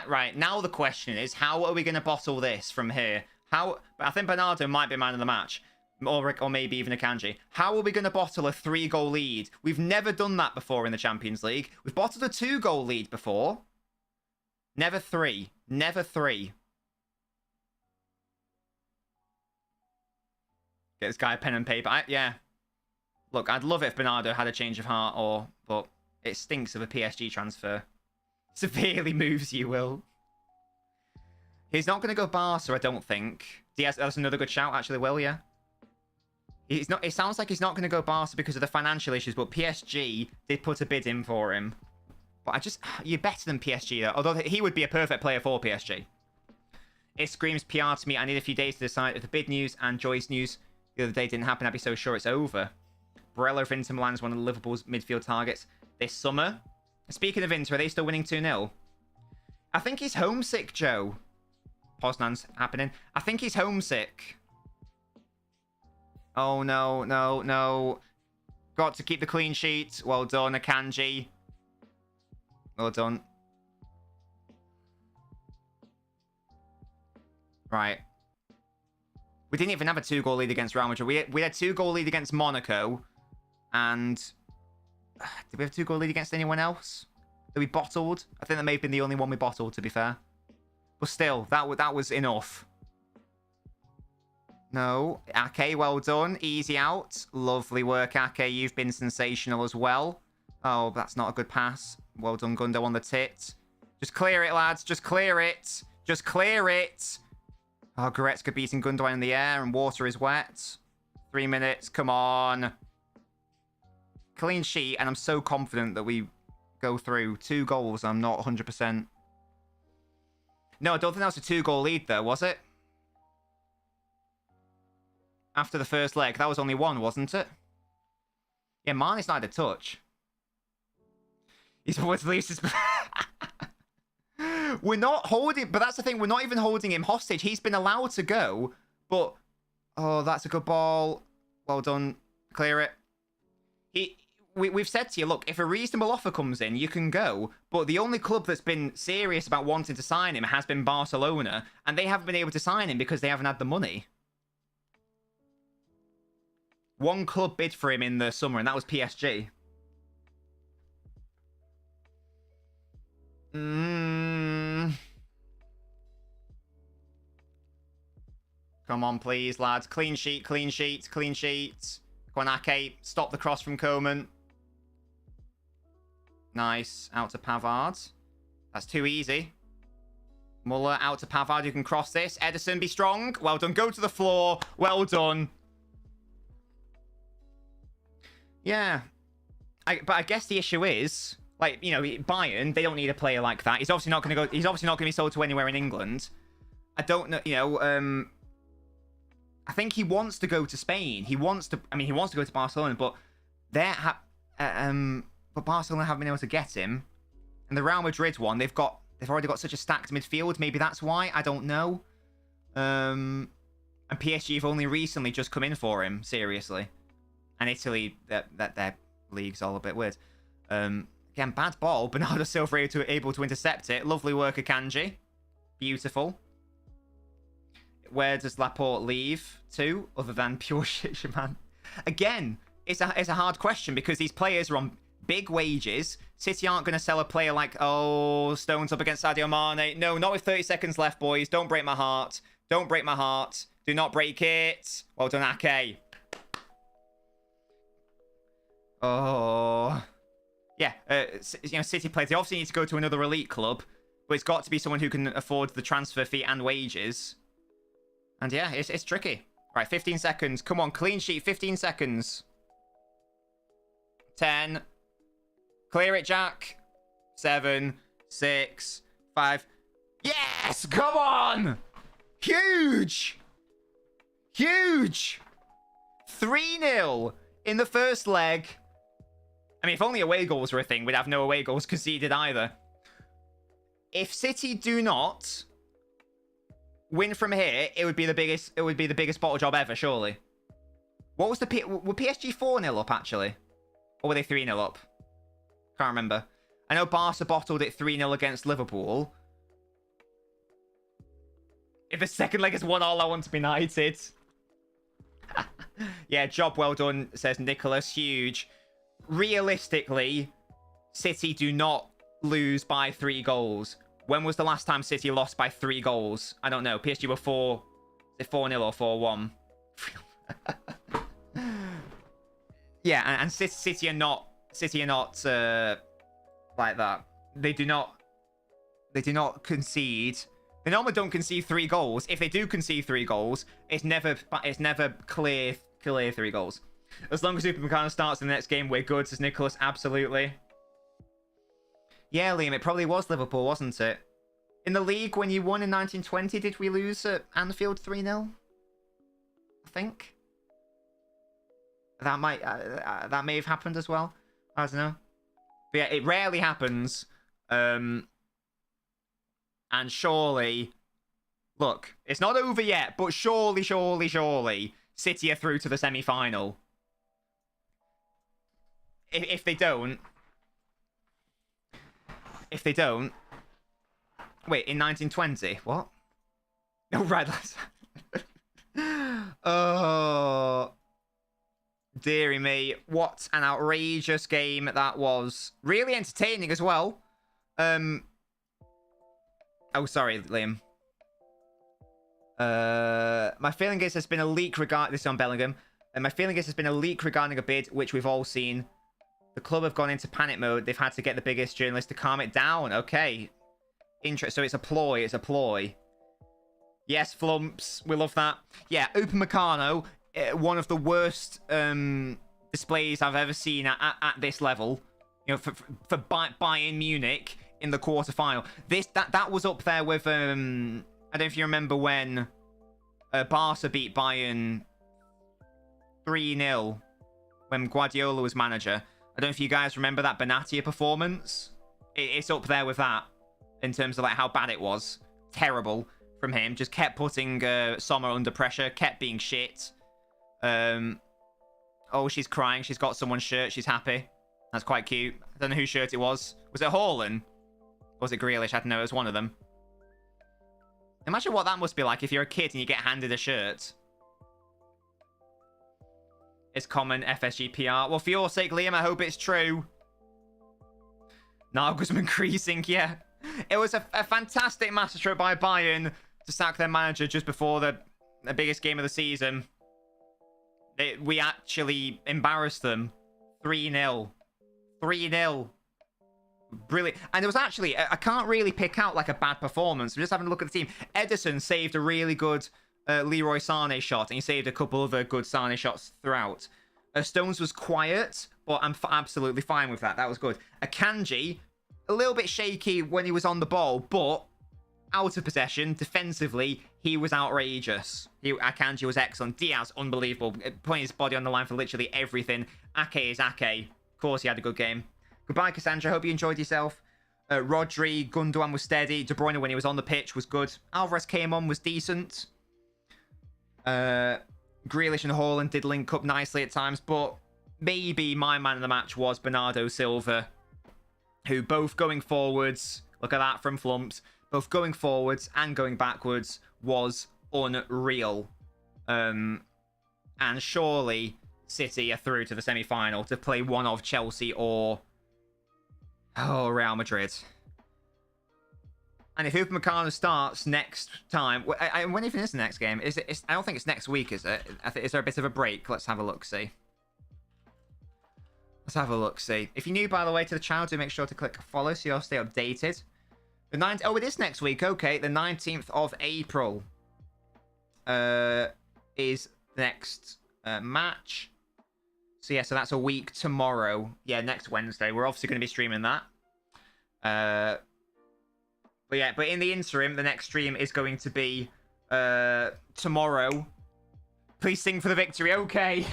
Right, now the question is, how are we going to bottle this from here? I think Bernardo might be man of the match. Or maybe even Akanji. How are we going to bottle a 3-goal lead? We've never done that before in the Champions League. We've bottled a 2-goal lead before. Never 3. Never 3. Get this guy a pen and paper. Yeah. Look, I'd love it if Bernardo had a change of heart, but it stinks of a PSG transfer. Severely moves you, Will. He's not going to go Barca, I don't think. Diaz, that's another good shout, actually, Will, yeah. He's not. It sounds like he's not going to go Barca because of the financial issues, but PSG did put a bid in for him. But you're better than PSG, though. Although he would be a perfect player for PSG. It screams PR to me. I need a few days to decide if the bid news and Joyce news the other day didn't happen. I'd be so sure it's over. Barella of Inter Milan is one of Liverpool's midfield targets this summer. Speaking of Inter, are they still winning 2-0? I think he's homesick, Joe. Poznan's happening. I think he's homesick. Oh, no, no, no. Got to keep the clean sheet. Well done, Akanji. Well done. Right. We didn't even have a 2-goal lead against Real Madrid. We had a 2-goal lead against Monaco. And... did we have a 2-goal lead against anyone else that we bottled? I think that may have been the only one we bottled, to be fair. But still, that was enough. No. Ake, well done. Easy out. Lovely work, Ake. You've been sensational as well. Oh, that's not a good pass. Well done, Gundo, on the tit. Just clear it, lads. Just clear it. Just clear it. Oh, Goretzka beating Gundogan in the air, and water is wet. 3 minutes. Come on. Clean sheet, and I'm so confident that we go through. 2 goals. I'm not 100%. No, I don't think that was a 2-goal lead, though, was it? After the first leg, that was only 1, wasn't it? Yeah, Mane's not had a touch. He's always least. We're not holding, but that's the thing. We're not even holding him hostage. He's been allowed to go, but oh, that's a good ball. Well done. Clear it. We've said to you, look, if a reasonable offer comes in, you can go. But the only club that's been serious about wanting to sign him has been Barcelona, and they haven't been able to sign him because they haven't had the money. One club bid for him in the summer, and that was PSG. Come on, please, lads. Clean sheet, clean sheet, clean sheet. Go on, Ake. Stop the cross from Koeman. Nice. Out to Pavard. That's too easy. Muller out to Pavard. You can cross this. Ederson, be strong. Well done. Go to the floor. Well done. Yeah. But I guess the issue is, like, you know, Bayern, they don't need a player like that. He's obviously not going to go. He's obviously not going to be sold to anywhere in England. I don't know, you know, I think he wants to go to Spain. He wants to go to Barcelona, but but Barcelona haven't been able to get him. And the Real Madrid one, they've already got such a stacked midfield. Maybe that's why. I don't know. And PSG have only recently just come in for him, seriously. And Italy, their league's all a bit weird. Again, bad ball. Bernardo Silva able to intercept it. Lovely work, Akanji. Beautiful. Where does Laporte leave to, other than pure shit, man? Again, it's a hard question because these players are on big wages. City aren't going to sell a player like, oh, Stones up against Sadio Mane. No, not with 30 seconds left, boys. Don't break my heart. Don't break my heart. Do not break it. Well done, Ake. Oh. Yeah, City players, they obviously need to go to another elite club, but it's got to be someone who can afford the transfer fee and wages. And yeah, it's tricky. Right, 15 seconds. Come on, clean sheet, 15 seconds. 10. Clear it, Jack. 7, 6, 5. Yes! Come on! Huge! Huge! 3-0 in the first leg. I mean, if only away goals were a thing, we'd have no away goals conceded either. If City do not win from here, it would be the biggest bottle job ever, surely. What was were PSG 4-0 up actually? Or were they 3-0 up? Can't remember. I know Barca bottled it 3-0 against Liverpool. If the second leg is 1-1, I want to be knighted. Yeah, job well done, says Nicholas. Huge. Realistically, City do not lose by 3 goals. When was the last time City lost by 3 goals? I don't know. PSG were 4-0 or 4-1. Yeah, and City are not like that. They do not concede. They normally don't concede 3 goals. If they do concede 3 goals, it's never clear 3 goals. As long as Upamecano starts in the next game, we're good, says Nicholas. Absolutely. Yeah, Liam, it probably was Liverpool, wasn't it? In the league, when you won in 1920, did we lose at Anfield 3-0? I think. That may have happened as well. I don't know. But yeah, it rarely happens. And surely... Look, it's not over yet, but surely, City are through to the semi-final. If they don't... Wait, in 1920? What? Oh, right. Oh... Deary me. What an outrageous game that was. Really entertaining as well. Oh, sorry, Liam. My feeling is there's been a leak regarding... This is on Bellingham. My feeling is there's been a leak regarding a bid, which we've all seen. The club have gone into panic mode. They've had to get the biggest journalist to calm it down. Okay. So it's a ploy. It's a ploy. Yes, Flumps. We love that. Yeah, Upamecano, one of the worst displays I've ever seen at this level. You know, for Bayern Munich in the quarterfinal. That was up there with... I don't know if you remember when Barca beat Bayern 3-0 when Guardiola was manager. I don't know if you guys remember that Benatia performance. It's up there with that in terms of like how bad it was. Terrible from him. Just kept putting Sommer under pressure. Kept being shit. Oh, she's crying. She's got someone's shirt. She's happy. That's quite cute. I don't know whose shirt it was. Was it Haaland? Or was it Grealish? I don't know. It was one of them. Imagine what that must be like if you're a kid and you get handed a shirt. It's common FSG PR. Well, for your sake, Liam, I hope it's true. Nagelsmann creasing, yeah. It was a fantastic masterstroke by Bayern to sack their manager just before the biggest game of the season. We actually embarrassed them. 3-0. 3-0. Brilliant. And there was actually, I can't really pick out like a bad performance. I'm just having a look at the team. Ederson saved a really good Leroy Sané shot, and he saved a couple other good Sané shots throughout. Stones was quiet, but I'm absolutely fine with that. That was good. Akanji, a little bit shaky when he was on the ball, but out of possession, defensively, he was outrageous. Akanji was excellent. Diaz, unbelievable. Putting his body on the line for literally everything. Ake is Ake. Of course, he had a good game. Goodbye, Cassandra. Hope you enjoyed yourself. Rodri, Gundogan was steady. De Bruyne, when he was on the pitch, was good. Alvarez came on, was decent. Grealish and Haaland did link up nicely at times, but maybe my man of the match was Bernardo Silva. who both going forwards, look at that from Flumps, both going forwards and going backwards was unreal. And surely City are through to the semi-final to play one of Chelsea or Real Madrid. And if Upamecano starts next time, when even is the next game? I don't think it's next week, is it? Is there a bit of a break? Let's have a look, see. Let's have a look, see. If you're new, by the way, to the channel, do make sure to click follow so you'll stay updated. Oh, it is next week. Okay, the 19th of April is the next match. So yeah, so that's a week tomorrow. Yeah, next Wednesday. We're obviously going to be streaming that. But yeah, but in the interim, the next stream is going to be tomorrow. Please sing for the victory. Okay.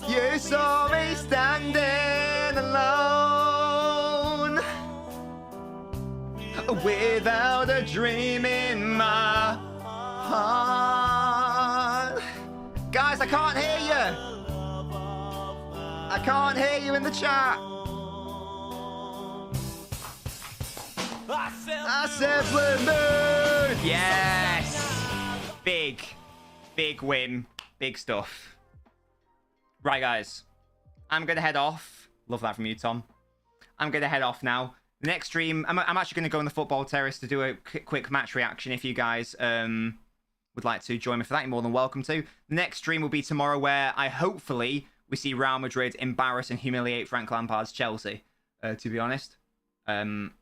You saw me standing alone, without a dream in my heart. Guys, I can't hear you. I can't hear you in the chat. I said Blue Moon. Yes. Big win. Big stuff. Right, guys. I'm going to head off. Love that from you, Tom. I'm going to head off now. The next stream, I'm actually going to go on the football terrace to do a quick match reaction. If you guys would like to join me for that, you're more than welcome to. The next stream will be tomorrow, where hopefully we see Real Madrid embarrass and humiliate Frank Lampard's Chelsea, to be honest. I mean,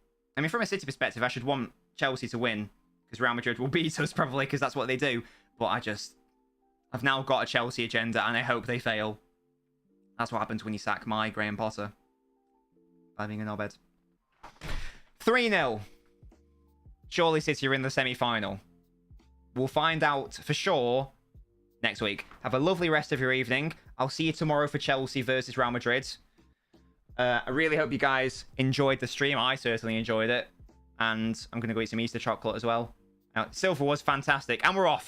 from a City perspective, I should want Chelsea to win, because Real Madrid will beat us probably, because that's what they do. But I've now got a Chelsea agenda, and I hope they fail. That's what happens when you sack my Graham Potter by being a knobhead. 3-0. Surely City are in the semi-final. We'll find out for sure next week. Have a lovely rest of your evening. I'll see you tomorrow for Chelsea versus Real Madrid. I really hope you guys enjoyed the stream. I certainly enjoyed it. And I'm going to go eat some Easter chocolate as well. Now, Silver was fantastic. And we're off.